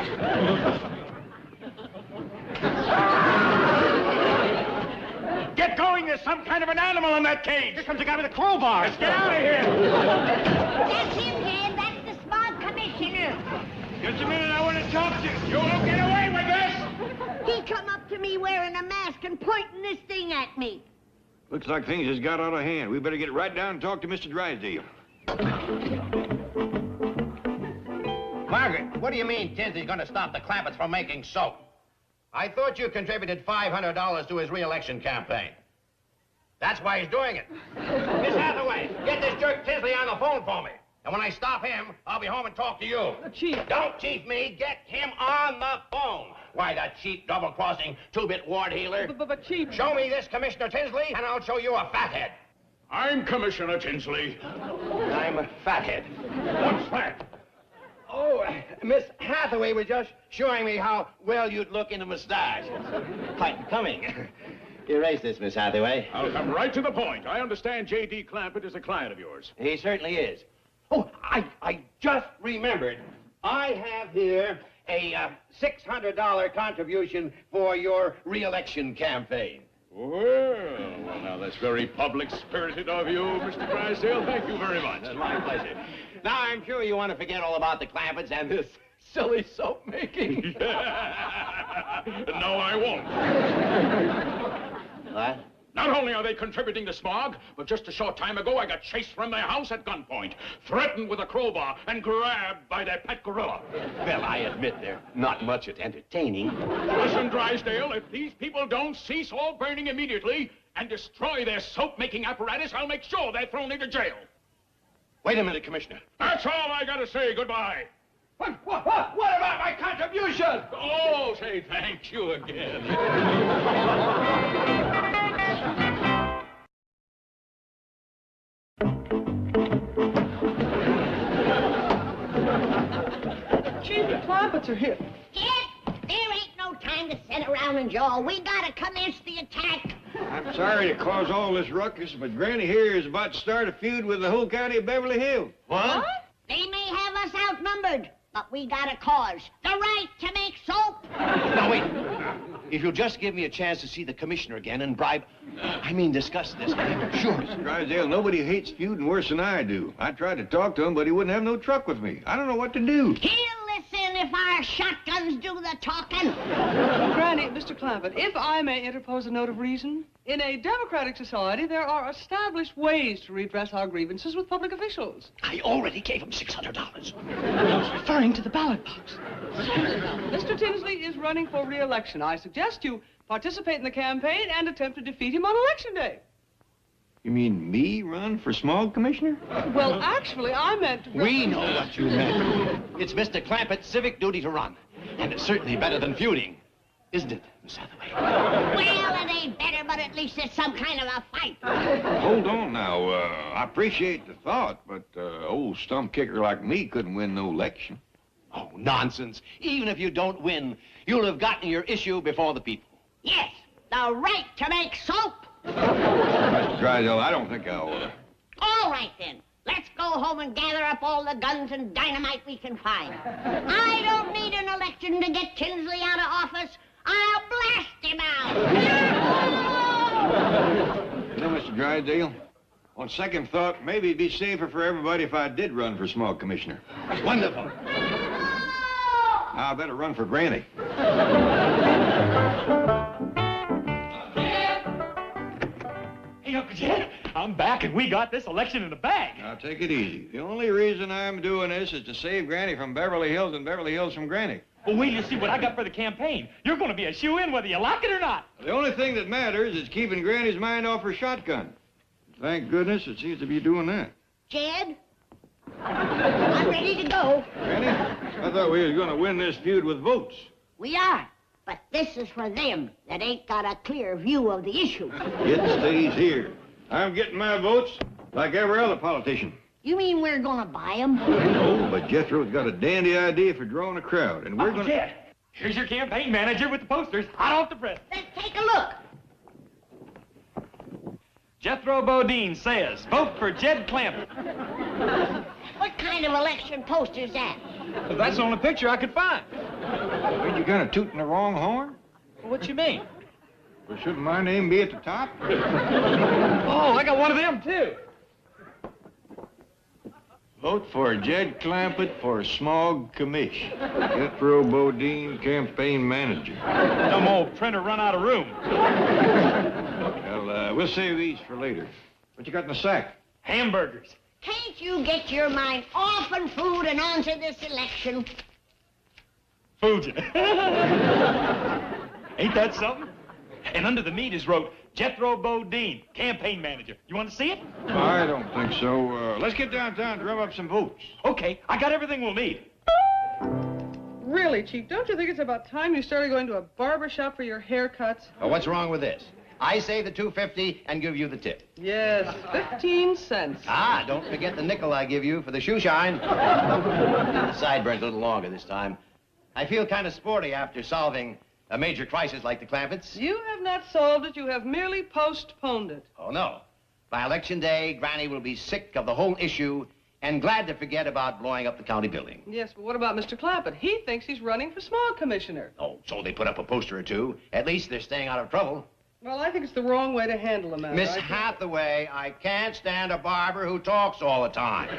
Get going! There's some kind of an animal in that cage! Here comes the guy with the crowbar! Let's get out of here! That's him, Dad. That's the smog commissioner. Just a minute, I want to talk to you. You won't get away with this! He come up to me wearing a mask and pointing this thing at me. Looks like things has got out of hand. We better get right down and talk to Mr. Drysdale. Margaret, what do you mean Tinsley's going to stop the Clampetts from making soap? I thought you contributed $500 to his re-election campaign. That's why he's doing it. Miss Hathaway, get this jerk Tinsley on the phone for me. And when I stop him, I'll be home and talk to you. Chief. Don't chief me. Get him on the phone. Why, that cheap, double-crossing, two-bit ward healer. But Chief... Show me this Commissioner Tinsley, and I'll show you a fathead. I'm Commissioner Tinsley. I'm a fathead. What's that? Oh, Miss Hathaway was just showing me how well you'd look in a mustache. Quite becoming. Erase this, Miss Hathaway. I'll come right to the point. I understand J.D. Clampett is a client of yours. He certainly is. Oh, I just remembered. I have here a $600 contribution for your re-election campaign. Well, now that's very public-spirited of you, Mr. Drysdale. Thank you very much. That's my pleasure. Now, I'm sure you want to forget all about the Clampetts and this silly soap making. No, I won't. What? Not only are they contributing to smog, but just a short time ago, I got chased from their house at gunpoint, threatened with a crowbar, and grabbed by their pet gorilla. Well, I admit they're not much at entertaining. Listen, Drysdale, if these people don't cease all burning immediately and destroy their soap-making apparatus, I'll make sure they're thrown into jail. Wait a minute, Commissioner. That's all I gotta say. Goodbye. What about my contribution? Oh, say thank you again. Chief, the Clampetts are here. Kid, there ain't no time to sit around and jaw. We gotta commence the attack. I'm sorry to cause all this ruckus, but Granny here is about to start a feud with the whole county of Beverly Hills. What? They may have us outnumbered, but we got a cause. The right to make soap. Now, wait. If you'll just give me a chance to see the commissioner again and discuss this. Sure. Mr. Drysdale, nobody hates feuding worse than I do. I tried to talk to him, but he wouldn't have no truck with me. I don't know what to do. He'll listen if our shotguns do the talking. Granny, Mr. Clampett, if I may interpose a note of reason, in a democratic society, there are established ways to redress our grievances with public officials. I already gave him $600. I was referring to the ballot box. Mr. Tinsley is running for re-election. I suggest you participate in the campaign and attempt to defeat him on Election Day. You mean me run for smog commissioner? Well, actually, I meant to... We know what you meant. It's Mr. Clampett's civic duty to run. And it's certainly better than feuding. Isn't it, Miss Hathaway? Well, it ain't better, but at least it's some kind of a fight. Hold on now. I appreciate the thought, but old stump kicker like me couldn't win no election. Oh, nonsense. Even if you don't win, you'll have gotten your issue before the people. Yes, the right to make soap. Mr. Drysdale, I don't think I'll... All right, then. Let's go home and gather up all the guns and dynamite we can find. I don't need an election to get Tinsley out of office. I'll blast him out. You know, Mr. Drysdale, on second thought, maybe it'd be safer for everybody if I did run for smog commissioner. Wonderful. I better run for Granny. Hey, Uncle Jed, I'm back and we got this election in the bag. Now, take it easy. The only reason I'm doing this is to save Granny from Beverly Hills and Beverly Hills from Granny. Well, wait till you see what I got for the campaign. You're going to be a shoo-in whether you like it or not. The only thing that matters is keeping Granny's mind off her shotgun. Thank goodness it seems to be doing that. Jed, I'm ready to go. Granny, I thought we was going to win this feud with votes. We are, but this is for them that ain't got a clear view of the issue. It stays here. I'm getting my votes like every other politician. You mean we're gonna buy them? No, but Jethro's got a dandy idea for drawing a crowd, and we're Uncle gonna... Jed, here's your campaign manager with the posters hot off the press. Let's take a look. Jethro Bodine says, vote for Jed Clampett. What kind of election poster's that? Well, that's the only picture I could find. Ain't you kind of tooting the wrong horn? Well, what you mean? Well, shouldn't my name be at the top? Oh, I got one of them, too. Vote for Jed Clampett for smog commish. Jethro Bodine, campaign manager. Some old printer run out of room. Well, we'll save these for later. What you got in the sack? Hamburgers. Can't you get your mind off on food and onto this election? Food. Ain't that something? And under the meat is wrote, Jethro Bodine, campaign manager. You want to see it? I don't think so. Let's get downtown and drum up some votes. Okay, I got everything we'll need. Really, Chief, don't you think it's about time you started going to a barber shop for your haircuts? Well, what's wrong with this? I say the $2.50 and give you the tip. Yes, 15 cents. Ah, don't forget the nickel I give you for the shoe shine. The sideburns a little longer this time. I feel kind of sporty after solving a major crisis like the Clampetts. You have not solved it. You have merely postponed it. Oh, no. By Election Day, Granny will be sick of the whole issue and glad to forget about blowing up the county building. Yes, but what about Mr. Clampett? He thinks he's running for smog commissioner. Oh, so they put up a poster or two. At least they're staying out of trouble. Well, I think it's the wrong way to handle the matter. Miss Hathaway, I can't stand a barber who talks all the time.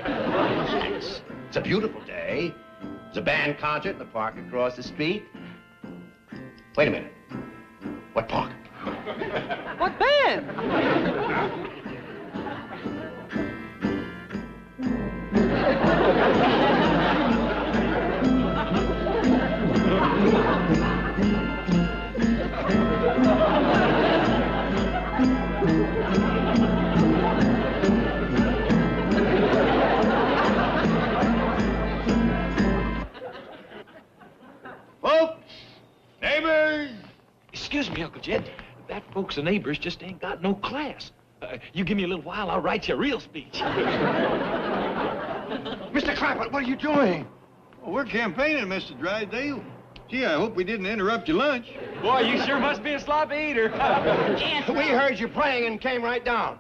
It's a beautiful day. There's a band concert in the park across the street. Wait a minute. What park? What band? Jed, that folks and neighbors just ain't got no class. You give me a little while, I'll write you a real speech. Mr. Clampett, what are you doing? Well, we're campaigning, Mr. Drysdale. Gee, I hope we didn't interrupt your lunch. Boy, you sure must be a sloppy eater. We heard you praying and came right down.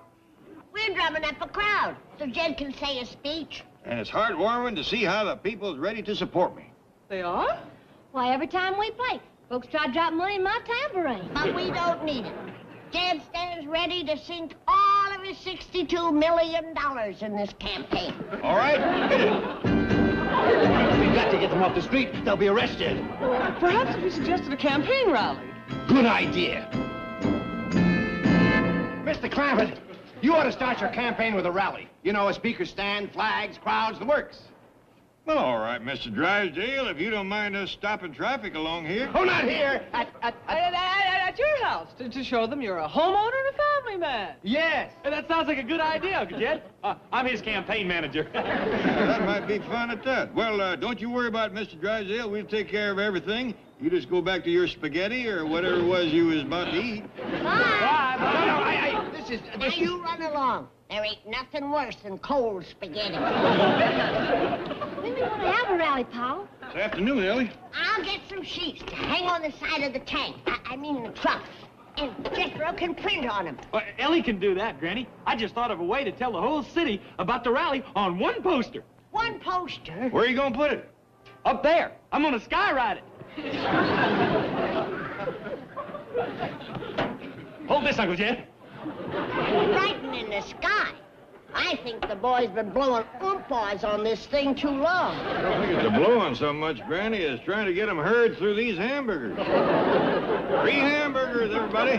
We're drumming up a crowd so Jed can say a speech. And it's heartwarming to see how the people's ready to support me. They are? Why, every time we play, folks try to drop money in my tambourine. But we don't need it. Jed stands ready to sink all of his $62 million in this campaign. All right, hit it. We've got to get them off the street. They'll be arrested. Perhaps if we suggested a campaign rally. Good idea. Mr. Clampett, you ought to start your campaign with a rally. You know, a speaker stand, flags, crowds, the works. Well, all right, Mr. Drysdale, if you don't mind us stopping traffic along here. Oh, not here! At your house, to show them you're a homeowner and a family man. Yes. Hey, that sounds like a good idea, Uncle Jed. I'm his campaign manager. That might be fun at that. Well, don't you worry about it, Mr. Drysdale. We'll take care of everything. You just go back to your spaghetti or whatever it was you was about to eat. Bye. No, Now you run along. There ain't nothing worse than cold spaghetti. When do we want to have a rally, Paul? This afternoon, Ellie. I'll get some sheets to hang on the side of the tank. I mean the truck. And Jethro can print on them. Well, Ellie can do that, Granny. I just thought of a way to tell the whole city about the rally on one poster. One poster? Where are you going to put it? Up there. I'm going to skyride it. Hold this, Uncle Jed. Writing in the sky. I think the boys been blowing oompaws on this thing too long. I don't think it's a blowing so much, Granny, as trying to get them hurried through these hamburgers. 3 hamburgers, everybody.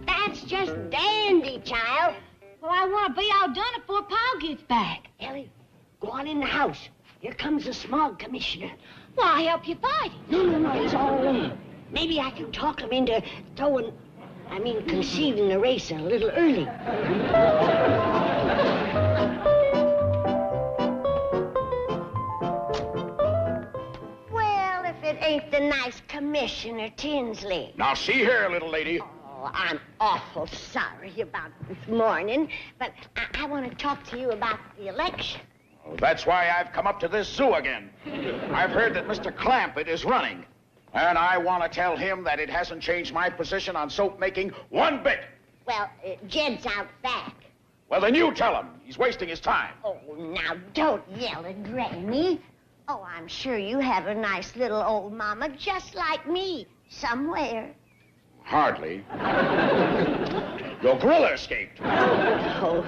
That's just dandy, child. Well, I want to be all done before Paul gets back. Ellie, go on in the house. Here comes the smog commissioner. Well, I'll help you fight him. No, he's all alone. Maybe I can talk him into conceding the race a little early. Well, if it ain't the nice Commissioner Tinsley. Now, see here, little lady. Oh, I'm awful sorry about this morning, but I want to talk to you about the election. Oh, that's why I've come up to this zoo again. I've heard that Mr. Clampett is running, and I want to tell him that it hasn't changed my position on soap making one bit. Well, Jed's out back. Well, then you tell him. He's wasting his time. Oh, now, don't yell at Granny. Oh, I'm sure you have a nice little old mama just like me somewhere. Hardly. Your gorilla escaped. Oh,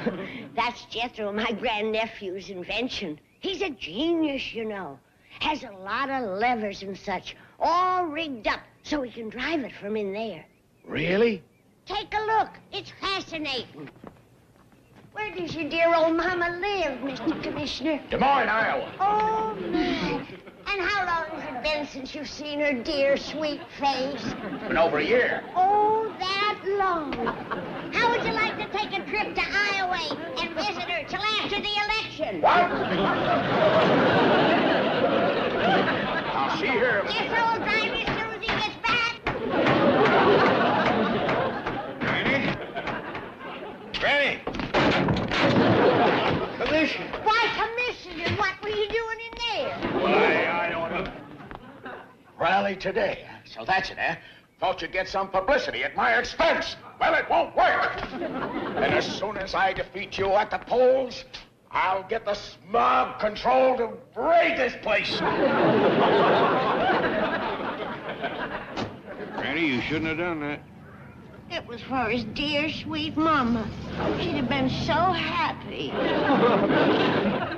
that's Jethro, my grandnephew's invention. He's a genius, you know. Has a lot of levers and such, all rigged up so he can drive it from in there. Really? Take a look. It's fascinating. Where does your dear old mama live, Mr. Commissioner? Des Moines, Iowa. Oh, my. And how long has it been since you've seen her dear, sweet face? Been over a year. Oh, that long. How would you like to take a trip to Iowa and visit her till after the election? What? Now, see here. Jethro will drive you as soon as he gets back. Granny! Commissioner! Why, Commissioner, what were you doing in there? Why, I don't know. Rally today. So that's it, eh? Thought you'd get some publicity at my expense. Well, it won't work. And as soon as I defeat you at the polls, I'll get the smog control to raid this place. Granny, you shouldn't have done that. It was for his dear, sweet mama. She'd have been so happy.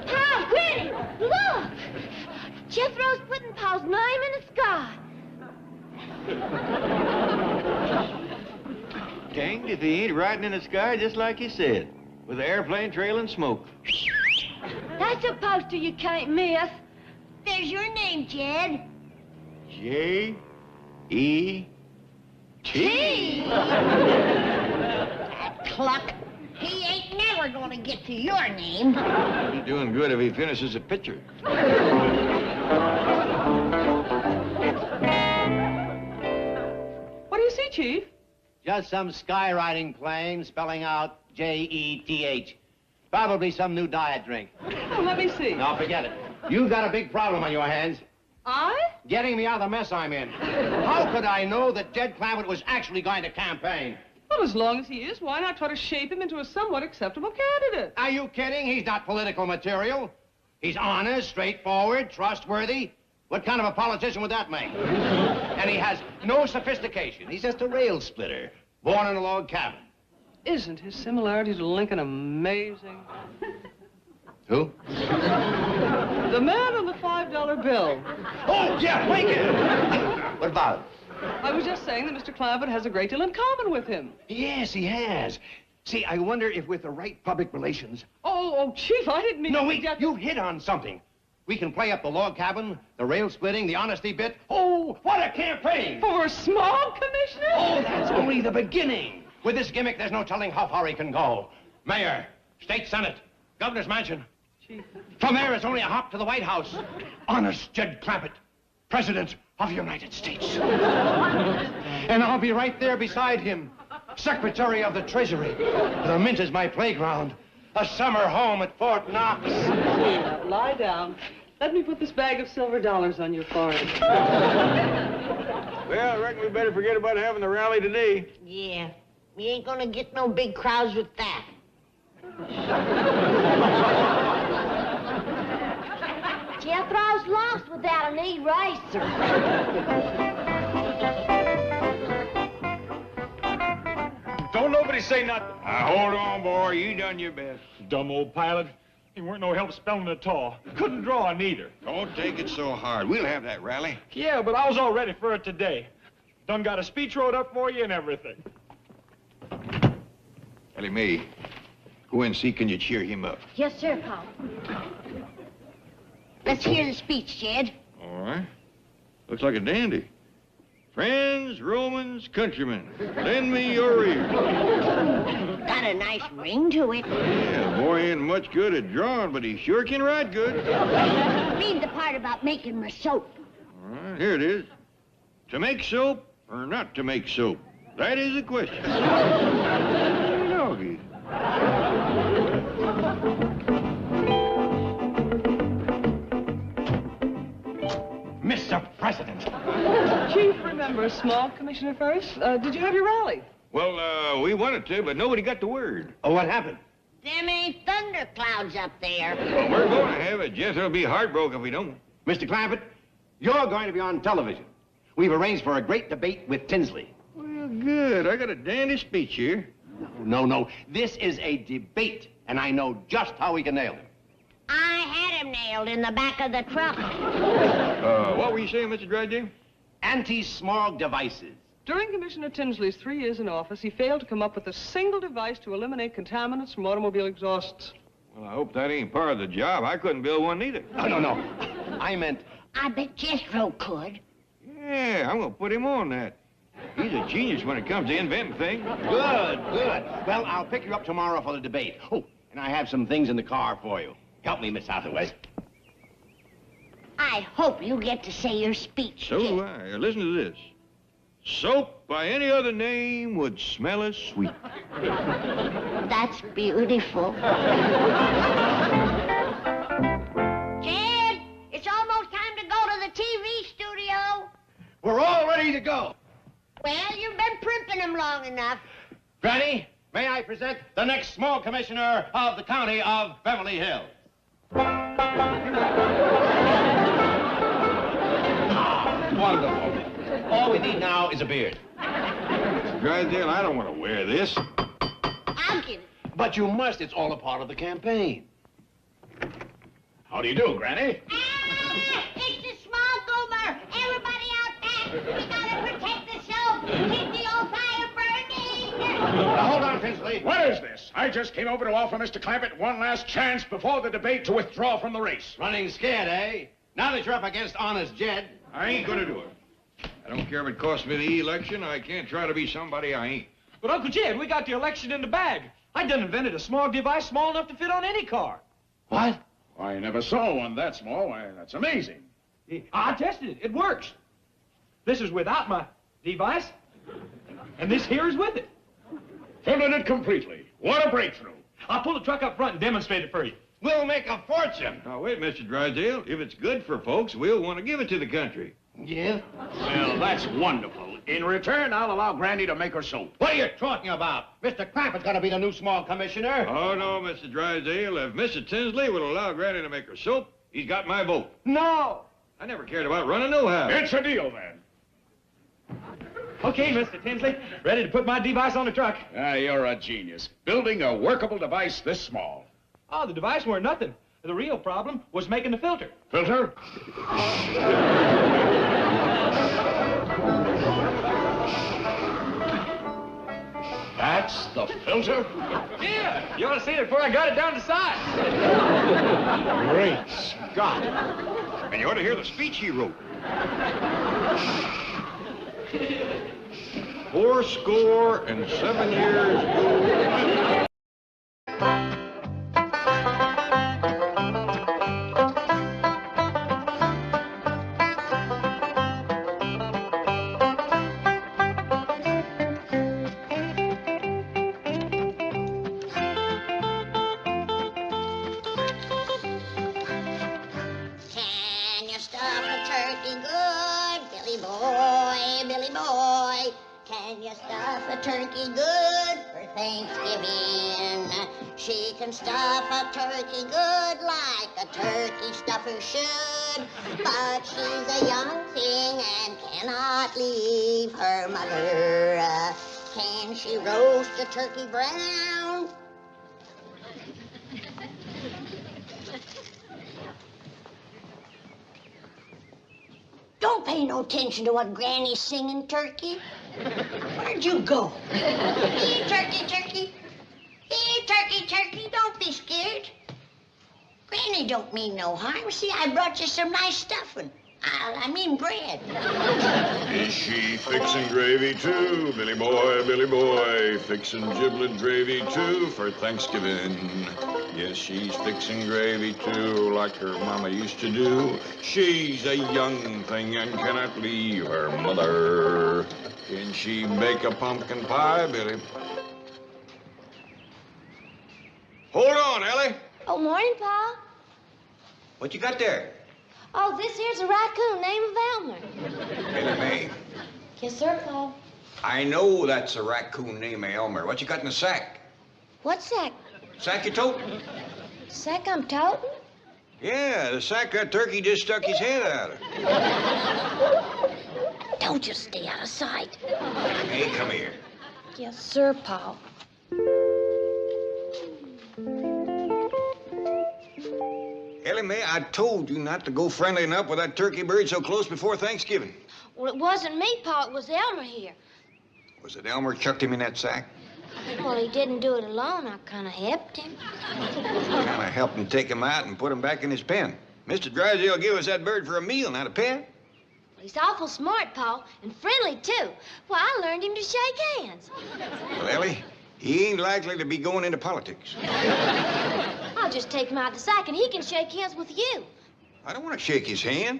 Paul, Granny, look! Jethro's putting Paul's name in the sky. Danged if he ain't riding in the sky just like he said, with the airplane trailing smoke. That's a poster you can't miss. There's your name, Jed. J-E-T. That cluck. He ain't never gonna get to your name. He's doing good if he finishes the picture. What do you see, Chief? Just some skywriting plane spelling out J-E-T-H. Probably some new diet drink. Oh, let me see. No, forget it. You've got a big problem on your hands. I? Getting me out of the mess I'm in. How could I know that Jed Clampett was actually going to campaign? Well, as long as he is, why not try to shape him into a somewhat acceptable candidate? Are you kidding? He's not political material. He's honest, straightforward, trustworthy. What kind of a politician would that make? And he has no sophistication. He's just a rail splitter, born in a log cabin. Isn't his similarity to Lincoln amazing? Who? The man on the $5 bill. Oh, yeah, Lincoln! What about it? I was just saying that Mr. Clampett has a great deal in common with him. Yes, he has. See, I wonder if with the right public relations... Oh, Chief, I didn't mean... No, wait, you hit on something. We can play up the log cabin, the rail splitting, the honesty bit. Oh, what a campaign! For a small commissioner? Oh, that's only the beginning. With this gimmick, there's no telling how far he can go. Mayor, state senate, governor's mansion. Chief. From there, it's only a hop to the White House. Honest Jed Clampett, President of the United States. And I'll be right there beside him, Secretary of the Treasury. The Mint is my playground. A summer home at Fort Knox. Now, lie down. Let me put this bag of silver dollars on your forehead. Well, I reckon we better forget about having the rally today. Yeah, we ain't gonna get no big crowds with that. Jethro's lost without an eraser. Don't nobody say nothing. Now, hold on, boy. You done your best. Dumb old pilot. He weren't no help spelling at all. Couldn't draw neither. Don't take it so hard. We'll have that rally. Yeah, but I was all ready for it today. Done got a speech wrote up for you and everything. Ellie Mae, go and see, can you cheer him up? Yes, sir, Paul. Let's hear the speech, Jed. All right. Looks like a dandy. Friends, Romans, countrymen, lend me your ear. Got a nice ring to it. Yeah, the boy ain't much good at drawing, but he sure can write good. Read the part about making my soap. All right, here it is. To make soap or not to make soap? That is the question. Doggy. Mr. President. Chief, remember, small commissioner first. Did you have your rally? Well, we wanted to, but nobody got the word. Oh, what happened? Them ain't thunderclouds up there. Well, we're going to have it. Jethro'll be heartbroken if we don't. Mr. Clampett, you're going to be on television. We've arranged for a great debate with Tinsley. Well, good. I got a dandy speech here. No. This is a debate, and I know just how we can nail him. I had him nailed in the back of the truck. What were you saying, Mr. Drysdale? Anti-smog devices. During Commissioner Tinsley's 3 years in office, he failed to come up with a single device to eliminate contaminants from automobile exhausts. Well, I hope that ain't part of the job. I couldn't build one either. No. I meant... I bet Jethro could. Yeah, I'm going to put him on that. He's a genius when it comes to inventing things. Good. Well, I'll pick you up tomorrow for the debate. Oh, and I have some things in the car for you. Help me, Miss Hathaway. I hope you get to say your speech. So do I. Listen to this. Soap by any other name would smell as sweet. That's beautiful. Jed, it's almost time to go to the TV studio. We're all ready to go. Well, you've been primping them long enough. Granny, may I present the next small commissioner of the county of Beverly Hills? Wonderful. All we need now is a beard. Drysdale, I don't want to wear this. I'll get it. But you must. It's all a part of the campaign. How do you do, Granny? It's the small goober. Everybody out back. We gotta protect the soap. Keep the old fire burning. Now, hold on, Tinsley. What is this? I just came over to offer Mr. Clampett one last chance before the debate to withdraw from the race. Running scared, eh? Now that you're up against honest Jed. I ain't going to do it. I don't care if it costs me the election. I can't try to be somebody I ain't. But, Uncle Jed, we got the election in the bag. I done invented a smog device small enough to fit on any car. What? I never saw one that small. Why, that's amazing. I tested it. It works. This is without my device, and this here is with it. Filtered it completely. What a breakthrough. I'll pull the truck up front and demonstrate it for you. We'll make a fortune. Now, wait, Mr. Drysdale. If it's good for folks, we'll want to give it to the country. Yeah? Well, that's wonderful. In return, I'll allow Granny to make her soap. What are you talking about? Mr. Clampett's gonna be the new small commissioner. Oh, no, Mr. Drysdale. If Mr. Tinsley will allow Granny to make her soap, he's got my vote. No! I never cared about running no house. It's a deal, then. Okay, Mr. Tinsley. Ready to put my device on the truck. Ah, you're a genius. Building a workable device this small. Oh, the device weren't nothing. The real problem was making the filter. Filter? That's the filter? Yeah, you ought to see it before I got it down to size. Great Scott. And you ought to hear the speech he wrote. 87 years ago. Can you stuff a turkey good, Billy boy, Billy boy? Can you stuff a turkey good for Thanksgiving? She can stuff a turkey good like a turkey stuffer should, but she's a young thing and cannot leave her mother. Can she roast a turkey brown? Don't pay no attention to what Granny's singing, Turkey. Where'd you go? Here, Turkey, Turkey. Here, Turkey, Turkey. Don't be scared. Granny don't mean no harm. See, I brought you some nice stuffing. I mean bread. Is she fixing gravy too, Billy boy, fixing giblet gravy too for Thanksgiving? Yes, she's fixing gravy too, like her mama used to do. She's a young thing and cannot leave her mother. Can she bake a pumpkin pie, Billy? Hold on, Ellie. Oh, morning, Pa. What you got there? Oh, this here's a raccoon named Elmer. Ellie Mae. Yes, sir, Pa. I know that's a raccoon named Elmer. What you got in the sack? What sack? Sack you toting? Sack I'm toting? Yeah, the sack that turkey just stuck his head out of. Don't just stay out of sight. Hey, come here. Yes, sir, Pa. Ellie Mae, I told you not to go friendlying up with that turkey bird so close before Thanksgiving. Well, it wasn't me, Pa. It was Elmer here. Was it Elmer chucked him in that sack? Well, he didn't do it alone. I kind of helped him. Kind of helped him take him out and put him back in his pen. Mr. Drysdale gave us that bird for a meal, not a pet. Well, he's awful smart, Pa, and friendly, too. Well, I learned him to shake hands. Well, Ellie, he ain't likely to be going into politics. I'll just take him out the sack, and he can shake hands with you. I don't want to shake his hand.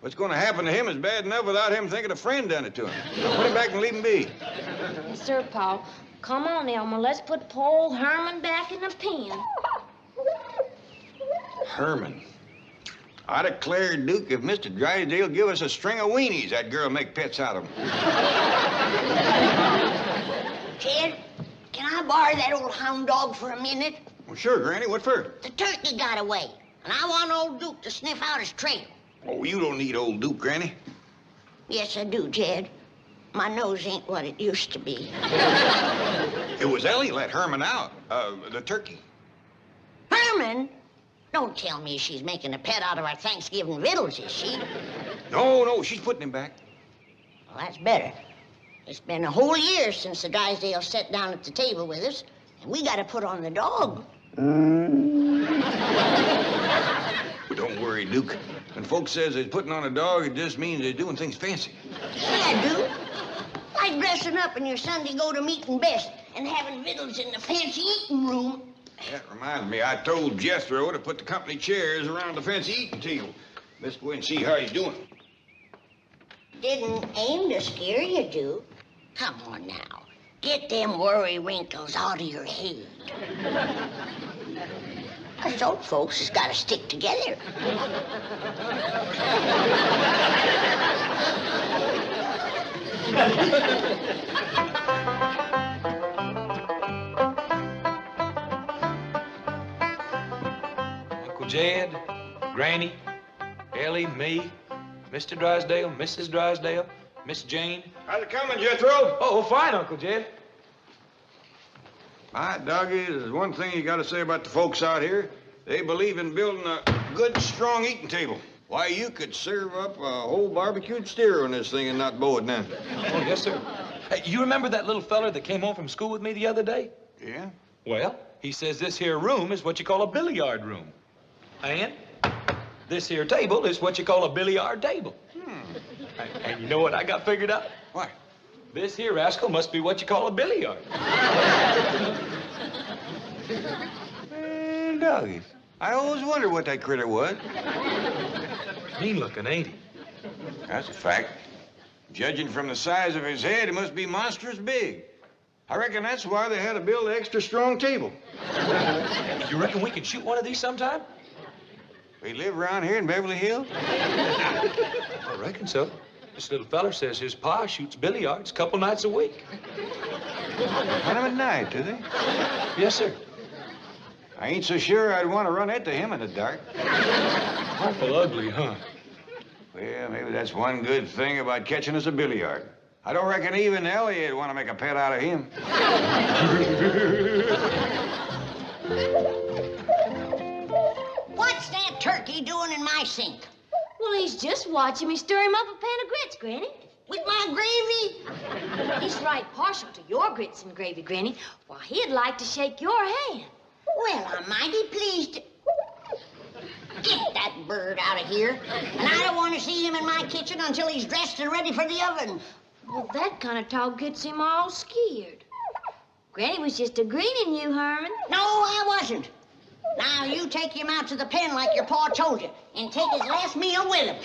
What's going to happen to him is bad enough without him thinking a friend done it to him. Now put him back and leave him be. Yes, sir, Pa. Come on, Elmer. Let's put poor old Herman back in the pen. Herman. I declare, Duke, if Mr. Drysdale give us a string of weenies, that girl make pets out of them. Jed, can I borrow that old hound dog for a minute? Well, sure, Granny. What for? The turkey got away, and I want old Duke to sniff out his trail. Oh, you don't need old Duke, Granny. Yes, I do, Jed. My nose ain't what it used to be. It was Ellie let Herman out, the turkey. Herman? Don't tell me she's making a pet out of our Thanksgiving victuals, is she? No, she's putting him back. Well, that's better. It's been a whole year since the Drysdales sat down at the table with us, and we got to put on the dog. But don't worry, Duke. When folks says they're putting on a dog, it just means they're doing things fancy. Yeah, Duke. Like dressing up in your Sunday go-to-meeting best and having victuals in the fancy eating room. That reminds me, I told Jethro to put the company chairs around the fancy eating table. Best go and see how he's doing. Didn't aim to scare you, Duke. Come on now. Get them worry wrinkles out of your head. Us old folks has got to stick together. Uncle Jed, Granny, Ellie, me, Mr. Drysdale, Mrs. Drysdale, Miss Jane. How's it coming, Jethro? Oh, fine, Uncle Jed. My doggy, there's one thing you got to say about the folks out here. They believe in building a good, strong eating table. Why, you could serve up a whole barbecued steer on this thing and not bow it down. Oh, yes, sir. Hey, you remember that little feller that came home from school with me the other day? Yeah? Well, he says this here room is what you call a billiard room. And this here table is what you call a billiard table. And you know what I got figured out? What? This here rascal must be what you call a billiard. Well, doggies. I always wondered what that critter was. Mean looking, ain't he? That's a fact. Judging from the size of his head, it must be monstrous big. I reckon that's why they had to build an extra strong table. You reckon we can shoot one of these sometime? We live around here in Beverly Hills? I reckon so. This little feller says his pa shoots billiards a couple nights a week. Kind of a night, do they? Yes, sir. I ain't so sure I'd want to run into him in the dark. Awful ugly, huh? Well, maybe that's one good thing about catching us a billiard. I don't reckon even Elliot'd want to make a pet out of him. What's that turkey doing in my sink? Well, he's just watching me stir him up a pan of grits, Granny. With my gravy? He's right partial to your grits and gravy, Granny. Why, he'd like to shake your hand. Well, I'm mighty pleased. Get that bird out of here. And I don't want to see him in my kitchen until he's dressed and ready for the oven. Well, that kind of talk gets him all scared. Granny was just a-greening you, Herman. No, I wasn't. Now, you take him out to the pen like your pa told you, and take his last meal with him.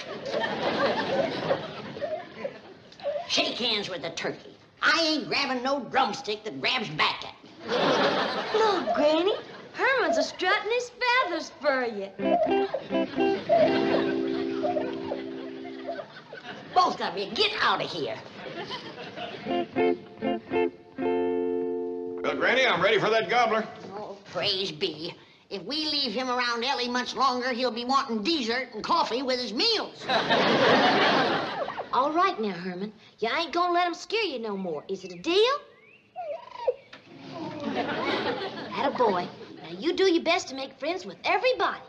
Shake hands with the turkey. I ain't grabbing no drumstick that grabs back at me. Look, Granny, Herman's a-strutting his feathers for you. Both of you, get out of here. Well, Granny, I'm ready for that gobbler. Oh, praise be. If we leave him around Ellie much longer, he'll be wanting dessert and coffee with his meals. All right now, Herman. You ain't gonna let him scare you no more. Is it a deal? Attaboy. Now, you do your best to make friends with everybody.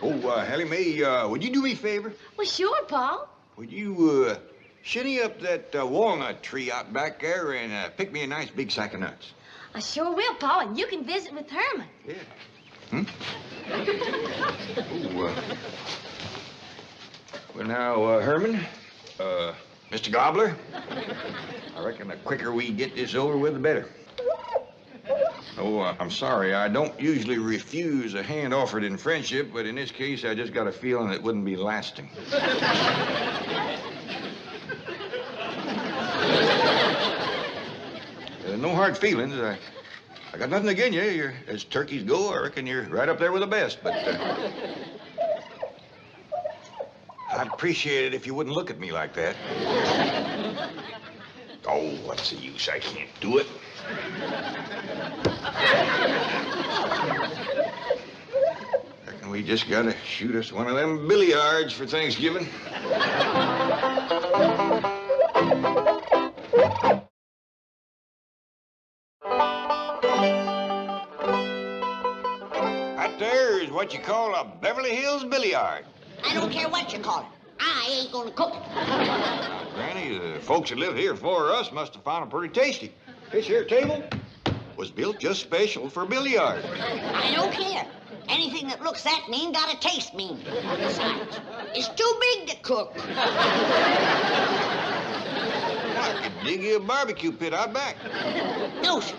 Oh, Hallie Mae, would you do me a favor? Well, sure, Paul. Would you, shinny up that walnut tree out back there and pick me a nice big sack of nuts? I sure will, Paul, and you can visit with Herman. Yeah. Hmm? Well, now, Herman, Mr. Gobbler, I reckon the quicker we get this over with, the better. Oh, I'm sorry. I don't usually refuse a hand offered in friendship, but in this case, I just got a feeling it wouldn't be lasting. No hard feelings. I got nothing against you. You're, as turkeys go, I reckon you're right up there with the best, but I'd appreciate it if you wouldn't look at me like that. Oh, what's the use? I can't do it. Reckon we just gotta shoot us one of them billiards for Thanksgiving. That there is what you call a Beverly Hills billiard. I don't care what you call it. I ain't gonna cook it. Granny, the folks that live here before us must have found it pretty tasty. This here table was built just special for billiard. I don't care. Anything that looks that mean gotta taste mean. Besides, it's too big to cook. I could dig you a barbecue pit out back. No, sir.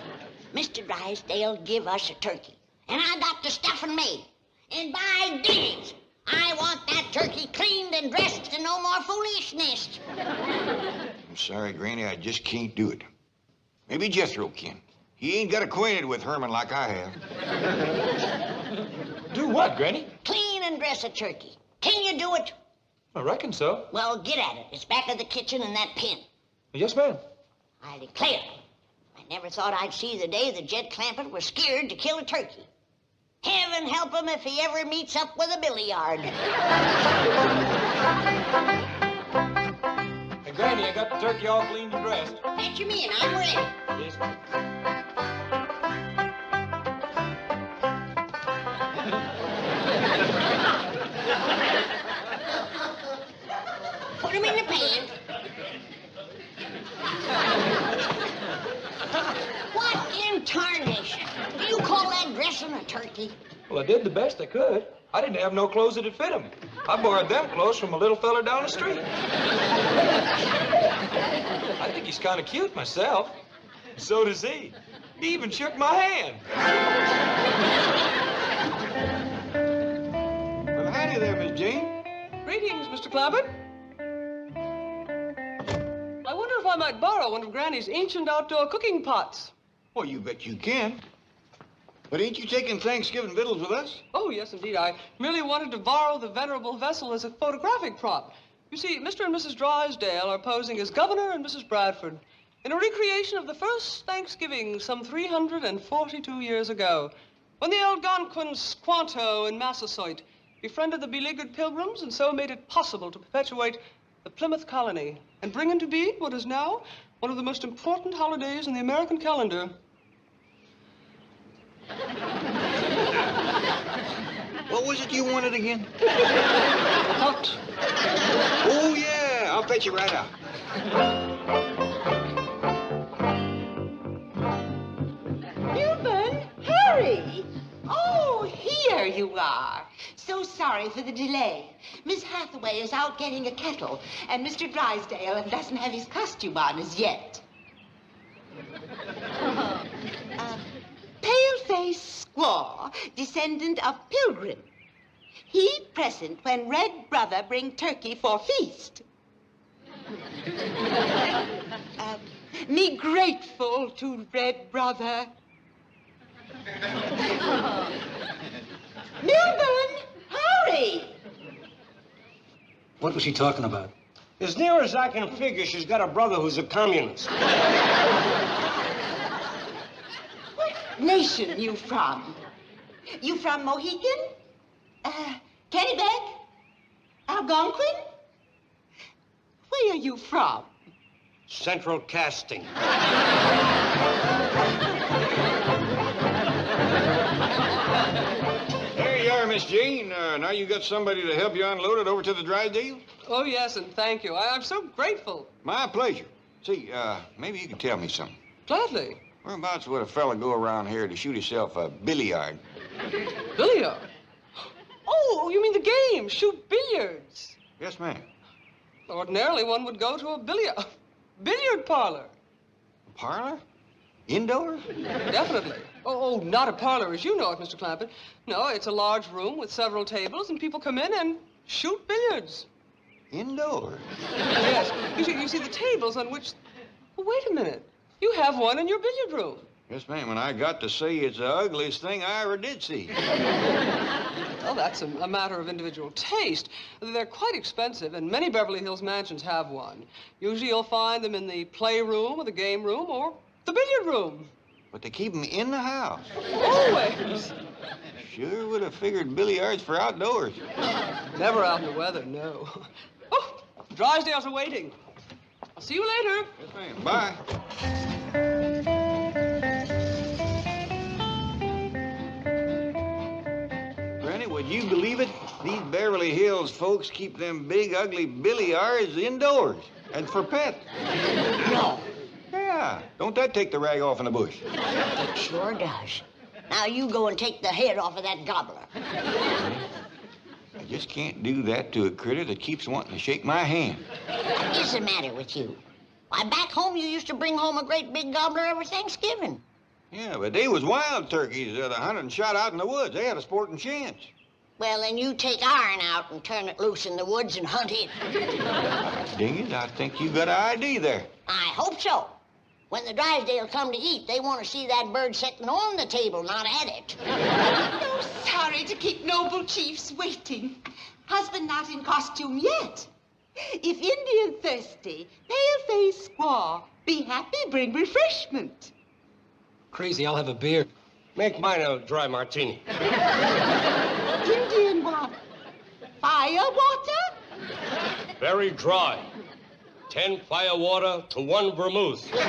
Mr. Drysdale give us a turkey. and I got the stuffing made. And by digs, I want that turkey cleaned and dressed and no more foolishness. I'm sorry, Granny, I just can't do it. Maybe Jethro can. He ain't got acquainted with Herman like I have. Do what, Granny? Clean and dress a turkey. Can you do it? I reckon so. Well, get at it. It's back of the kitchen in that pen. Yes, ma'am. I declare, I never thought I'd see the day that Jed Clampett was scared to kill a turkey. Heaven help him if he ever meets up with a billiard. Hey, Granny, I got the turkey all cleaned and dressed. Fetch him in. I'm ready. Yes, ma'am. Put him in the pan. What in tarnation? Do you call that dressing a turkey? Well, I did the best I could. I didn't have no clothes that'd fit him. I borrowed them clothes from a little fella down the street. I think he's kind of cute myself. So does he. He even shook my hand. Well, howdy there, Miss Jane. Greetings, Mr. Clampett. I wonder if I might borrow one of Granny's ancient outdoor cooking pots. Well, you bet you can. But ain't you taking Thanksgiving victuals with us? Oh, yes, indeed. I merely wanted to borrow the venerable vessel as a photographic prop. You see, Mr. and Mrs. Drysdale are posing as Governor and Mrs. Bradford in a recreation of the first Thanksgiving some 342 years ago, when the Algonquins, Squanto and Massasoit befriended the beleaguered Pilgrims and so made it possible to perpetuate the Plymouth colony and bring into being what is now one of the most important holidays in the American calendar. What was it you wanted again? Hot. Oh, yeah. I'll fetch you right out. Milburn, hurry! Oh, here you are. So sorry for the delay. Miss Hathaway is out getting a kettle, and Mr. Drysdale doesn't have his costume on as yet. Pale-faced squaw, descendant of Pilgrim. He present when Red Brother bring turkey for feast. Me grateful to Red Brother. Milburn, hurry! What was he talking about? As near as I can figure, she's got a brother who's a communist. What nation you from? You from Mohican? Kennebec? Algonquin? Where are you from? Central Casting. There you are, Miss Jane. Now you got somebody to help you unload it over to the Drysdale? Oh, yes, and thank you. I'm so grateful. My pleasure. See, maybe you can tell me something. Gladly. Whereabouts would a fella go around here to shoot himself a billiard? Billiard? Oh, you mean the game, shoot billiards? Yes, ma'am. Ordinarily, one would go to a billiard parlor. A parlor? Indoors? Definitely. Oh, not a parlor as you know it, Mr. Clampett. No, it's a large room with several tables, and people come in and shoot billiards. Indoors? Yes. You see the tables on which... Oh, wait a minute. You have one in your billiard room. Yes, ma'am, and I got to say it's the ugliest thing I ever did see. Well, that's a matter of individual taste. They're quite expensive, and many Beverly Hills mansions have one. Usually you'll find them in the playroom or the game room or the billiard room. But they keep them in the house. Always. Sure would have figured billiards for outdoors. Never out in the weather, no. Oh, Drysdale's are waiting. I'll see you later. Yes, ma'am. Bye. Granny, would you believe it? These Beverly Hills folks keep them big, ugly billiards indoors and for pets. No. Yeah. Don't that take the rag off in the bush? It sure does. Now you go and take the head off of that gobbler. I just can't do that to a critter that keeps wanting to shake my hand. What is the matter with you? Why, back home you used to bring home a great big gobbler every Thanksgiving. Yeah, but they was wild turkeys that hunted and shot out in the woods. They had a sporting chance. Well, then you take iron out and turn it loose in the woods and hunt it. Ding it, I think you got an idea there. I hope so. When the Drysdale come to eat, they want to see that bird sitting on the table, not at it. Oh, sorry to keep noble chiefs waiting. Husband not in costume yet. If Indian thirsty, pale-faced squaw, be happy, bring refreshment. Crazy, I'll have a beer. Make mine a dry martini. Indian what? Fire water? Very dry. 10 fire water to 1 vermouth. Hey,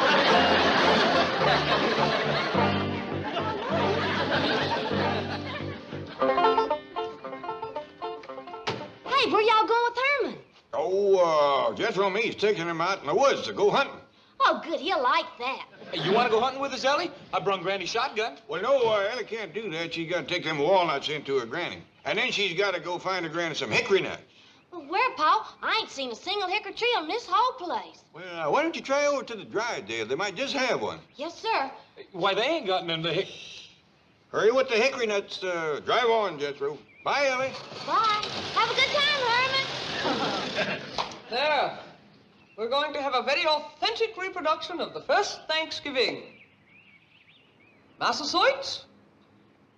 where y'all going with Herman? Oh, Jethro and me's taking him out in the woods to go hunting. Oh, good, he'll like that. Hey, you want to go hunting with us, Ellie? I brung Granny's shotgun. Well, no, Ellie can't do that. She's got to take them walnuts into her granny. And then she's got to go find her granny some hickory nuts. Well, where, Pa? I ain't seen a single hickory tree on this whole place. Well, why don't you try over to the Drysdale? They might just have one. Yes, sir. Why, they ain't got none to Hurry with the hickory nuts. Drive on, Jethro. Bye, Ellie. Bye. Have a good time, Herman. There. We're going to have a very authentic reproduction of the first Thanksgiving. Massasoit?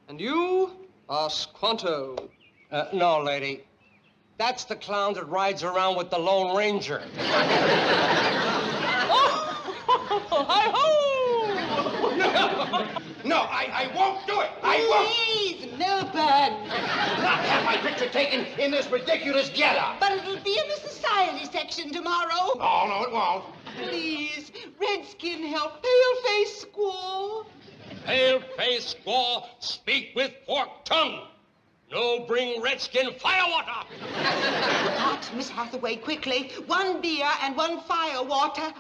And you are Squanto. No, lady. That's the clown that rides around with the Lone Ranger. Oh, hi-ho! No, I won't do it. I won't. Please, Milburn. Not have my picture taken in this ridiculous getup. But it'll be in the society section tomorrow. Oh, no, it won't. Please, Redskin, help pale-faced squaw. Pale-faced squaw, speak with forked tongue. No bring Redskin firewater. Hot, Miss Hathaway, quickly. 1 beer and 1 firewater.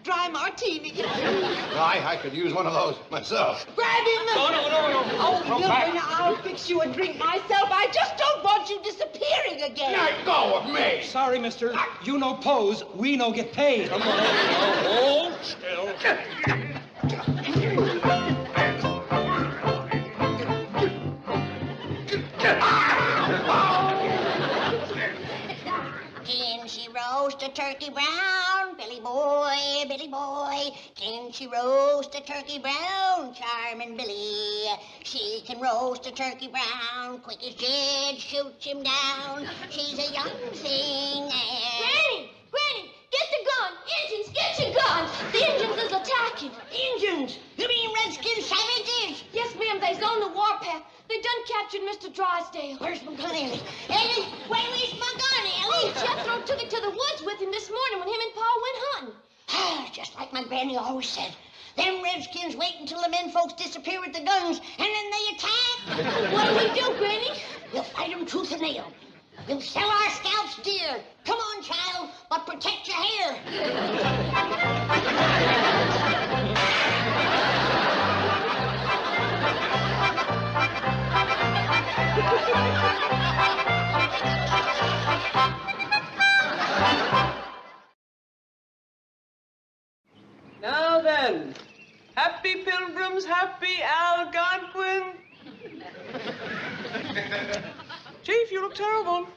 Dry martini. I could use one of those myself. Grab him. No. Oh, Come Milburn, back. I'll fix you a drink myself. I just don't want you disappearing again. Let go of me. Sorry, mister. You no pose, we no get paid. Come on. Hold still. Can she roast a turkey brown? Billy boy, Billy boy. Can she roast a turkey brown? Charming Billy. She can roast a turkey brown. Quick as Jed shoots him down. She's a young thing and... Granny, get the gun. Injuns, get your guns. The Injuns is attacking. Injuns? You mean Redskin savages? Yes, ma'am, they's on the warpath. They done captured Mr. Drysdale. Where's my gun, Ellie? Ellie, where's my gun, Ellie? Jethro took it to the woods with him this morning when him and Pa went hunting. Just like my granny always said. Them Redskins wait until the men folks disappear with the guns, and then they attack. What do we do, Granny? We'll fight them tooth and nail. We'll sell our scalps dear. Come on, child, but protect your hair. Now then, happy pilgrims, happy Algonquin. Chief, you look terrible.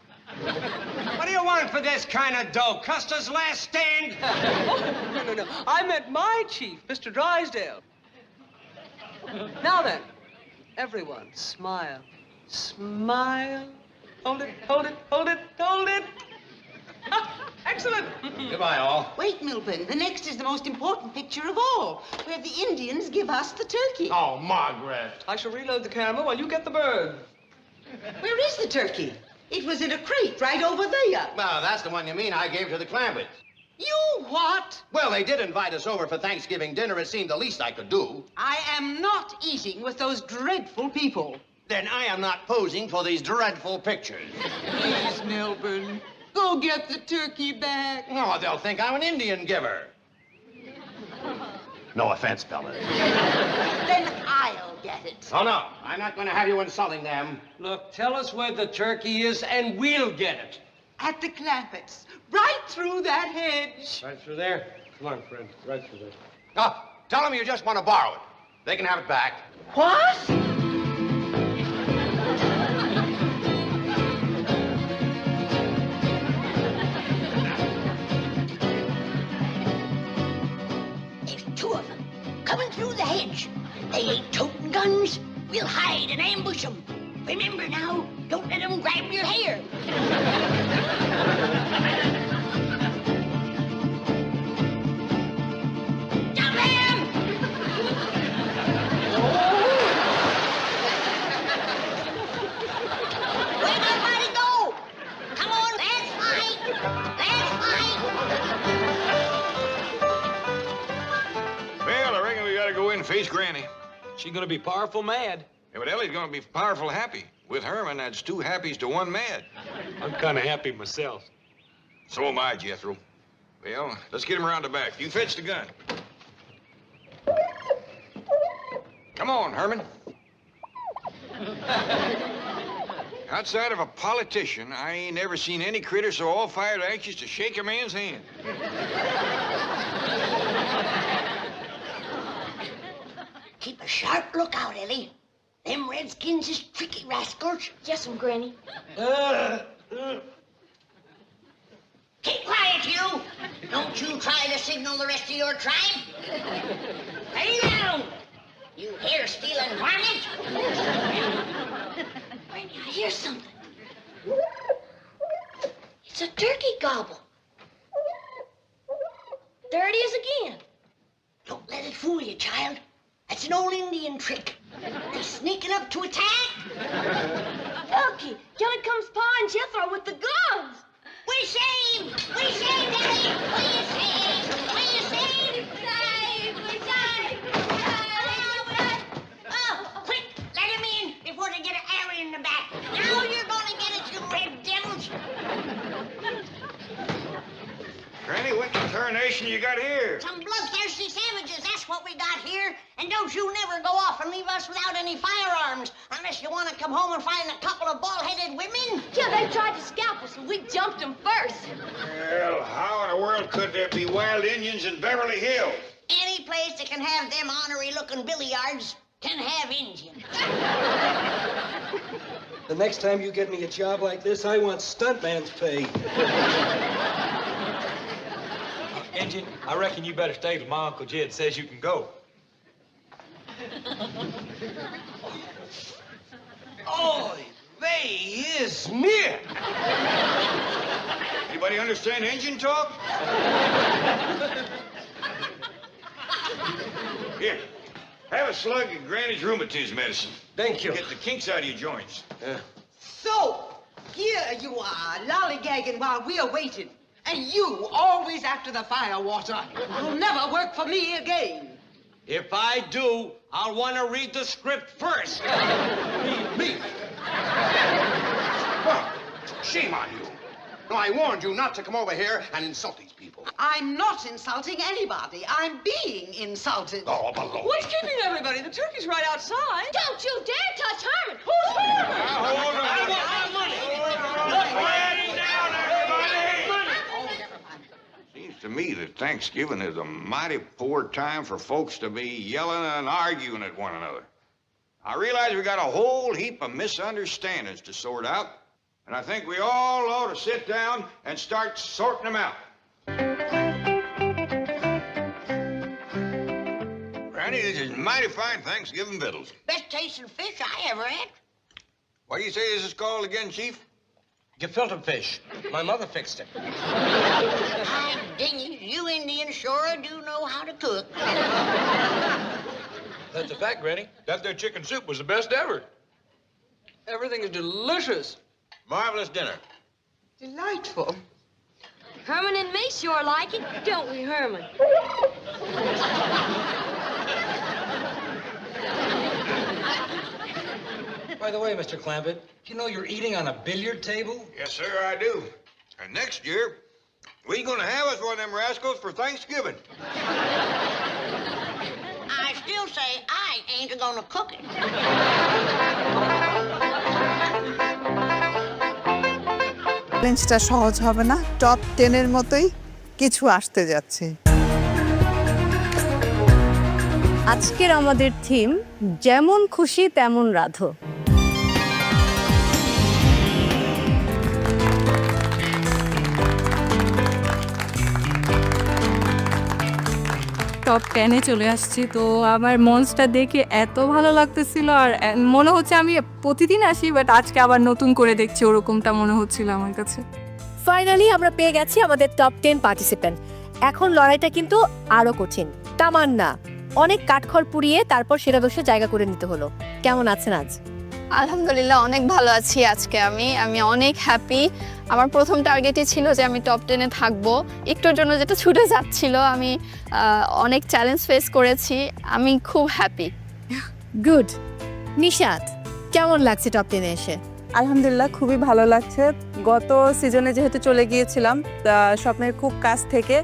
What do you want for this kind of dough? Custer's last stand? Oh, no. I meant my chief, Mr. Drysdale. Now then, everyone, smile. Smile. Hold it. Excellent. Goodbye, all. Wait, Milburn. The next is the most important picture of all, where the Indians give us the turkey. Oh, Margaret. I shall reload the camera while you get the bird. Where is the turkey? It was in a crate right over there. Well, that's the one you mean I gave to the Clampetts. You what? Well, they did invite us over for Thanksgiving dinner. It seemed the least I could do. I am not eating with those dreadful people. Then I am not posing for these dreadful pictures. Please, Milburn, go get the turkey back. Oh, they'll think I'm an Indian giver. No offense, fellas. Then I'll get it. Oh, no. I'm not going to have you insulting them. Look, tell us where the turkey is and we'll get it. At the Clampetts, right through that hedge. Right through there? Come on, friend. Right through there. Oh, tell them you just want to borrow it. They can have it back. What? There's two of them coming through the hedge. They ain't toting guns. We'll hide and ambush them. Remember now, don't let them grab your hair. Jump him! Where'd everybody go? Come on, let's fight! Let's fight! Well, I reckon we gotta go in and face Granny. She's gonna be powerful mad. Yeah, but Ellie's gonna be powerful happy. With Herman, that's two happies to one mad. I'm kind of happy myself. So am I, Jethro. Well, let's get him around the back. You fetch the gun. Come on, Herman. Outside of a politician, I ain't never seen any critter so all-fired anxious to shake a man's hand. Keep a sharp lookout, Ellie. Them redskins is tricky rascals. Yes'm, Granny. Keep quiet, you. Don't you try to signal the rest of your tribe. Lay down, you hair-stealing varmint. Granny, I hear something. It's a turkey gobble. There it is again. Don't let it fool you, child. That's an old Indian trick. They sneaking up to attack. Lucky, here comes Pa and Jethro with the guns. We saved! We saved, Ellie! We saved! We saved! We saved! Oh, quick! Let him in before they get an arrow in the back. Now you're gonna get it, you red devils! Granny, what tarnation you got here? Some bloodthirsty savages, that's what we got here. And don't you never go off and leave us without any firearms, unless you want to come home and find a couple of bald-headed women. Yeah, they tried to scalp us, and we jumped them first. Well, how in the world could there be wild Indians in Beverly Hills? Any place that can have them ornery-looking billiards can have Indians. The next time you get me a job like this, I want stuntman's pay. Injun, I reckon you better stay till my Uncle Jed says you can go. Oh, they is near. Anybody understand Indian talk? Here, have a slug of Granny's rheumatism medicine. Thank you. Get the kinks out of your joints. So, here you are, lollygagging while we're waiting. And you, always after the fire water. You'll never work for me again. If I do, I'll want to read the script first. Me? Well, shame on you. No, I warned you not to come over here and insult these people. I'm not insulting anybody. I'm being insulted. Oh, baloney. What's keeping everybody? The turkey's right outside. Don't you dare touch Herman. Who's Herman? Now, hold on. I want my money. Quiet down, everybody. Seems to me that Thanksgiving is a mighty poor time for folks to be yelling and arguing at one another. I realize we got a whole heap of misunderstandings to sort out, and I think we all ought to sit down and start sorting them out. Granny, this is mighty fine Thanksgiving victuals. Best tasting fish I ever had. What do you say this is called again, Chief? Gefilte fish. My mother fixed it. I ding you Indians sure do know how to cook. That's a fact, Granny. That there chicken soup was the best ever. Everything is delicious. Marvelous dinner. Delightful. Herman and me sure like it, don't we, Herman? By the way, Mr. Clampett, you know you're eating on a billiard table? Yes, sir, I do. And next year, we gonna have us one of them rascals for Thanksgiving. I still say I ain't gonna cook it. চ্যালেঞ্জটা সহজ হবে না, top 10 এর মতোই কিছু আসতে যাচ্ছে। আজকের আমাদের থিম যেমন খুশি তেমন রাধো। টপ 10-এ চলে আসছি, তো আমার মঞ্চটা দেখে এত ভালো লাগতেছিল, আর মনে হচ্ছে আমি প্রতিদিন আসি, বাট আজকে আবার নতুন করে দেখছি, ওরকমটা মনে হচ্ছিল আমার কাছে। ফাইনালি আমরা পেয়ে গেছি আমাদের টপ 10 পার্টিসিপেন্ট। এখন লড়াইটা কিন্তু আরো কঠিন। তামান্না, অনেক কাঠখড় পুড়িয়ে তারপর সেরা দোষে জায়গা করে নিতে হলো। কেমন আছেন আজ? আলহামদুলিল্লাহ অনেক ভালো আছি আজকে। আমি অনেক হ্যাপি। আমার প্রথম টার্গেটই ছিল যে আমি টপ 10-এ থাকবো। একটুর জন্য যেটা ছুটে যাচ্ছিল, আমি অনেক চ্যালেঞ্জ ফেস করেছি। আমি খুব হ্যাপি। গুড। নিশাত, কেমন লাগছে টপ 10-এ এসে? আলহামদুলিল্লাহ খুবই ভালো লাগছে। গত সিজনে যেহেতু চলে গিয়েছিলাম স্বপ্নের খুব কাছ থেকে,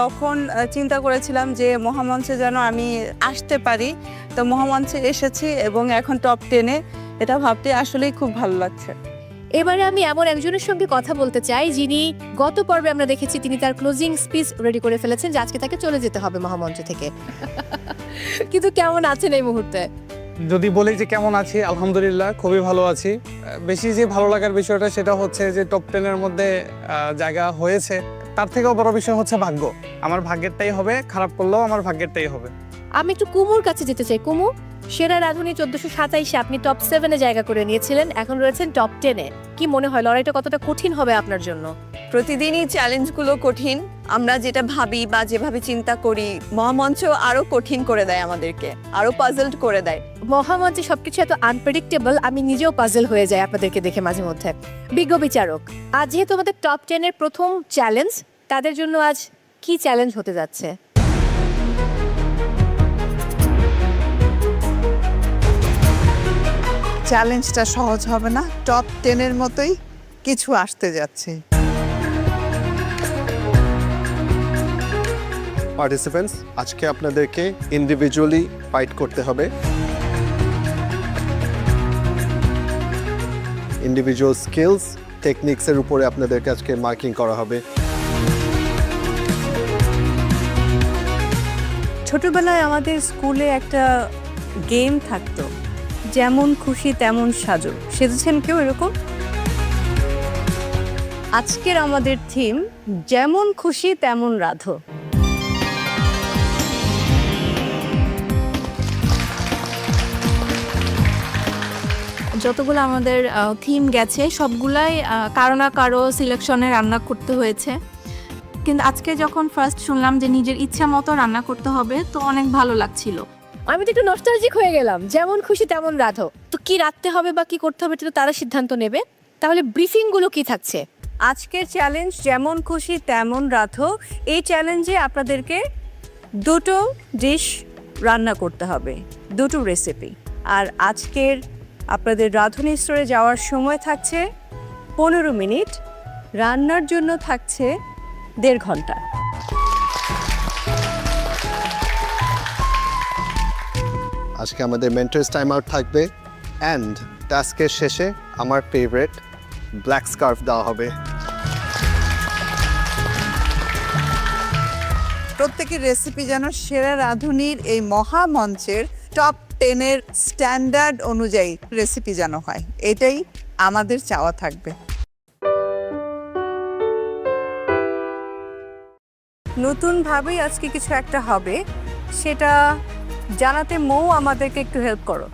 তখন চিন্তা করেছিলাম যে মহামঞ্চে যেন আমি আসতে পারি, তো মহামঞ্চে এসেছি এবং এখন টপ 10-এ, এটা ভাবতে আসলেই খুব ভালো লাগছে। এবারে আমি এমন একজনের সঙ্গে কথা বলতে চাই যিনি গত পর্বে আমরা দেখেছি তিনি তার ক্লোজিং স্পিচ রেডি করে ফেলেছেন যে আজকে তাকে চলে যেতে হবে মহামঞ্চ থেকে। কিন্তু কেমন আছেন এই মুহূর্তে? যদি বলি যে কেমন আছি, আলহামদুলিল্লাহ খুবই ভালো আছি। বেশি যে ভালো লাগার বিষয়টা সেটা হচ্ছে যে টপ 10-এর মধ্যে জায়গা হয়েছে, তার থেকেও বড় বিষয় হচ্ছে ভাগ্য। আমার ভাগ্যেরটাই হবে, খারাপ করলেও আমার ভাগ্যেরটাই হবে। আমি একটু কুমুর কাছে যেতে চাই। কুমু, সেরা রাঁধুনি 1427-এ আপনি টপ 7-এ জায়গা করে নিয়েছিলেন, এখন রয়েছেন টপ 10-এ। কি মনে হয় লড়াইটা কতটা কঠিন হবে আপনার জন্য? প্রতিদিনই চ্যালেঞ্জগুলো কঠিন। আমরা যেটা ভাবি বা যেভাবে চিন্তা করি, মহামঞ্চ আরো কঠিন করে দেয় আমাদেরকে, আরো পাজলড করে দেয়। মহামঞ্চে সবকিছু এত আনপ্রেডিক্টেবল, আমি নিজেও পাজল হয়ে যাই আপনাদেরকে দেখে মাঝে মধ্যে। বিজ্ঞ বিচারক, আজ যেহেতু আমাদের টপ 10-এর প্রথম চ্যালেঞ্জ, তাদের জন্য আজ কি চ্যালেঞ্জ হতে যাচ্ছে? চ্যালেঞ্জটা সহজ হবে না, টপ 10-এর মতোই কিছু আসতে যাচ্ছে। পার্টিসিপেন্টস, আজকে আপনাদেরকে ইন্ডিভিজুয়ালি ফাইট করতে হবে। ইন্ডিভিজুয়াল স্কিলস, টেকনিক্সের উপরে আপনাদেরকে আজকে মার্কিং করা হবে। ছোটবেলায় আমাদের স্কুলে একটা গেম থাকতো, যেমন খুশি তেমন সাজো। সেজেছেন কেউ এরকম? আজকের আমাদের থিম যেমন খুশি তেমন রাধো। যতগুলো আমাদের থিম গেছে সবগুলাই কারো না কারো সিলেকশনে রান্না করতে হয়েছে, কিন্তু আজকে যখন ফার্স্ট শুনলাম যে নিজের ইচ্ছা মতো রান্না করতে হবে, তো অনেক ভালো লাগছিল। আমি তো একটু নস্টালজিক হয়ে গেলাম। যেমন খুশি তেমন রাধো, তো কি রাঁধতে হবে বা কি করতে হবে এটা তারা সিদ্ধান্ত নেবে। তাহলে ব্রিফিংগুলো কি থাকছে? আজকের চ্যালেঞ্জ যেমন খুশি তেমন রাধো। এই চ্যালেঞ্জে আপনাদেরকে দুটো ডিশ রান্না করতে হবে, দুটো রেসিপি। আর আজকের আপনাদের রাঁধুনি স্টোরে যাওয়ার সময় থাকছে 15 মিনিট, রান্নার জন্য থাকছে 1.5 ঘন্টা। আজকে আমাদের মেন্টরস টাইম আউট থাকবে, অ্যান্ড টাস্কের শেষে আমার ফেভারিট ব্ল্যাক স্কার্ফ দেওয়া হবে। প্রত্যেকের রেসিপি যেন সেরা রাঁধুনির এই মহামঞ্চের টপ 10-এর স্ট্যান্ডার্ড অনুযায়ী রেসিপি যেন হয়, এটাই আমাদের চাওয়া থাকবে। নতুনভাবেই আজকে কিছু একটা হবে, সেটা জানাতে মৌ আমাদেরকে একটু হেল্প করো।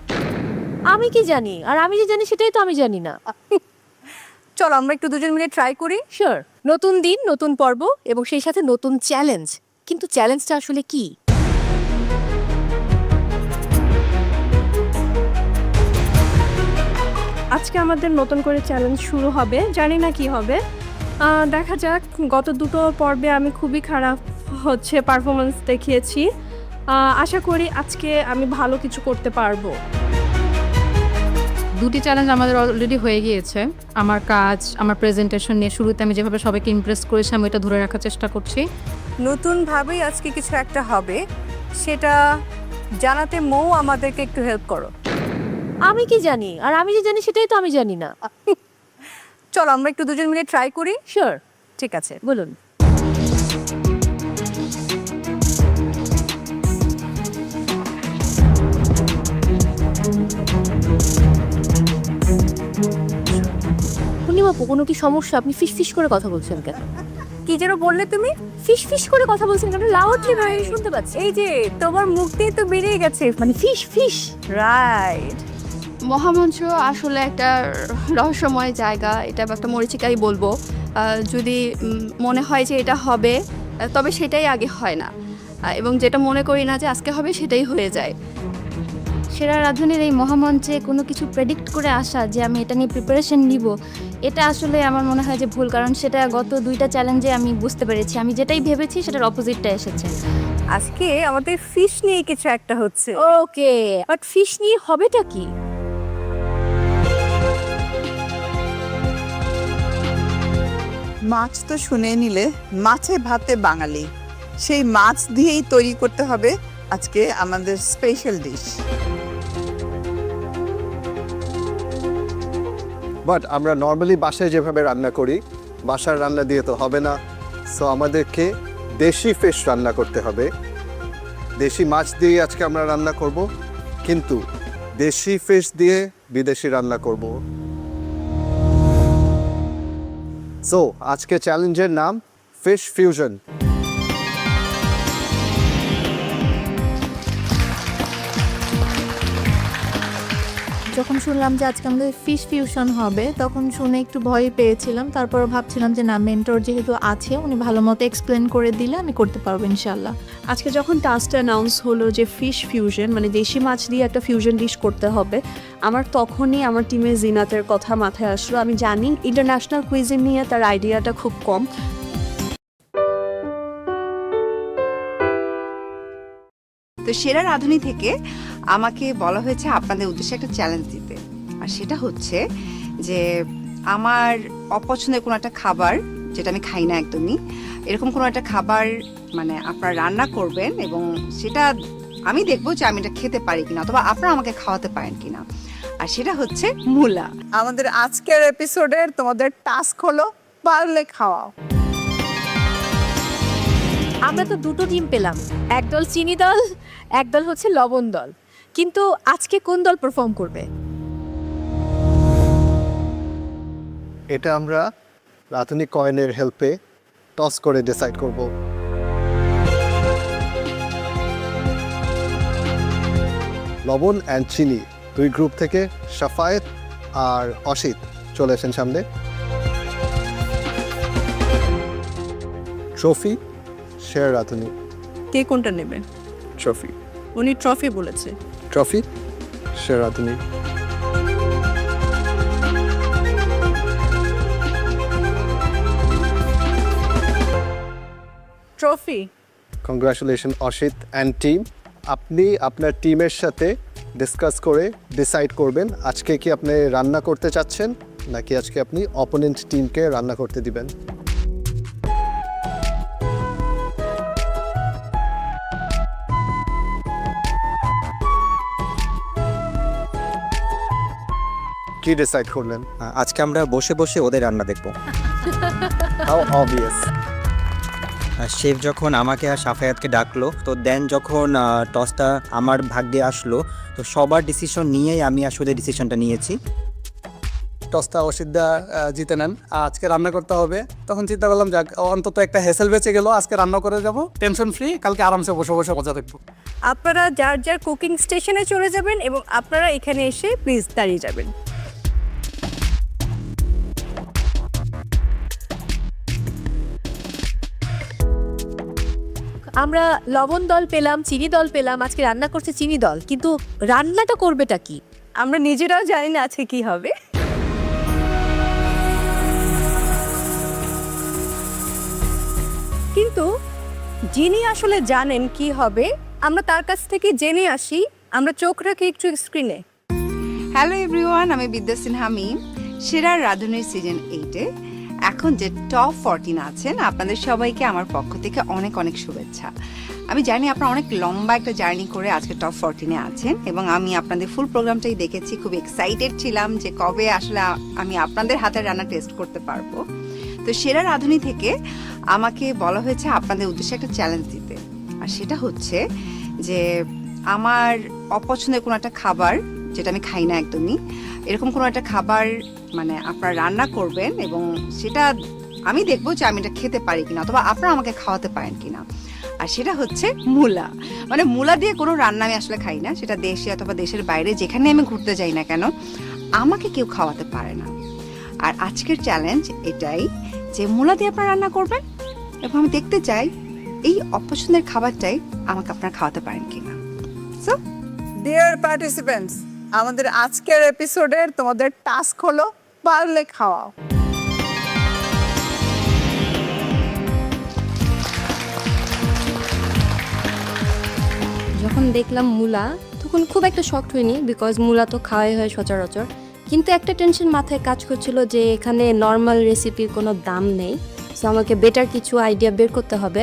আমি কি জানি? আর আমি যে জানি সেটাই তো আমি জানি না। চলো আমরা একটু দুজন মিলে ট্রাই করি। শিওর। নতুন দিন, নতুন পর্ব এবং সেই সাথে নতুন চ্যালেঞ্জ। কিন্তু চ্যালেঞ্জটা আসলে কি? আজকে আমাদের নতুন করে চ্যালেঞ্জ শুরু হবে, জানি না কি হবে, দেখা যাক। গত দুটো পর্বে আমি খুবই খারাপ পারফরমেন্স দেখিয়েছি, আশা করি আজকে আমি ভালো কিছু করতে পারবো। দুটি চ্যালেঞ্জ আমাদের অলরেডি হয়ে গিয়েছে। আমার কাজ, আমার প্রেজেন্টেশন নিয়ে শুরুতে আমি যেভাবে সবাইকে ইমপ্রেস করেছি, আমি এটা ধরে রাখার চেষ্টা করছি। নতুনভাবেই আজকে কিছু একটা হবে, সেটা জানাতে মৌ আমাদেরকে একটু হেল্প করো। আমি কি জানি? আর আমি যে জানি সেটাই তো আমি জানি না। চলো আমরা একটু দুজন মিলে ট্রাই করি। শিওর। ঠিক আছে, বলুন। আপু কোনো কি সমস্যা? আপনি ফিস ফিস করে কথা বলছেন কেন? কি যেন বললে তুমি? ফিস ফিস করে কথা বলছেন কেন? লাউডলি ভাই শুনতে পাচ্ছি। এই যে তোমার মুখ দিয়ে তো বেরিয়ে গেছে মানে ফিস ফিস। রাইট। মহামঞ্চ আসলে একটা রহস্যময় জায়গা, এটা একটা মরীচিকাই বলবো। যদি মনে হয় যে এটা হবে, তবে সেটাই আগে হয় না, এবং যেটা মনে করি না যে আজকে হবে সেটাই হয়ে যায়। সেরা রাধুনির এই মহামঞ্চে কোনো কিছু প্রেডিক্ট করে আসা যে আমি এটা নিয়ে প্রিপারেশন নিব, এটা আসলে আমার মনে হয় যে ভুল, কারণ সেটা গত 2টা চ্যালেঞ্জে আমি বুঝতে পেরেছি আমি যেটাই ভেবেছি সেটার অপোজিটটা এসেছে। আজকে আমাদের ফিশ নিয়ে কিছু একটা হচ্ছে। ওকে, বাট ফিশ নিয়ে হবেটা কি? মাছ তো শুনে নিলে, মাছে ভাতে বাঙালি, সেই মাছ দিয়েই তৈরি করতে হবে আজকে আমাদের স্পেশাল ডিশ। বাট আমরা নর্মালি বাসায় যেভাবে রান্না করি, বাসার রান্না দিয়ে তো হবে না, সো আমাদেরকে দেশি ফিশ রান্না করতে হবে। দেশি মাছ দিয়ে আজকে আমরা রান্না করব, কিন্তু দেশি ফিশ দিয়ে বিদেশি রান্না করব। সো আজকে চ্যালেঞ্জের নাম ফিশ ফিউশন। যখন শুনলাম যে আজকে আমাদের ফিশ ফিউশন হবে, তখন শুনে একটু ভয় পেয়েছিলাম। তারপর ভাবছিলাম যে না, মেন্টর যেহেতু আছে, উনি ভালো মতো এক্সপ্লেন করে দিলে আমি করতে পারবো ইনশাল্লাহ। আজকে যখন টাস্কটা অ্যানাউন্স হলো যে ফিশ ফিউশন, মানে দেশি মাছ দিয়ে একটা ফিউশন ডিশ করতে হবে, আমার তখনই আমার টিমে জিনাতের কথা মাথায় আসলো। আমি জানি ইন্টারন্যাশনাল কুইজিন নিয়ে তার আইডিয়াটা খুব কম। তো সেরা রাঁধুনি থেকে আমাকে বলা হয়েছে আপনাদের উদ্দেশ্যে একটা চ্যালেঞ্জ দিতে, আর সেটা হচ্ছে যে আমার অপছন্দের কোনো একটা খাবার, যেটা আমি খাই না একদমই, এরকম কোনো একটা খাবার মানে আপনারা রান্না করবেন, এবং সেটা আমি দেখবো যে আমি এটা খেতে পারি কিনা, অথবা আপনারা আমাকে খাওয়াতে পারেন কিনা, আর সেটা হচ্ছে মূলা। আমাদের আজকের এপিসোডের তোমাদের টাস্ক হলো পারলে খাওয়াও। আমরা তো 2টো টিম পেলাম, একদল চিনি দল, একদল হচ্ছে লবণ দল, কিন্তু আজকে কোন দল পারফর্ম করবে? এটা আমরা রাঁধুনি কয়েনের হেল্পে টস করে ডিসাইড করব। লবণ অ্যান্ড চিনি 2 গ্রুপ থেকে সাফায়েত আর অসিত চলে আসেন সামনে। ট্রফি শেয়ার রাঁধুনি। কে কোনটা নেবে? ট্রফি। উনি ট্রফি বলেছে। ট্রফি শেয়ার রাঁধুনি। Trophy. Congratulation Asit and team. আপনি আপনার টিমের সাথে ডিসকাস করে ডিসাইড করবেন আজকে কি আপনি রান্না করতে চাচ্ছেন, নাকি আজকে আপনি অপোনেন্ট টিমকে রান্না করতে দিবেন। কি ডিসাইড করলেন? আজকে আমরা বসে বসে ওদের রান্না দেখব। How obvious. শেফ যখন আমাকে আর সাফায়াতকে ডাকলো, তো দেন যখন টসটা আমার ভাগ্যে আসলো, তো সবার ডিসিশন নিয়েই আমি আসলে ডিসিশনটা নিয়েছি। টসটা অসিদ্ধা জিতে নেন, আজকে রান্না করতে হবে। তখন চিন্তা করলাম যাক, অন্তত একটা হেসেল বেঁচে গেল, আজকে রান্না করে যাব, টেনশন ফ্রি, কালকে আরামসে বসে বসে মজা দেখবো। আপনারা যার যার কুকিং স্টেশনে চলে যাবেন এবং আপনারা এখানে এসে প্লিজ দাঁড়িয়ে যাবেন। আমরা লবণ দল পেলাম, চিনি দল পেলাম, আজকে রান্না করছে চিনি দল, কিন্তু রান্নাটা করবেটা কি আমরা নিজেরাও জানি না আজকে কি হবে। কিন্তু যিনি আসলে জানেন কি হবে, আমরা তার কাছ থেকে জেনে আসি। আমরা চোখ রাখি একটু স্ক্রিনে। হ্যালো এভরিওয়ান, আমি বিদ্যা সিনহা মিম। সেরা রাঁধুনির সিজন 8-এ এখন যে টপ 14 আছেন, আপনাদের সবাইকে আমার পক্ষ থেকে অনেক অনেক শুভেচ্ছা। আমি জানি আপনারা অনেক লম্বা একটা জার্নি করে আজকে টপ 14-এ আছেন, এবং আমি আপনাদের ফুল প্রোগ্রামটাই দেখেছি, খুব এক্সাইটেড ছিলাম যে কবে আসলে আমি আপনাদের হাতের রান্না টেস্ট করতে পারবো। তো সেরা রাঁধুনি থেকে আমাকে বলা হয়েছে আপনাদের উদ্দেশ্যে একটা চ্যালেঞ্জ দিতে, আর সেটা হচ্ছে যে আমার অপছন্দের কোনো একটা খাবার, যেটা আমি খাই না একদমই, এরকম কোনো একটা খাবার মানে আপনারা রান্না করবেন এবং সেটা আমি দেখবো যে আমি এটা খেতে পারি কিনা অথবা আপনারা আমাকে খাওয়াতে পারেন কিনা। আর সেটা হচ্ছে মূলা। মানে মূলা দিয়ে কোনো রান্না আমি আসলে খাই না, সেটা দেশে অথবা দেশের বাইরে যেখানে আমি ঘুরতে যাই না কেন আমাকে কেউ খাওয়াতে পারে না। আর আজকের চ্যালেঞ্জ এটাই যে মূলা দিয়ে আপনারা রান্না করবেন এবং আমি দেখতে চাই এই অপছন্দের খাবারটাই আমাকে আপনারা খাওয়াতে পারেন কিনা। সো ডিয়ার পার্টিসিপেন্টস, আমাদের আজকের এপিসোডের তোমাদের টাস্ক হলো পারলে খাওয়াও। যখন দেখলাম মূলা তখন খুব একটা শকড হয়নি, বিকজ মূলা তো খাওয়াই হয় সচরাচর। কিন্তু একটা টেনশন মাথায় কাজ করছিল যে এখানে নর্মাল রেসিপির কোনো দাম নেই, সো আমাকে বেটার কিছু আইডিয়া বের করতে হবে।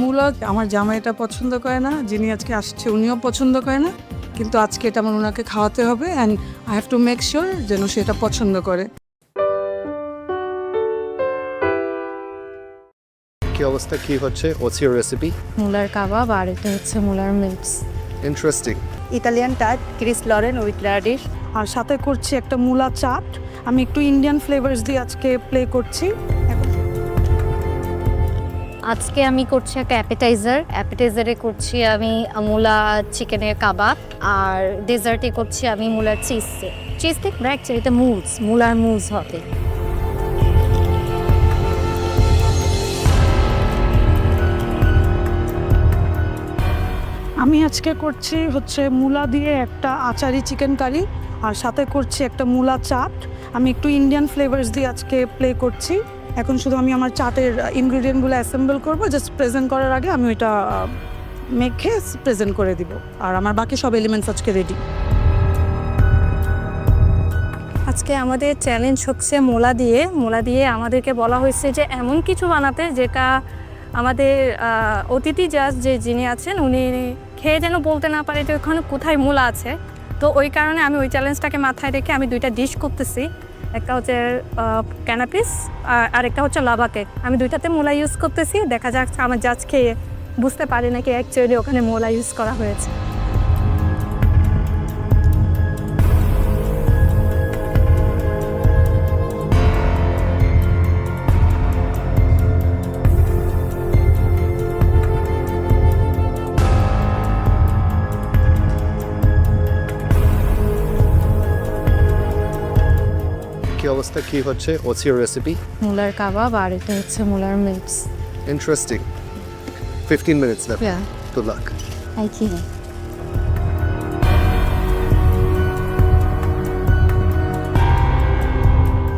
মূলা আমার জামাইটা পছন্দ করে না, যিনি আজকে আসছে উনিও পছন্দ করে না, কিন্তু আজকে এটা আমার ওনাকে খাওয়াতে হবে and I have to make sure যেন সে এটা পছন্দ করে। কি অবস্থা, কি হচ্ছে? What's your recipe? মূলার কাবাব আর এটা হচ্ছে মূলার মিক্স। ইন্টারেস্টিং। ইতালিয়ান টাইপ ক্রিস লরেন উইথ র্যাডিশ, আর সাথে করছি একটা মূলা চাট। আমি একটু ইন্ডিয়ান ফ্লেভারস দিয়ে আজকে প্লে করছি। আজকে আমি করছি একটা অ্যাপেটাইজারে করছি আমি মূলা চিকেনের কাবাব, আর ডেজার্টে করছি আমি মূলার চিজ কেক। অ্যাকচুয়ালি এটা মূলার মুজ হবে। আমি আজকে করছি হচ্ছে মূলা দিয়ে একটা আচারি চিকেন কারি, আর সাথে করছি একটা মূলা চাট। আমি একটু ইন্ডিয়ান ফ্লেভারস দিয়ে আজকে প্লে করছি। এখন শুধু আমি আমার চাটের ইনগ্রিডিয়েন্টগুলো অ্যাসেম্বল করবো, জাস্ট প্রেজেন্ট করার আগে আমি ওইটা মেখে প্রেজেন্ট করে দিব। আর আমার বাকি সব এলিমেন্টস আজকে রেডি। আজকে আমাদের চ্যালেঞ্জ হচ্ছে মূলা দিয়ে আমাদেরকে বলা হয়েছে যে এমন কিছু বানাতে যেটা আমাদের অতিথি জাজ যিনি আছেন উনি খেয়ে যেন বলতে না পারে যে ওখানে কোথায় মূলা আছে। তো ওই কারণে আমি ওই চ্যালেঞ্জটাকে মাথায় রেখে আমি দুইটা ডিশ করতেছি। একটা হচ্ছে ক্যানাপিস আর একটা হচ্ছে লাভা কেক। আমি দুইটাতে মূলা ইউজ করতেছি, দেখা যাক আমার জাজ খেয়ে বুঝতে পারি নাকি অ্যাকচুয়ালি ওখানে মূলা ইউজ করা হয়েছে। কি অবস্থা, কি হচ্ছে? What's your recipe? মূলার কাবাব আর এটা হচ্ছে মূলার mix. Interesting. 15 minutes left. Yeah. Good luck. Thank you.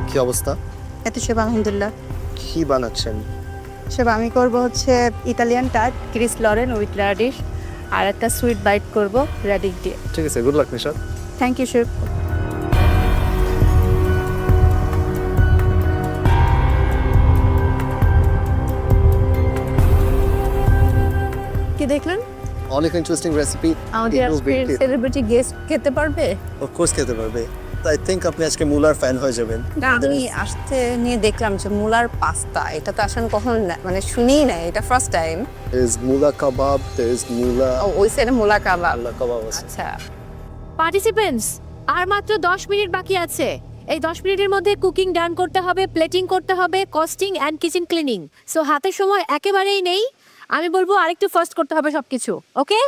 কি অবস্থা? এত সব আলহামদুলিল্লাহ। কি বানাচ্ছেন? সব আমি করব হচ্ছে ইতালিয়ান টাইপ ক্রিস লরেন উইথ র্যাডিশ, আর একটা সুইট বাইট করব র্যাডিশ দিয়ে। ঠিক আছে, good luck Nishad. Thank you chef. কি দেখলেন? অনেক ইন্টারেস্টিং রেসিপি। আমাদের আজকের সেলিব্রিটি গেস্ট খেতে পারবে? অফ কোর্স খেতে পারবে। আই থিংক আপনি আজকে মূলার ফ্যান হয়ে যাবেন। আমি আসতে নিয়ে দেখলাম যে মূলার পাস্তা, এটা তো আসলে কখনো মানে শুনিই না, এটা ফার্স্ট টাইম। ইজ মূলা কাবাব, there is মূলা। ওই সাইডে মূলা কাবাব। মূলা কাবাব আছে। আচ্ছা পার্টিসিপেন্টস, আর মাত্র 10 মিনিট বাকি আছে। এই 10 মিনিটের মধ্যে কুকিং ডান করতে হবে, প্লেটিং করতে হবে, costing and kitchen cleaning. So হাতে সময় একেবারেই নেই। আমি বলবো আরেকটু ফার্স্ট করতে হবে সবকিছু। ওকে?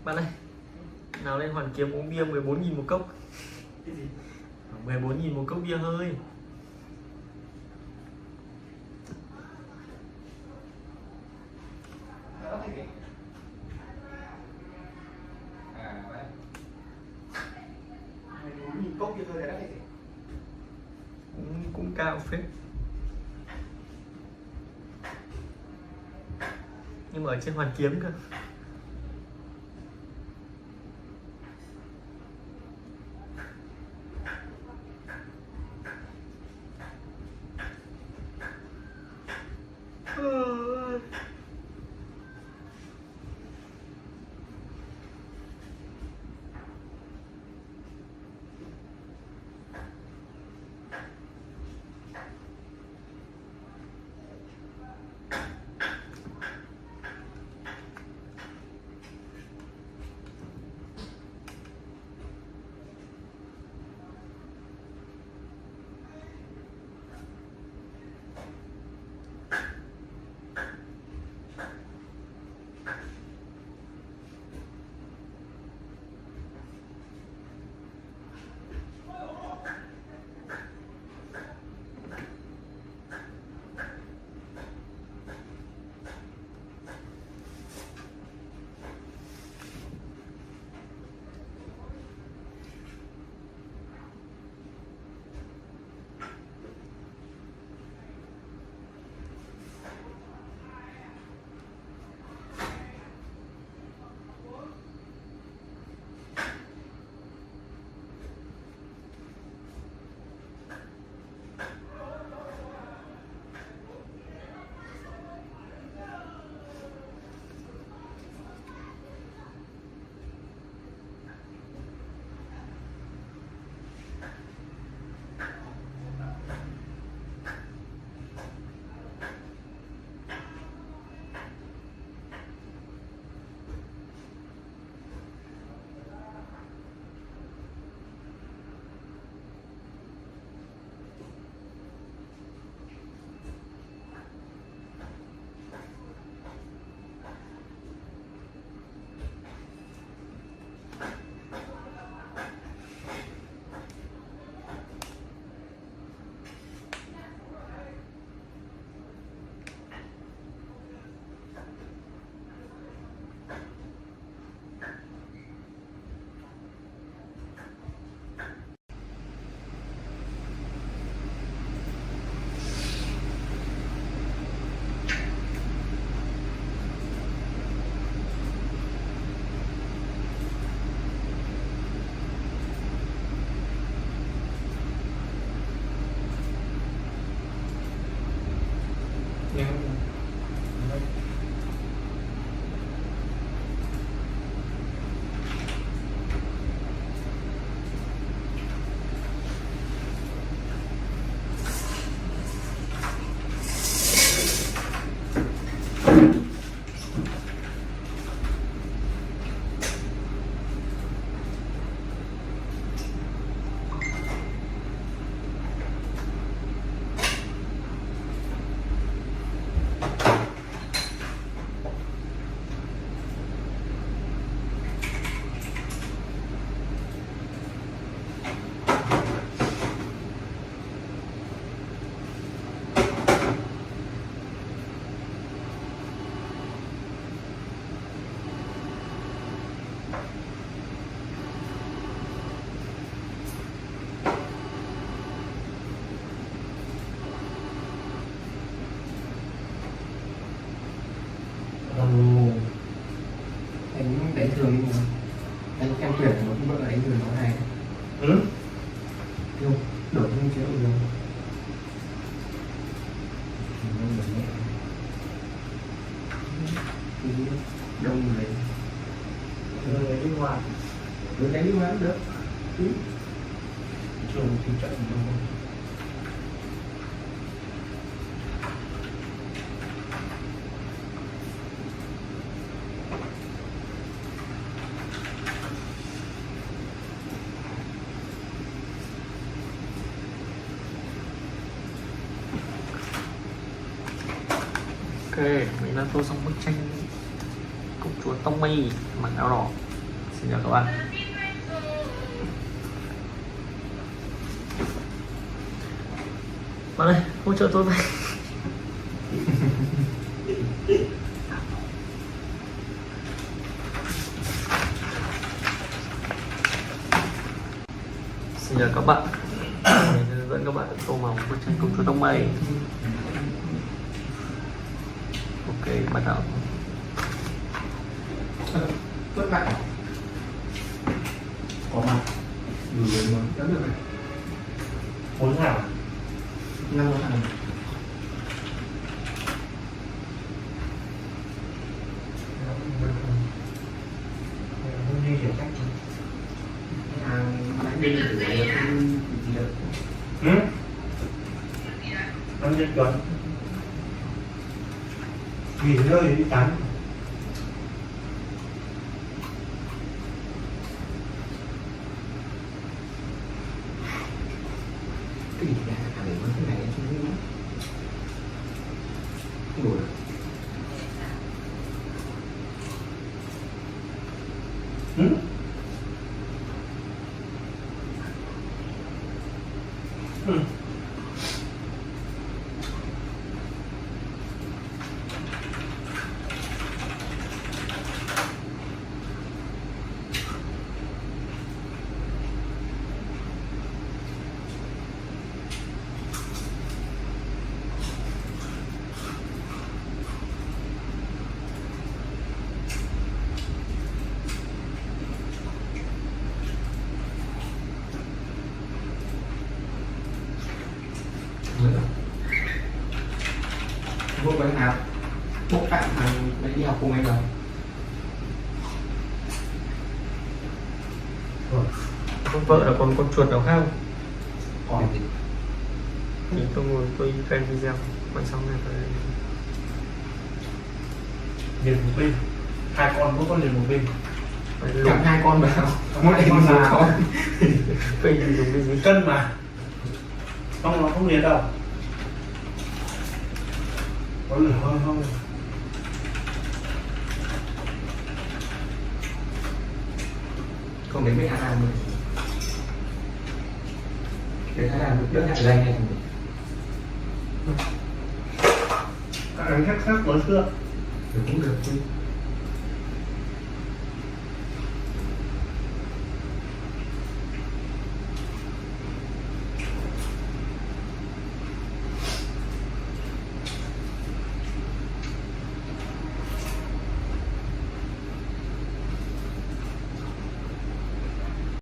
Bạn ơi, nào lên Hoàn Kiếm uống bia 14.000 một cốc. Cái gì? 14.000 một cốc bia hơi. Cũng cao phết. Nhưng mà ở trên Hoàn Kiếm cơ. Anh đánh thường nhưng mà anh em tuyển nó cũng vẫn là đánh thường nó hay. Không, đổi không chế được. Đông người. Người đi ngoài. Người đánh đi ngoài cũng được. Trường thì trận đông. Ok, mình đã tô xong bức tranh công chúa Tommy mặc áo đỏ. Xin chào các bạn. Bạn ơi, hỗ trợ tôi với. Xin chào các bạn. Mình sẽ hướng dẫn các bạn tô màu bức tranh công chúa tóc mây. Ok, bắt đầu. Vất vả. Có mặt. Được rồi, được rồi. 4 thảo. 5 thảo. Không đi hiểu cách. Đánh đi thử lại không gì được. Ăn nhất chuẩn. Nghỉ ngơi đi tắm. Cái gì ra thằng này mới thế này em không biết. Không đủ được. Bố bạn nào? Bố bạn thằng đi học cùng em rồi. Con vợ là con chuột nào khác không? Còn gì? Thì tôi ngồi tôi xem video. Quay xong này tôi... Liền một bên. 2 con, mỗi con liền một bên. Chẳng 2 con vào. Mỗi con nào? Cây thì dùng cái gì? Cân mà. Không, nó không liền đâu. Ôi hơi hơi. Không đến mấy Adam rồi. Để Thái làm đỡ hại danh này. Các anh khác khác nói xưa. Được cũng được.